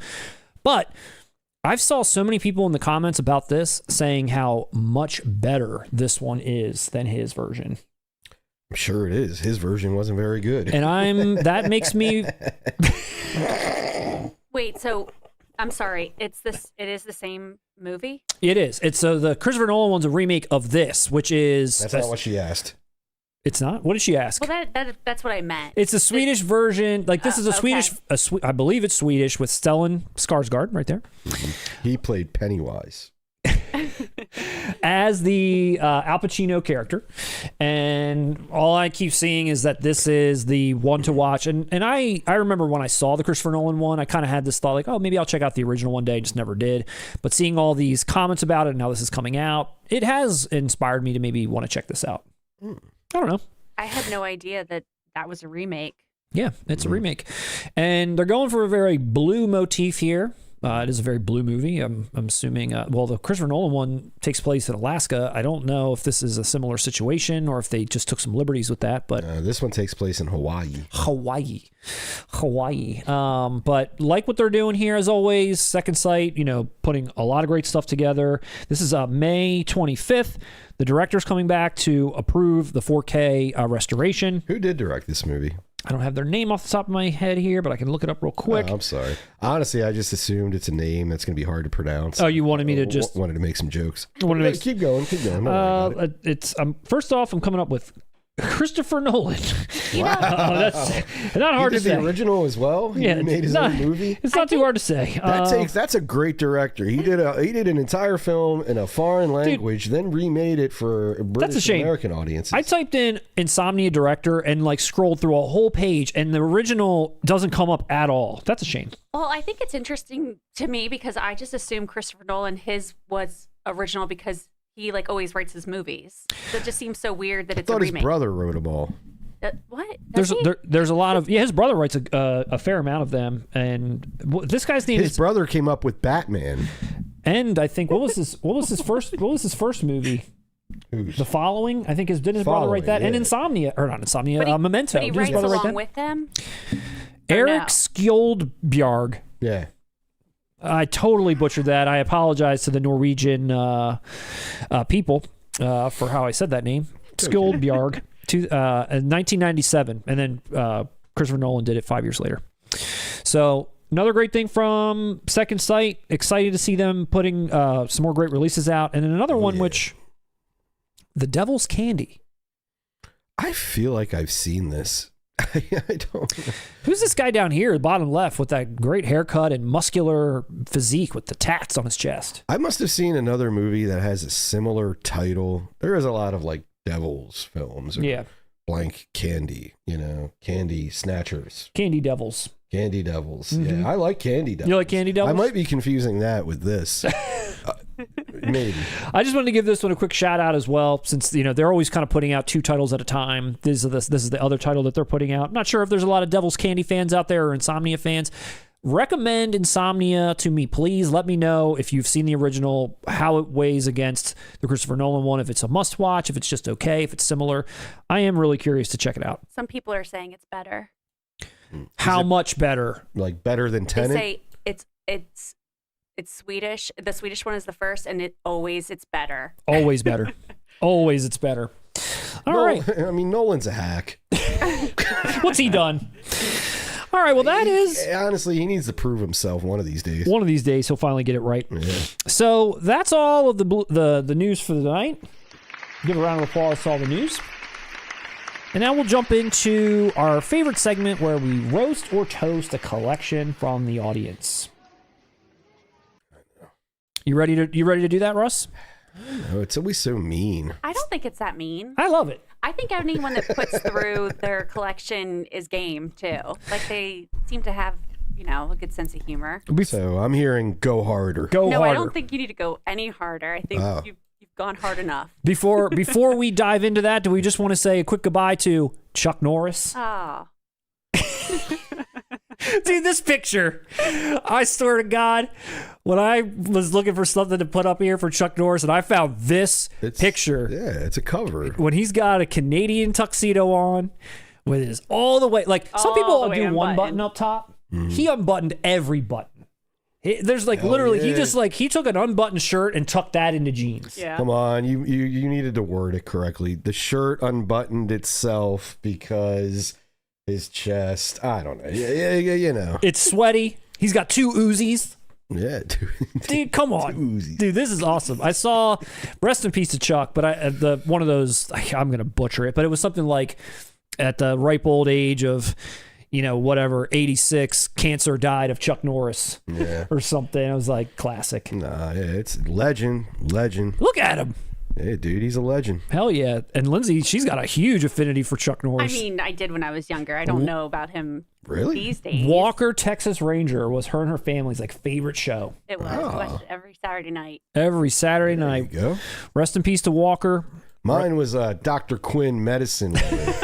But I've saw so many people in the comments about this saying how much better this one is than his version. I'm sure it is. His version wasn't very good. And that makes me... Wait, so I'm sorry. It is the same movie? It is. It's the Christopher Nolan one's a remake of this, which is... That's not what she asked. It's not. What did she ask? Well, that's what I meant. It's a Swedish version. Like this is a okay. Swedish. I believe it's Swedish with Stellan Skarsgård right there. He played Pennywise as the Al Pacino character, and all I keep seeing is that this is the one to watch. And I remember when I saw the Christopher Nolan one, I kind of had this thought like, oh, maybe I'll check out the original one day. Just never did. But seeing all these comments about it and now this is coming out, it has inspired me to maybe want to check this out. I don't know. I had no idea that was a remake. Yeah, it's a remake, and they're going for a very blue motif here. It is a very blue movie. I'm assuming. Well, the Christopher Nolan one takes place in Alaska. I don't know if this is a similar situation or if they just took some liberties with that. But this one takes place in Hawaii. Hawaii. But like what they're doing here, as always, Second Sight, putting a lot of great stuff together. This is May 25th. The director's coming back to approve the 4K restoration. Who did direct this movie? I don't have their name off the top of my head here, but I can look it up real quick. Oh, I'm sorry. Honestly, I just assumed it's a name that's going to be hard to pronounce. Oh, you wanted me to just... Wanted to make some jokes. Keep going. Don't worry about it. It's first off, I'm coming up with Christopher Nolan. Wow. That's not hard to say. He did the original as well. He made his own movie. It's not too hard to say. That's a great director. He did an entire film in a foreign language, then remade it for British and American audiences. I typed in Insomnia director and scrolled through a whole page, and the original doesn't come up at all. That's a shame. Well, I think it's interesting to me because I just assumed Christopher Nolan, his was original because he always writes his movies. So it just seems so weird that it's a remake. His brother wrote them all. What? There's a lot of his brother writes a fair amount of them, and this guy's name his brother came up with Batman. And I think what was his first movie? The Following. I think didn't his brother write that? Yeah. And Insomnia, or not Insomnia, Memento. But he writes along with them. Eric Skjoldbjerg. Yeah. I totally butchered that. I apologize to the Norwegian people for how I said that name. Skjoldbjerg, in 1997, and then Christopher Nolan did it 5 years later. So another great thing from Second Sight. Excited to see them putting some more great releases out, and then another one which, The Devil's Candy. I feel like I've seen this. I don't know. Who's this guy down here, bottom left, with that great haircut and muscular physique with the tats on his chest? I must have seen another movie that has a similar title. There is a lot of Devils films. Or blank Candy, Candy Snatchers. Candy Devils. Candy Devils. Mm-hmm. Yeah, I like Candy Devils. You like Candy Devils? I might be confusing that with this. Maybe. I just wanted to give this one a quick shout out as well, since they're always kind of putting out 2 titles at a time. This is the other title that they're putting out. I'm not sure if there's a lot of Devil's Candy fans out there or Insomnia fans. Recommend Insomnia to me, please. Let me know if you've seen the original, how it weighs against the Christopher Nolan one, if it's a must watch, if it's just okay, if it's similar. I am really curious to check it out. Some people are saying it's better. How much better? Better than Tenet? They say it's Swedish. The Swedish one is the first, and it's better. Always better. Always it's better. All right. I mean, Nolan's a hack. What's he done? All right, well, that is... Honestly, he needs to prove himself one of these days. One of these days, he'll finally get it right. Yeah. So that's all of the news for the night. Give a round of applause to all the news. And now we'll jump into our favorite segment where we roast or toast a collection from the audience. You ready to do that, Russ? No, it's always so mean. I don't think it's that mean. I love it. I think anyone that puts through their collection is game too. They seem to have, a good sense of humor. So I'm hearing go harder. Go harder. I don't think you need to go any harder. I think you've gone hard enough. Before we dive into that, do we just want to say a quick goodbye to Chuck Norris? Oh. Dude, this picture, I swear to God, when I was looking for something to put up here for Chuck Norris, and I found this picture. Yeah, it's a cover. When he's got a Canadian tuxedo on with his all the way, some people do one button up top. Mm-hmm. He unbuttoned every button. There's literally, he took an unbuttoned shirt and tucked that into jeans. Yeah. Come on, you needed to word it correctly. The shirt unbuttoned itself because his chest, I don't know. Yeah. It's sweaty. He's got 2 Uzis. Yeah, Dude, come on. Uzis. Dude, this is awesome. I saw, rest in peace to Chuck, but one of those, I'm going to butcher it, but it was something like at the ripe old age of, whatever, 86, cancer died of Chuck Norris or something. I was like, classic. Nah, yeah, it's legend. Look at him. Hey, dude, he's a legend. Hell yeah. And Lindsay, she's got a huge affinity for Chuck I Norris. mean, I did when I was younger. I don't know about him Really? these days. Walker, Texas Ranger was her and her family's favorite show. It was. I watched it every Saturday night. Every Saturday There you night. go. Rest in peace to Walker. Mine was Dr. Quinn Medicine Woman.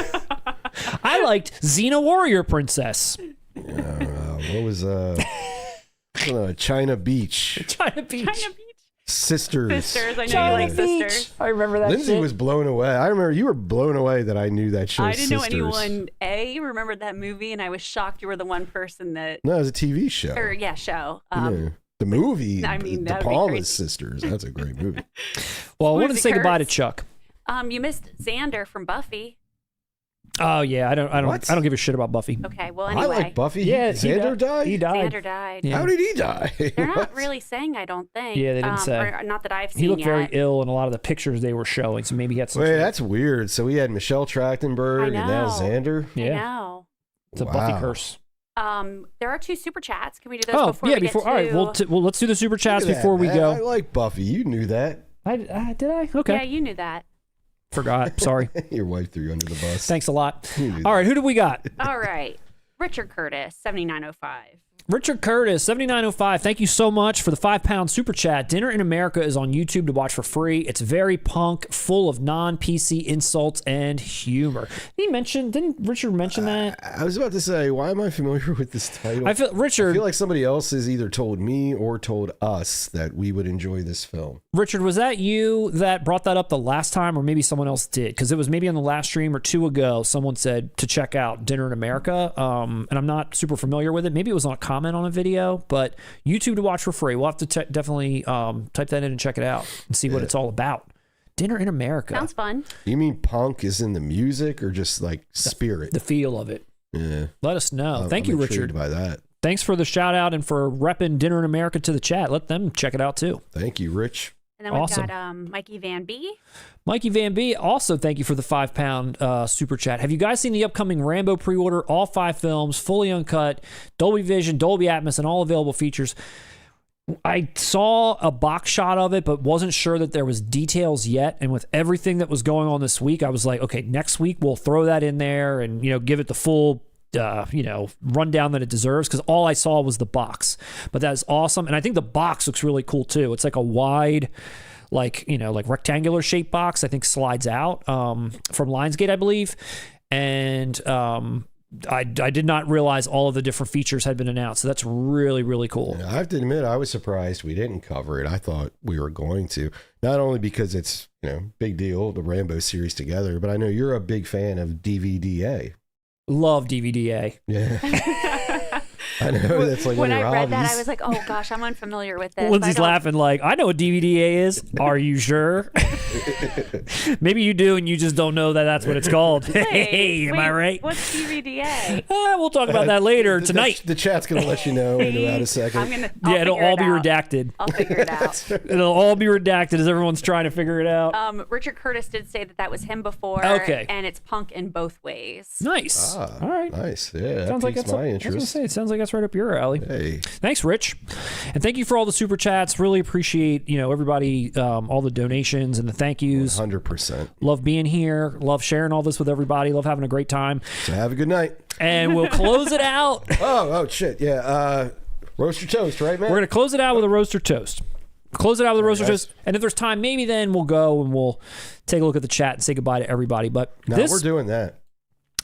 I liked Xena Warrior Princess. What was China Beach? China Beach. China Beach. Sisters. I know China you like Beach. Sisters. I remember that Lindsay shit. was blown away. I remember you were blown away that I knew that show. I didn't Sisters. know anyone remembered that movie, and I was shocked you were the one person that. No, it was a TV show. Show. Yeah. The movie, I mean, The that would be Palmas crazy. Sisters. That's a great movie. Well, I wanted to Lucy say goodbye to Kurtz. Chuck. You missed Xander from Buffy. Oh yeah, I don't What? give a shit about Buffy. Okay, well I anyway, like Buffy. Yeah, Xander died? He died. Xander died. Yeah. How did he die? They're not What? really saying, I don't think. Yeah, they didn't say. Or not that I've seen He looked yet. very ill in a lot of the pictures they were showing, so maybe he had some. Wait, that's weird. So we had Michelle Trachtenberg I and now know. Xander. I Yeah, know. it's a Wow. Buffy curse. There are 2 super chats. Can we do those Oh before yeah, we before get all right, to... well let's do the super chats Look at that, before we man. I go. like Buffy. You knew that. Did I? Okay, Yeah, you knew that. forgot. Sorry. Your wife threw you under the bus. Thanks a lot. You knew All right, who do we got? All right. Richard Curtis, 7905. Richard Curtis, 7905. Thank you so much for the £5 super chat. Dinner in America is on YouTube to watch for free. It's very punk, full of non-PC insults and humor. Didn't Richard mention that? I was about to say, why am I familiar with this title? I feel Richard. like somebody else has either told me or told us that we would enjoy this film. Richard, was that you that brought that up the last time, or maybe someone else did? Because it was maybe on the last stream or 2 ago. Someone said to check out Dinner in America, and I'm not super familiar with it. Maybe it was on a comment on a video, but YouTube to watch for free. We'll have to definitely type that in and check it out and see what it's all about. Dinner in America. Sounds fun. You mean punk is in the music or just like spirit? The feel of it. Yeah. Let us know. Thank I'm you, intrigued Richard. by that. Thanks for the shout out and for repping Dinner in America to the chat. Let them check it out too. Thank you, Rich. And then we've Awesome. got Mikey Van B. Mikey Van B, also thank you for the £5 super chat. Have you guys seen the upcoming Rambo pre-order? All 5 films, fully uncut, Dolby Vision, Dolby Atmos, and all available features. I saw a box shot of it, but wasn't sure that there was details yet. And with everything that was going on this week, I was like, okay, next week we'll throw that in there and give it the full rundown that it deserves, because all I saw was the box. But that is awesome, and I think the box looks really cool too. It's like a wide, like rectangular shaped box. I think slides out from Lionsgate, I believe, and I did not realize all of the different features had been announced. So that's really, really cool. Yeah, I have to admit, I was surprised we didn't cover it. I thought we were going to, not only because it's big deal, the Rambo series together, but I know you're a big fan of DVDA. Love DVDA. Yeah. I know that's like When one of I your read that, hobbies. I was like, oh gosh, I'm unfamiliar with this. Lindsay's I don't- laughing like, I know what DVDA is. Are you sure? Maybe you do, and you just don't know that that's what it's called. Hey, am I wait, right? What's DVDA? We'll talk about that later tonight. The chat's going to let you know in about a second. I'm gonna. Yeah, it'll all be out. redacted. I'll figure it out. It'll all be redacted as everyone's trying to figure it out. Richard Curtis did say that was him before. Okay. And it's punk in both ways. Nice. Ah, all right. Nice. Yeah, Sounds that like piques that's my I was gonna interest. say, it sounds like that's right up your alley. Hey. Thanks, Rich, and thank you for all the super chats. Really appreciate everybody, all the donations and the thank yous. 100%. Love being here. Love sharing all this with everybody. Love having a great time. So have a good night. And we'll close it out. Oh shit. Yeah. Roast your toast, right, man? We're gonna close it out with a roaster toast. Close it out with a roaster guys. toast. And if there's time, maybe then we'll go and we'll take a look at the chat and say goodbye to everybody. But No, we're doing that.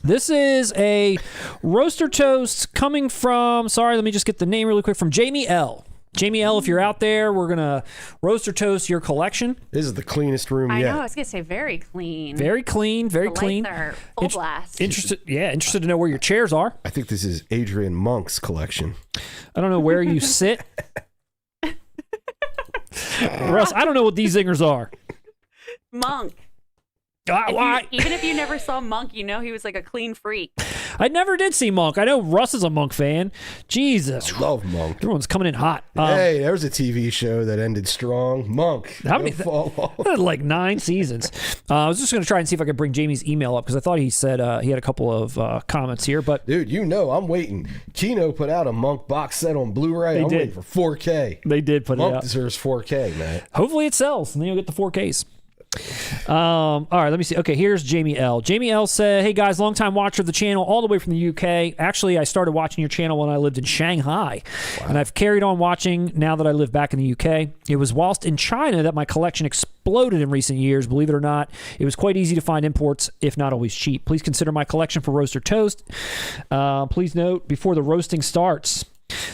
This is a roaster toast coming from, sorry, let me just get the name really quick, from Jamie L. Jamie L, if you're out there, we're going to roaster toast your collection. This is the cleanest room I yet. know. I was gonna say very clean. Very clean, very The clean. lights are full blast. Interested to know where your chairs are. I think this is Adrian Monk's collection. I don't know where you sit. Russ, I don't know what these zingers are. Monk. Even if you never saw Monk, you know he was like a clean freak. I never did see Monk. I know Russ is a Monk fan. Jesus. I love Monk. Everyone's coming in hot. Hey, there was a TV show that ended strong. Monk. How many? Like 9 seasons. I was just going to try and see if I could bring Jamie's email up because I thought he said he had a couple of comments here. But dude, you know, I'm waiting. Kino put out a Monk box set on Blu-ray. I'm waiting for 4K. They did put it out. Monk deserves 4K, man. Hopefully it sells, and then you'll get the 4Ks. All right, let me see. Okay, here's Jamie L. Jamie L said, hey guys, long time watcher of the channel all the way from the UK. Actually, I started watching your channel when I lived in Shanghai, and I've carried on watching now that I live back in the UK. It was whilst in China that my collection exploded in recent years. Believe it or not, it was quite easy to find imports, if not always cheap. Please consider my collection for roast or toast. Please note, before the roasting starts,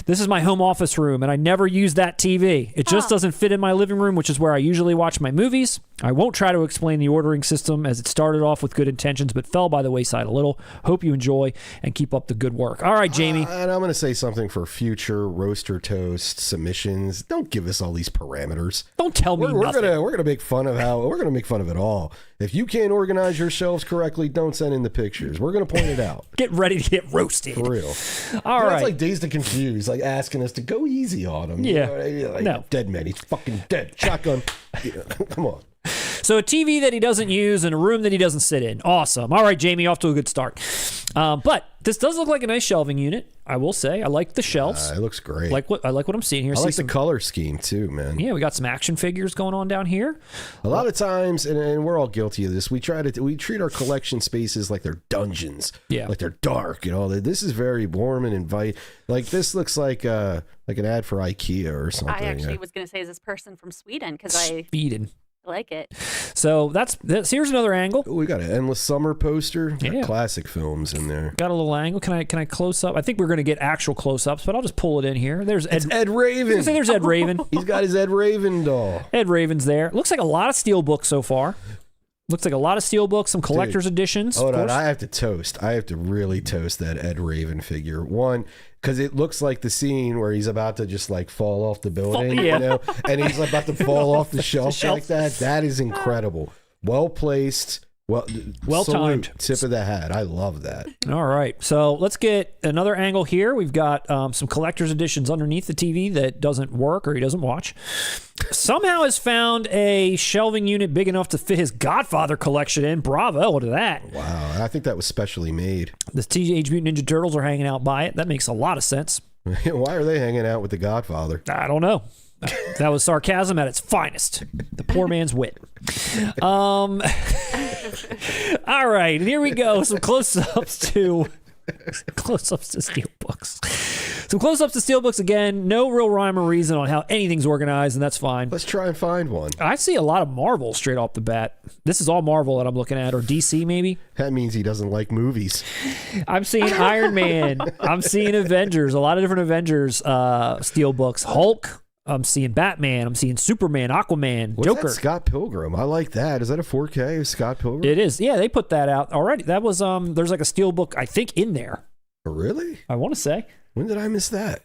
this is my home office room, and I never use that TV. It just doesn't fit in my living room, which is where I usually watch my movies. I won't try to explain the ordering system, as it started off with good intentions but fell by the wayside a little. Hope you enjoy and keep up the good work. All right, Jamie. And I'm going to say something for future roaster toast submissions. Don't give us all these parameters. Don't tell me nothing. We're gonna make fun of it all. If you can't organize your shelves correctly, don't send in the pictures. We're gonna point it out. Get ready to get roasted. For real. All right. It's like Dazed and Confused, like asking us to go easy on him. Yeah. You know, like, no. Dead man. He's fucking dead. Shotgun. Come on. So a TV that he doesn't use and a room that he doesn't sit in. Awesome. All right, Jamie, off to a good start. But this does look like a nice shelving unit, I will say. I like the shelves. It looks great. I like what I'm seeing here. I like the color scheme too, man. Yeah, we got some action figures going on down here. A lot of times, and we're all guilty of this, we treat our collection spaces like they're dungeons. Yeah. Like they're dark and all that. This is very warm and inviting. Like this looks like an ad for IKEA or something. I actually was going to say, is this person from Sweden? Because I like it. So that's here's another angle. Ooh, we got an Endless Summer poster. Yeah. Classic films in there. Got a little angle. Can I close up? I think we're going to get actual close ups, but I'll just pull it in here. There's Ed Raven. There's Ed Raven. He's got his Ed Raven doll. Ed Raven's there. Looks like a lot of Steelbooks so far. Looks like a lot of Steelbooks, some collector's editions. Hold on, I have to toast. I have to really toast that Ed Raven figure. One, because it looks like the scene where he's about to just like fall off the building, you know, and he's about to fall off the shelf like that. That is incredible. Well placed. Well timed. Tip of the hat. I love that. All right. So let's get another angle here. We've got some collector's editions underneath the TV that doesn't work or he doesn't watch. Somehow has found a shelving unit big enough to fit his Godfather collection in. Bravo to that. Wow. I think that was specially made. The Teenage Mutant Ninja Turtles are hanging out by it. That makes a lot of sense. Why are they hanging out with the Godfather? I don't know. That was sarcasm at its finest. The poor man's wit. All right, here we go. Some close-ups to Steelbooks. Some close-ups to Steelbooks again. No real rhyme or reason on how anything's organized, and that's fine. Let's try and find one. I see a lot of Marvel straight off the bat. This is all Marvel that I'm looking at, or DC maybe. That means he doesn't like movies. I'm seeing Iron Man. I'm seeing Avengers. A lot of different Avengers Steelbooks. Hulk. I'm seeing Batman. I'm seeing Superman, Aquaman, What's Joker. That Scott Pilgrim. I like that. Is that a 4K of Scott Pilgrim? It is. Yeah, they put that out already. That was there's like a Steelbook, I think, in there. Oh, really? I want to say. When did I miss that?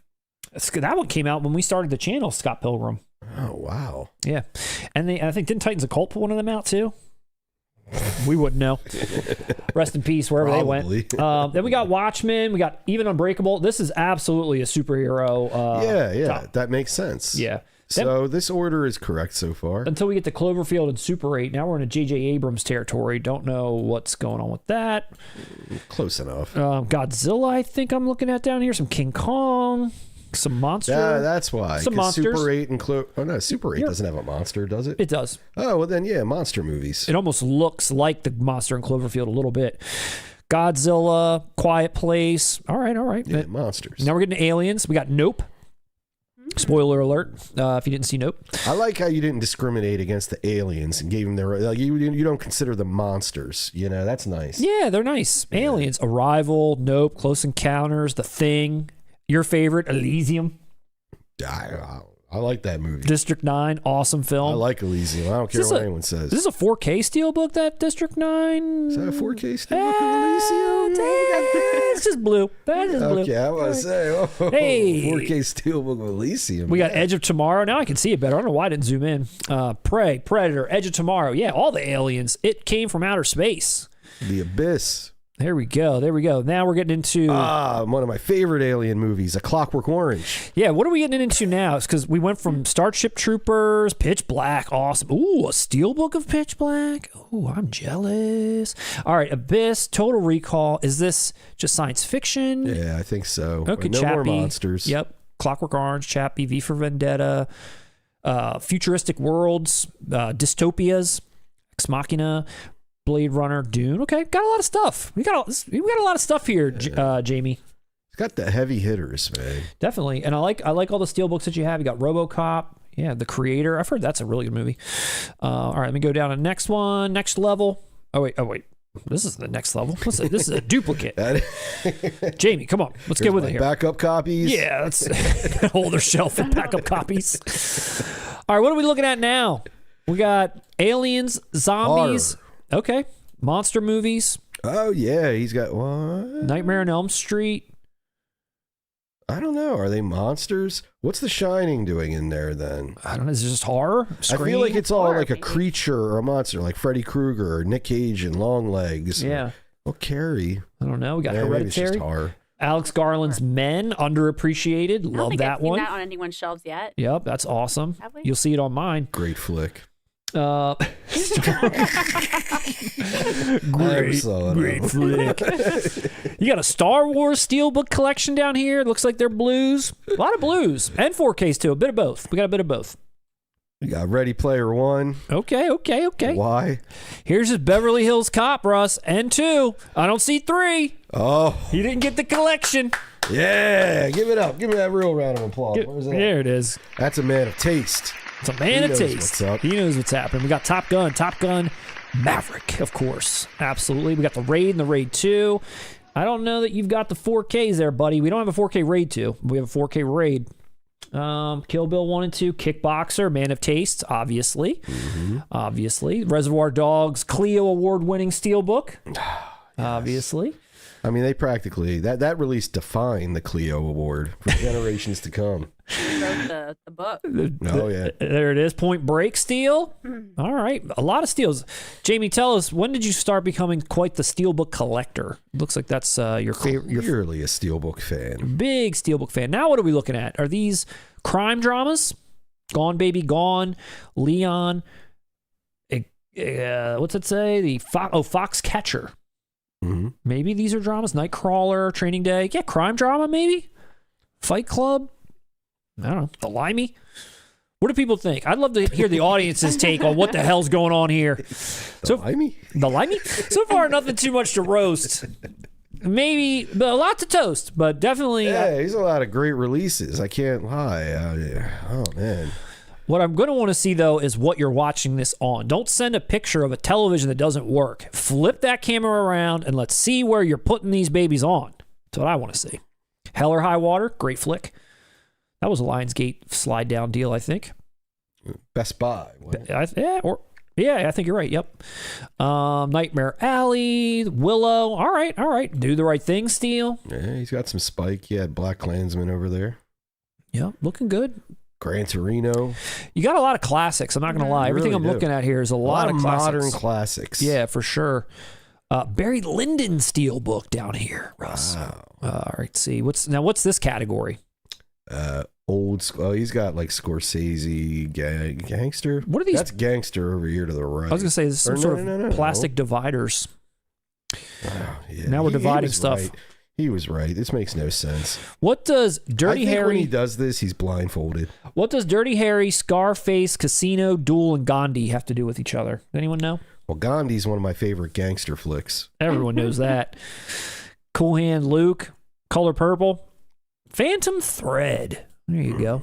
That one came out when we started the channel, Scott Pilgrim. Oh, wow. Yeah. And I think didn't Titans of Cult put one of them out too? We wouldn't know. Rest in peace wherever Probably. they went. Then we got Watchmen. We got even Unbreakable. This is absolutely a superhero. Yeah. That makes sense. Yeah. So this order is correct so far. Until we get to Cloverfield and Super 8. Now we're in a J.J. Abrams territory. Don't know what's going on with that. Close enough. Godzilla, I think I'm looking at down here. Some King Kong. Some monster. Yeah, that's why. Some monsters. Super 8 and Oh, no, Super 8 doesn't have a monster, does it? It does. Oh, well then, yeah, monster movies. It almost looks like the monster in Cloverfield a little bit. Godzilla, Quiet Place. All right. Yeah, monsters. Now we're getting to aliens. We got Nope. Spoiler alert, if you didn't see Nope. I like how you didn't discriminate against the aliens and gave them their... Like, you don't consider them monsters. You know, that's nice. Yeah, they're nice. Yeah. Aliens. Arrival, Nope, Close Encounters, The Thing. Your favorite, Elysium. I'm I like that movie. District 9, awesome film. I like Elysium. I don't care what anyone says. This is a 4K Steelbook, that District 9? Is that a 4K Steelbook of Elysium? It's just blue. That is blue. Okay, I was to say, Hey. 4K Steelbook of Elysium. We got Edge of Tomorrow. Now I can see it better. I don't know why I didn't zoom in. Prey, Predator, Edge of Tomorrow. Yeah, all the aliens. It came from outer space. The Abyss. There we go. Now we're getting into... one of my favorite alien movies, A Clockwork Orange. Yeah, what are we getting into now? It's because we went from Starship Troopers, Pitch Black, awesome. Ooh, a Steelbook of Pitch Black. Ooh, I'm jealous. All right, Abyss, Total Recall. Is this just science fiction? Yeah, I think so. Okay, no Chappie. more monsters. Yep. Clockwork Orange, Chappie, V for Vendetta, Futuristic Worlds, Dystopias, Ex Machina, Blade Runner, Dune. Okay, got a lot of stuff. We got a lot of stuff here, Jamie. It's got the heavy hitters, man. Definitely, and I like all the Steelbooks that you have. You got RoboCop, yeah, The Creator. I've heard that's a really good movie. All right, let me go down to the next one, next level. Oh wait, this is the next level. This is a duplicate. Jamie, come on, let's get with it here. Backup copies. Yeah, that's older shelf of backup copies. All right, what are we looking at now? We got aliens, zombies. Horror. Okay, monster movies. Oh yeah, he's got what? Nightmare on Elm Street. I don't know. Are they monsters? What's The Shining doing in there then? I don't know. Is it just horror? I feel like it's all Horror, like a maybe. creature or a monster, like Freddy Krueger or Nick Cage and Longlegs. Yeah. Well, Carrie. I don't know. We got Yeah, maybe it's just Hereditary. horror. Alex Garland's Men, underappreciated. I don't Love think that I've seen one. that on anyone's shelves yet. Yep, that's awesome. Have we? You'll see it on mine. Great flick. Great flick. You got a Star Wars Steelbook collection down here. Looks like they're blues. A lot of blues. And 4Ks too. A bit of both. We got a bit of both. You got Ready Player One. Okay. Why? Here's his Beverly Hills Cop, Russ. And 2. I don't see 3. Oh, He didn't get the collection. yeah. Give it up. Give me that real round of applause. Where's that? There it is. That's a man of taste. It's a man of knows taste. what's up. He knows what's happening. We got Top Gun Maverick, of course. Absolutely. We got the Raid and the Raid 2. I don't know that you've got the 4Ks there, buddy. We don't have a 4K Raid 2. We have a 4K Raid. Kill Bill 1 and 2, Kickboxer, Man of Taste, obviously. Obviously. Reservoir Dogs, Clio award-winning Steelbook. Obviously. I mean, they practically that release defined the Clio Award for generations to come. He wrote the book. Oh yeah. There it is. Point Break steel. All right. A lot of steels. Jamie, tell us, when did you start becoming quite the Steelbook collector? Looks like that's your favorite. Your Clearly a Steelbook fan. big Steelbook fan. Now what are we looking at? Are these crime dramas? Gone Baby Gone, Leon. What's it say? The Foxcatcher. Mm-hmm. Maybe these are dramas. Nightcrawler, Training Day. Yeah, crime drama maybe. Fight Club. I don't know. The Limey. What do people think? I'd love to hear the audience's take on what the hell's going on here. The Limey? The Limey? So far, nothing too much to roast. Maybe, but a lot to toast. But definitely. Yeah, there's a lot of great releases. I can't lie. Oh man. What I'm going to want to see, though, is what you're watching this on. Don't send a picture of a television that doesn't work. Flip that camera around and let's see where you're putting these babies on. That's what I want to see. Hell or High Water, great flick. That was a Lionsgate slide down deal, I think. Best Buy. I think you're right. Yep. Nightmare Alley, Willow. All right. Do the Right Thing, Steel. Yeah, he's got some Spike. He had Black Klansman over there. Yeah, looking good. Gran Torino. You got a lot of classics. I'm not going to lie. Everything really I'm do. looking at here is a lot of classics. modern classics. Yeah, for sure. Barry Lyndon Steelbook down here, Russ. Wow. All right, see what's this category? Old school. Oh, he's got like Scorsese, gangster. What are these? That's gangster over here to the right. I was gonna say this is some Or sort no, of plastic dividers. Oh, yeah. Now we're dividing was stuff. Right. He was right. This makes no sense. What does Dirty I think Harry? when he does this, he's blindfolded. What does Dirty Harry, Scarface, Casino, Duel, and Gandhi have to do with each other? Does anyone know? Well, Gandhi's one of my favorite gangster flicks. Everyone knows that. Cool Hand Luke, Color Purple, Phantom Thread. There you go.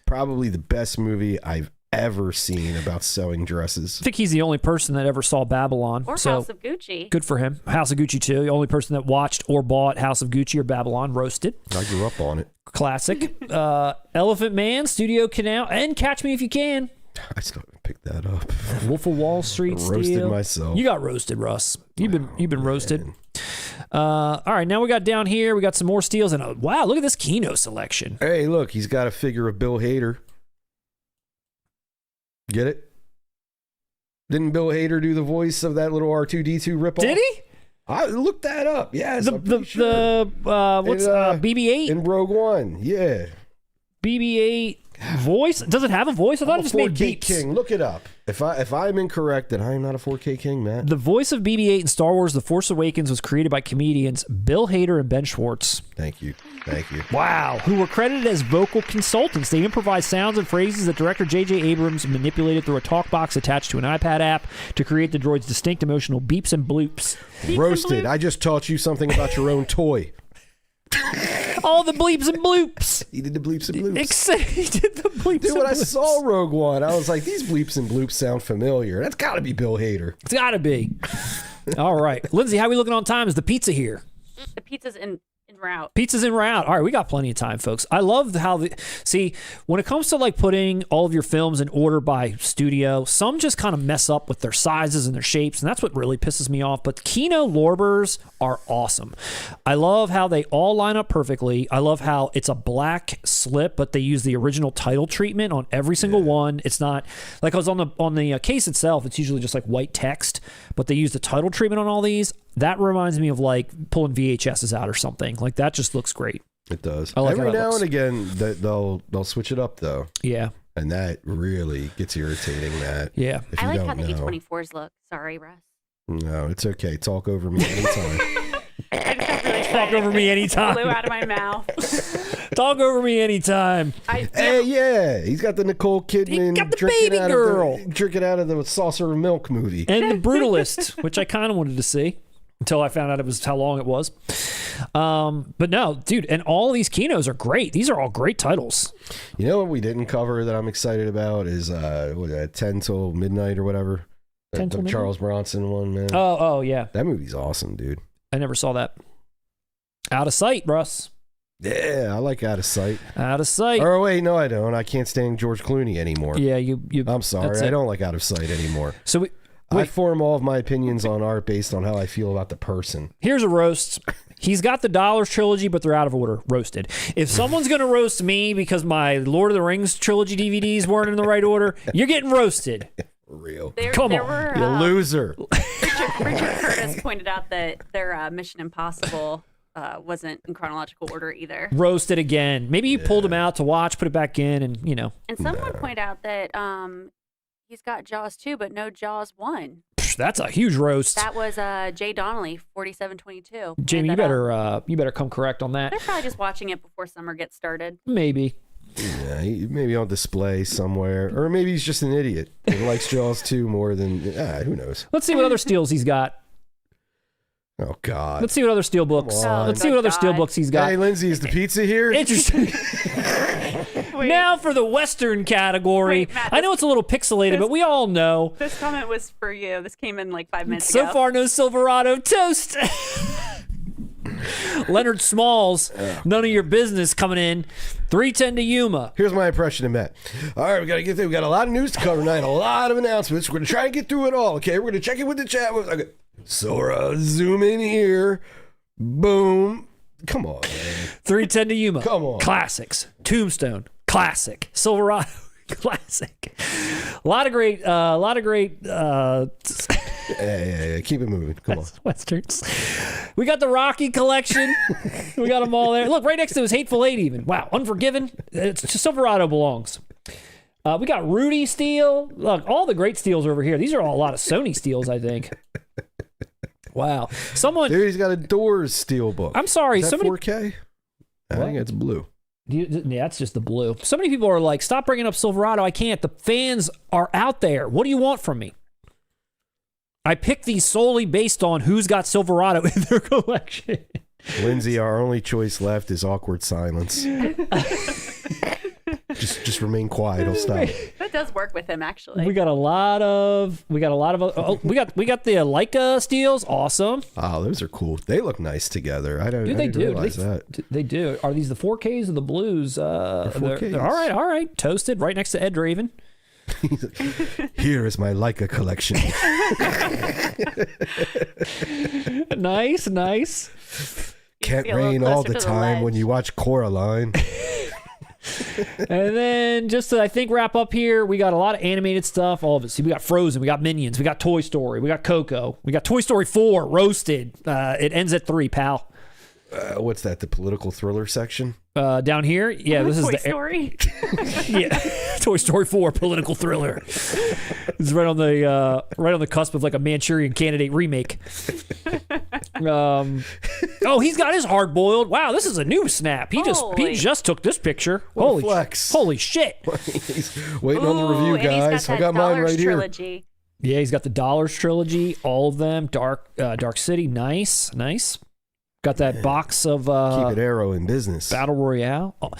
Probably the best movie I've ever seen about sewing dresses. I think he's the only person that ever saw Babylon. Or so House of Gucci. good for him. House of Gucci too. The only person that watched or bought House of Gucci or Babylon. Roasted. I grew up on it. Classic. Elephant Man, Studio Canal, and Catch Me If You Can. I still haven't picked that up. Wolf of Wall Street. Roasted Steel. myself. You got roasted, Russ. You've been roasted. All right, now we got down here. We got some more steals, and wow, look at this Kino selection. Hey, look, he's got a figure of Bill Hader. Get it? Didn't Bill Hader do the voice of that little R2D2 ripoff? Did he? I looked that up. Yes, What's BB-8 in Rogue One? Yeah. BB-8 voice? Does it have a voice? I thought it just made 4K beeps. King. Look it up. If I'm incorrect, then I am not a 4K King, Matt. The voice of BB-8 in Star Wars: The Force Awakens was created by comedians Bill Hader and Ben Schwartz. Thank you. Wow, who were credited as vocal consultants. They improvised sounds and phrases that director J.J. Abrams manipulated through a talk box attached to an iPad app to create the droid's distinct emotional beeps and bloops. Roasted. I just taught you something about your own toy. All the bleeps and bloops. He did the bleeps and bloops. He did the bleeps Dude, and when I bloops. saw Rogue One, I was like, these bleeps and bloops sound familiar. That's got to be Bill Hader. It's got to be. All right. Lindsay, how are we looking on time? Is the pizza here? The pizza's in route. Pizza's en route. All right, we got plenty of time, folks. I love how see, when it comes to like putting all of your films in order by studio, some just kind of mess up with their sizes and their shapes, and that's what really pisses me off. But Kino Lorbers are awesome. I love how they all line up perfectly. I love how it's a black slip, but they use the original title treatment on every single one. It's not like I was on the case itself. It's usually just like white text, but they use the title treatment on all these. That reminds me of like pulling VHSs out or something. Like that just looks great. It does. I like Every how that now looks. and again, they'll switch it up though. Yeah. And that really gets irritating, Matt. Yeah. If I you like don't how the know. E24s look. Sorry, Russ. No, it's okay. Talk over me anytime. I just got really Talk over me anytime. Flew out of my mouth. Talk over me anytime. Hey, yeah, he's got the Nicole Kidman got the baby girl. drinking out of the saucer of milk movie. And The Brutalist, which I kind of wanted to see until I found out it was how long it was. But no, dude, and all these Kinos are great. These are all great titles. You know what we didn't cover that I'm excited about is 10 till midnight or whatever. 10 till The midnight? Charles Bronson one, man. Oh, yeah. That movie's awesome, dude. I never saw that. Out of sight, Russ. Yeah, I like Out of Sight. Out of sight. Or wait, no, I don't. I can't stand George Clooney anymore. Yeah, you. I'm sorry. that's I it. don't like Out of Sight anymore. So I form all of my opinions on art based on how I feel about the person. here's a roast. He's got the Dollars trilogy, but they're out of order. Roasted. If someone's going to roast me because my Lord of the Rings trilogy DVDs weren't in the right order, you're getting roasted. For real. Come on, were, You loser. Richard Curtis pointed out that their Mission Impossible wasn't in chronological order either. Roasted again. Maybe you pulled him out to watch, put it back in, and you know. And someone pointed out that he's got Jaws 2, but no Jaws 1. That's a huge roast. That was Jay Donnelly, 4722. Jamie, you better come correct on that. They're probably just watching it before summer gets started. Maybe. Yeah, maybe on display somewhere. Or maybe he's just an idiot and likes Jaws 2 more than... who knows? Let's see what other steals he's got. Oh, God. Let's see what other steelbooks. Come on. Let's see what other God. steelbooks he's got. Hey, Lindsay, is the pizza here? Interesting. Now for the Western category. Wait, Matt, I know it's a little pixelated, but we all know. This comment was for you. This came in like 5 minutes So ago. far, no Silverado toast. Leonard Smalls, none of your business coming in. 310 to Yuma. Here's my impression of Matt. All right, we got to get through. We got a lot of news to cover tonight, a lot of announcements. We're going to try and get through it all, okay? We're going to check in with the chat. Okay. So, zoom in here. Boom. Come on, man. 310 to Yuma. Come on. Classics. Tombstone. Classic. Silverado. Classic. A lot of great Yeah. Keep it moving. Come on. Westerns. We got the Rocky collection. We got them all there. Look, right next to his Hateful Eight even. Wow. Unforgiven. It's Silverado belongs. We got Rudy Steel. Look, all the great steals over here. These are all a lot of Sony steals, I think. Wow. Someone... Dude, he's got a Doors Steelbook. I'm sorry. Is that Somebody... 4K? I think it's blue. Yeah, it's just the blue. So many people are like, stop bringing up Silverado. I can't. The fans are out there. What do you want from me? I picked these solely based on who's got Silverado in their collection. Lindsay, our only choice left is awkward silence. Just remain quiet. I'll stop. That does work with him, actually. We got a lot of. We got the Leica steels. Awesome. Oh, those are cool. They look nice together. I Dude, didn't realize that. They do. Are these the 4Ks or the blues? They're 4Ks. All right. Toasted right next to Ed Raven. Here is my Leica collection. Nice. Can't Get a little rain all closer the to the time when ledge. you watch Coraline. And then just to, I think, wrap up here, we got a lot of animated stuff. All of it. See, we got Frozen, we got Minions, we got Toy Story, we got Coco, we got Toy Story 4 roasted. It ends at 3, pal. What's that? The political thriller section? Down here, yeah, this is Toy the Story. yeah, Toy Story 4 political thriller. It's right on the cusp of like a Manchurian Candidate remake. Oh, he's got his hard boiled. Wow, this is a new snap. He just took this picture. What a Holy flex. Holy shit. He's waiting on the review, Ooh, and he's guys. got I got that mine Dollars right here. trilogy. Yeah, he's got the Dollars trilogy, all of them. Dark City, nice. Got that box of Keep it Arrow in business. Battle Royale. Oh,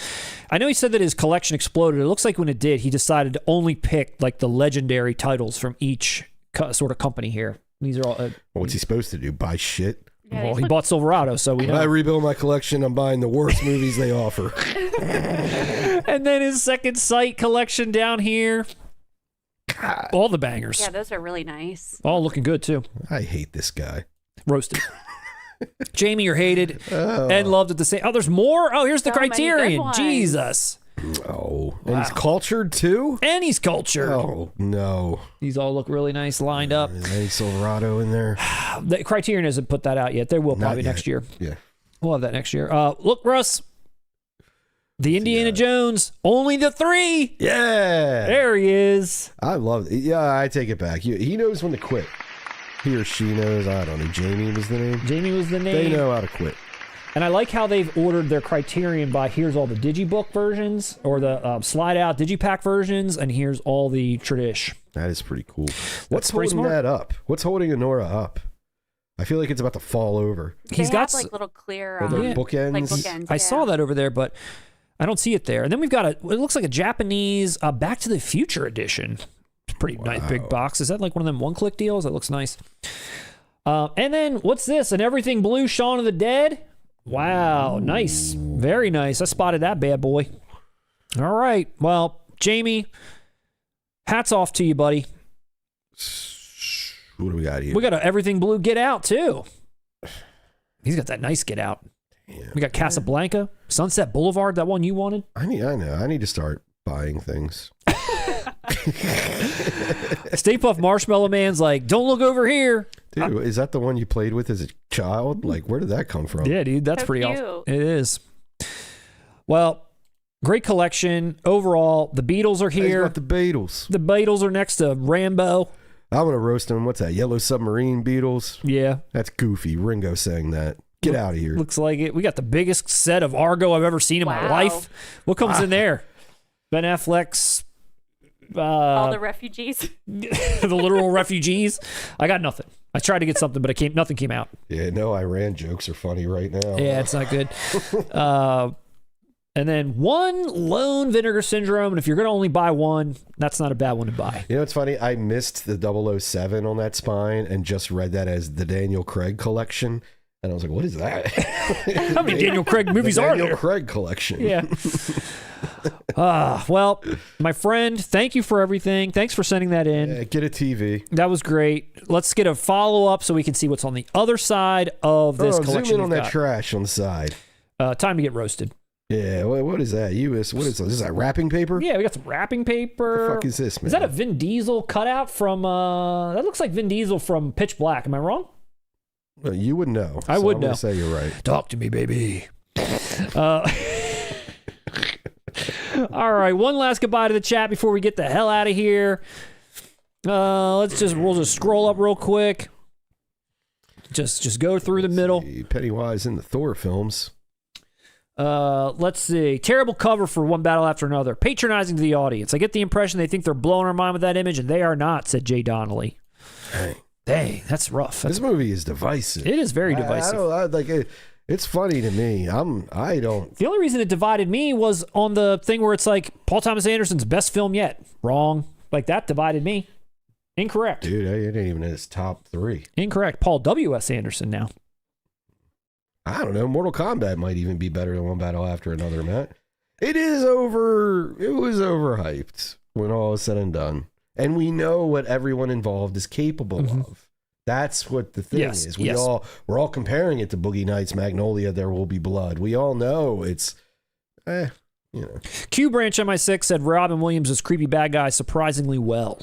I know he said that his collection exploded. It looks like when it did, he decided to only pick like the legendary titles from each sort of company here. These are all. What's he supposed to do? Buy shit? Yeah, Well, these he bought Silverado, so we When I know. rebuild my collection, I'm buying the worst movies they offer. And then his second sight collection down here. All the bangers. Yeah, those are really nice. All looking good too. I hate this guy. Roasted. Jamie, you're hated and loved at the same. Oh, there's more. Oh, here's the So many good Criterion. ones. Jesus. Oh, and he's cultured too? And he's cultured. Oh, no. These all look really nice lined up. Is any Silverado in there? The Criterion hasn't put that out yet. They will probably yet. next year. Yeah. We'll have that next year. Look, Russ. The Indiana Jones. Only the 3. Yeah. There he is. I love it. Yeah, I take it back. He knows when to quit. He or she knows. I don't know. Jamie was the name. Jamie was the name. They know how to quit. And I like how they've ordered their Criterion by here's all the Digibook versions or the slide out Digipack versions, and here's all the Tradish. That is pretty cool. What's pretty holding smart. that up? What's holding Honora up? I feel like it's about to fall over. He's They got have, like little clear Are there Yeah. bookends? like bookends. I yeah. saw that over there, but I don't see it there. And then we've got it looks like a Japanese Back to the Future edition. It's a pretty nice big box. Is that like one of them one-click deals? That looks nice. And then what's this? An Everything Blue Shaun of the Dead? Wow, nice. Very nice. I spotted that bad boy. All right. Well, Jamie, hats off to you, buddy. What do we got here? We got a Everything Blue Get Out, too. He's got that nice Get Out. Damn. We got Casablanca, Sunset Boulevard, that one you wanted. I know. I need to start buying things. Stay Puft Marshmallow Man's like, don't look over here. Dude, is that the one you played with as a child? Like, where did that come from? Yeah, dude, that's So pretty cute. awesome. It is. Well, great collection overall. The Beatles are He's here. got the Beatles. The Beatles are next to Rambo. I'm gonna roast them. What's that? Yellow Submarine Beatles? Yeah, That's goofy. Ringo sang that. Get out of here. looks like it. We got the biggest set of Argo I've ever seen in my Wow. life. What comes in there? Ben Affleck's All the refugees. the literal refugees. I got nothing. I tried to get something, but nothing came out. Yeah, no Iran jokes are funny right now. Yeah, it's not good. And then one Lone Vinegar Syndrome, and if you're going to only buy one, that's not a bad one to buy. You know what's funny? I missed the 007 on that spine and just read that as the Daniel Craig collection. And I was like, what is that? How many Daniel Craig movies the are Daniel there? Craig collection. Yeah. Well, my friend, thank you for everything. Thanks for sending that in. Yeah, get a TV. That was great. Let's get a follow-up so we can see what's on the other side of this collection. Zoom in on we've that got. trash on the side. Time to get roasted. Yeah, what is that? What is that? Is that wrapping paper? Yeah, we got some wrapping paper. What the fuck is this, man? Is that a Vin Diesel cutout from, that looks like Vin Diesel from Pitch Black. Am I wrong? Well, you would know. I would I'm gonna know. say you're right. Talk to me, baby. All right, one last goodbye to the chat before we get the hell out of here. We'll just scroll up real quick. Just go through the middle. See, Pennywise in the Thor films. Let's see. Terrible cover for One Battle After Another. Patronizing to the audience. I get the impression they think they're blowing our mind with that image, and they are not, said Jay Donnelly. Dang. Dang, that's rough. This movie is divisive. It is very divisive. I like it. It's funny to me. I don't. The only reason it divided me was on the thing where it's like Paul Thomas Anderson's best film yet. Wrong. Like that divided me. Incorrect. Dude, it ain't even in his top 3. Incorrect. Paul W.S. Anderson now. I don't know. Mortal Kombat might even be better than One Battle After Another, Matt. It was overhyped when all is said and done. And we know what everyone involved is capable of. That's what the thing is. We're all comparing it to Boogie Nights, Magnolia, There Will Be Blood. We all know it's, you know. Q Branch MI6 said Robin Williams is creepy bad guy surprisingly well.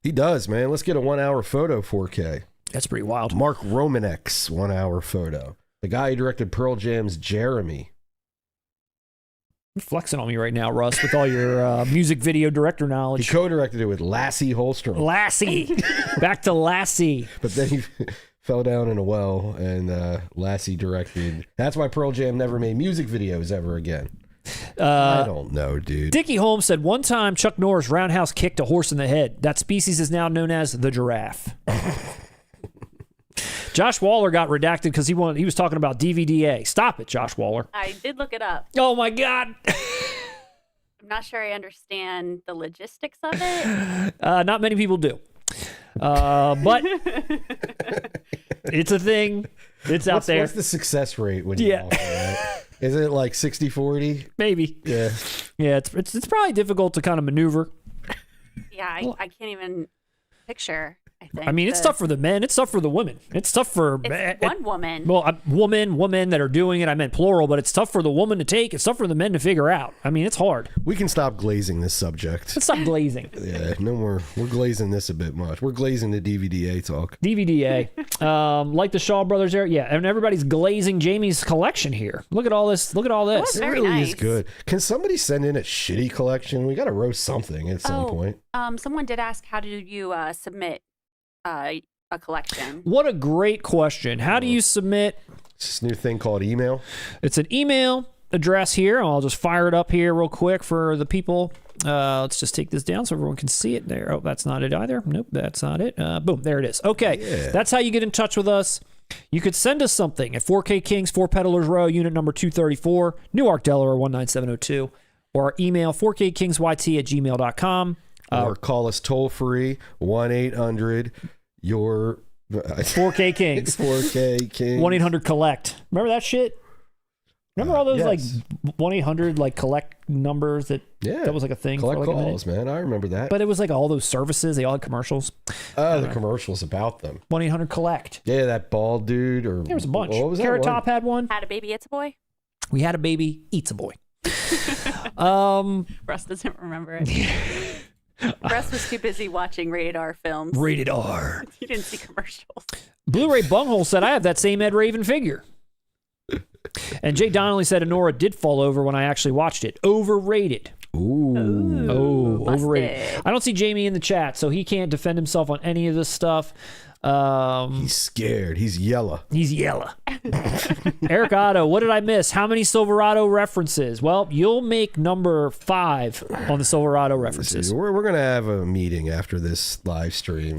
He does, man. Let's get a 1 hour photo 4K. That's pretty wild. Mark Romanek's 1 hour photo. The guy who directed Pearl Jam's Jeremy. You're flexing on me right now, Russ, with all your music video director knowledge. He co-directed it with Lassie Holstrom. Lassie. Back to Lassie. But then he fell down in a well, and Lassie directed. That's why Pearl Jam never made music videos ever again. I don't know, dude. Dickie Holmes said, one time Chuck Norris roundhouse kicked a horse in the head. That species is now known as the giraffe. Josh Waller got redacted because he was talking about DVDA. Stop it, Josh Waller. I did look it up. Oh, my God. I'm not sure I understand the logistics of it. Not many people do. But it's a thing. It's out there. What's the success rate when you offer that? Is it like 60-40? Maybe. Yeah. Yeah, it's probably difficult to kind of maneuver. Yeah, I can't even picture. I mean, it's tough for the men. It's tough for the women. It's tough for one woman. Well, women that are doing it. I meant plural, but it's tough for the woman to take. It's tough for the men to figure out. I mean, it's hard. We can stop glazing this subject. Let's stop glazing. Yeah, no more. We're glazing this a bit much. We're glazing the DVDA talk. DVDA. Like the Shaw Brothers there. Yeah, and everybody's glazing Jamie's collection here. Look at all this. Look at all this. It really is good. Can somebody send in a shitty collection? We got to roast something at some point. Someone did ask, how do you submit a collection? What a great question. How do you submit? It's this new thing called email. It's an email address here. I'll just fire it up here real quick for the people. Let's just take this down so everyone can see it there. Oh, that's not it either. Nope, that's not it. Boom, there it is. Okay, That's how you get in touch with us. You could send us something at 4K Kings, 4 Peddlers Row, unit number 234, Newark, Delaware, 19702, or our email 4kkingsyt@gmail.com. Or call us toll free 1-800 your 4K Kings. 4K Kings. 1-800-collect. Remember that shit? Remember all those like 1-800 like collect numbers that was like a thing. Collect for like calls, man. I remember that. But it was like all those services. They all had commercials. The commercials about them. 1-800-collect. Yeah, that bald dude or there was a bunch. What was Carrot that Top had one. Had a baby, it's a boy. We had a baby, eats a boy. Russ doesn't remember it. Russ was too busy watching rated R films. Rated R. He didn't see commercials. Blu-ray Bunghole said, I have that same Ed Raven figure. And Jay Donnelly said, Honora did fall over when I actually watched it. Overrated. Ooh, overrated. I don't see Jamie in the chat, so he can't defend himself on any of this stuff. He's scared. He's yellow. He's yellow. Eric Otto, what did I miss? How many Silverado references? Well, you'll make number 5 on the Silverado references. We're going to have a meeting after this live stream.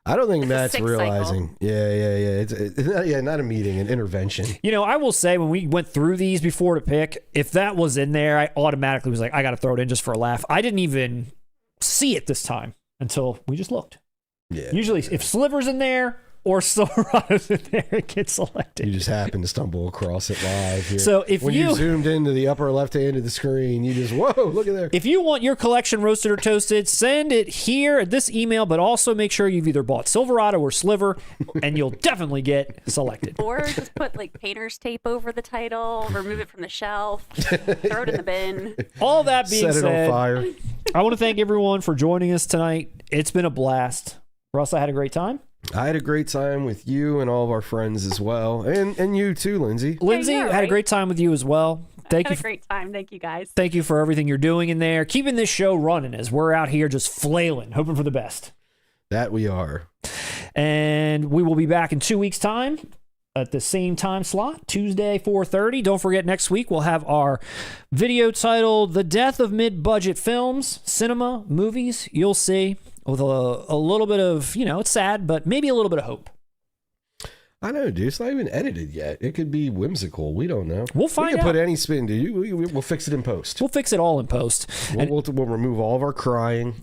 I don't think Matt's realizing. Cycle. Yeah. It's not a meeting, an intervention. You know, I will say when we went through these before to pick, if that was in there, I automatically was like, I got to throw it in just for a laugh. I didn't even see it this time until we just looked. Yeah. Usually, if Sliver's in there or Silverado's in there, it gets selected. You just happen to stumble across it live here. So when you zoomed into the upper left hand of the screen, you just, whoa, look at there. If you want your collection roasted or toasted, send it here at this email, but also make sure you've either bought Silverado or Sliver, and you'll definitely get selected. Or just put like painter's tape over the title, remove it from the shelf, throw it in the bin. All that being said, set it on fire. I want to thank everyone for joining us tonight. It's been a blast. Russ, I had a great time. I had a great time with you and all of our friends as well. And you too, Lindsay. Lindsay, had a great time with you as well. Thank you. Had a great time. Thank you, guys. Thank you for everything you're doing in there. Keeping this show running as we're out here just flailing, hoping for the best. That we are. And we will be back in 2 weeks' time at the same time slot, Tuesday, 4:30. Don't forget, next week we'll have our video titled The Death of Mid-Budget Films, Cinema, Movies. You'll see. With a little bit of, it's sad, but maybe a little bit of hope. I know, dude. It's not even edited yet. It could be whimsical. We don't know. We'll find We can out. put any spin, dude. We'll fix it in post. We'll fix it all in post. We'll remove all of our crying.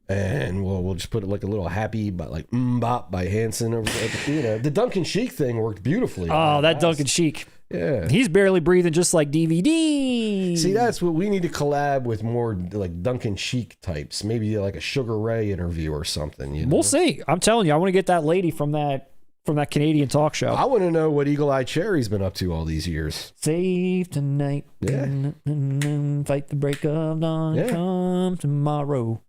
And we'll just put it like a little happy, but like bop by Hanson over there. The Duncan Sheik thing worked beautifully. Oh, that Duncan Sheik. Yeah. He's barely breathing, just like DVD. See, that's what we need to collab with, more like Duncan Sheik types. Maybe like a Sugar Ray interview or something. You know? We'll see. I'm telling you, I want to get that lady from that Canadian talk show. I want to know what Eagle Eye Cherry's been up to all these years. Save tonight. Yeah. Fight the break of dawn. Yeah. Come tomorrow.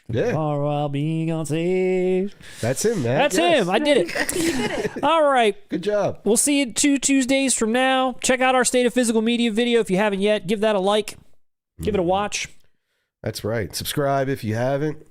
Yeah. Tomorrow I'll be on save. That's him, man. That's Yes. him. I did it. All right. Good job. We'll see you 2 Tuesdays from now. Check out our State of Physical Media video if you haven't yet. Give that a like. Give it a watch. That's right. Subscribe if you haven't,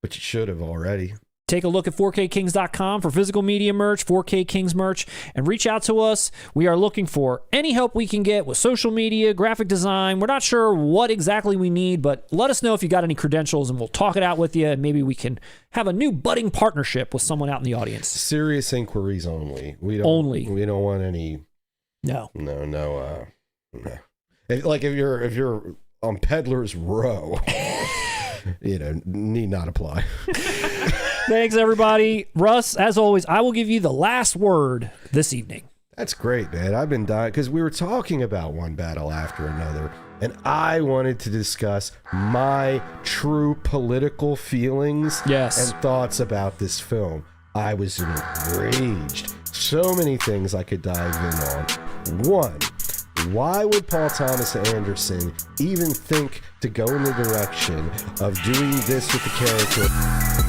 but you should have already. Take a look at 4KKings.com for physical media merch, 4K Kings merch, and reach out to us. We are looking for any help we can get with social media, graphic design. We're not sure what exactly we need, but let us know if you got any credentials, and we'll talk it out with you, and maybe we can have a new budding partnership with someone out in the audience. Serious inquiries only. We don't want any. No. Like if you're on Peddler's Row, need not apply. Thanks, everybody. Russ, as always, I will give you the last word this evening. That's great, man. I've been dying because we were talking about one battle after another, and I wanted to discuss my true political feelings and thoughts about this film. I was enraged. So many things I could dive in on. One, why would Paul Thomas Anderson even think to go in the direction of doing this with the character?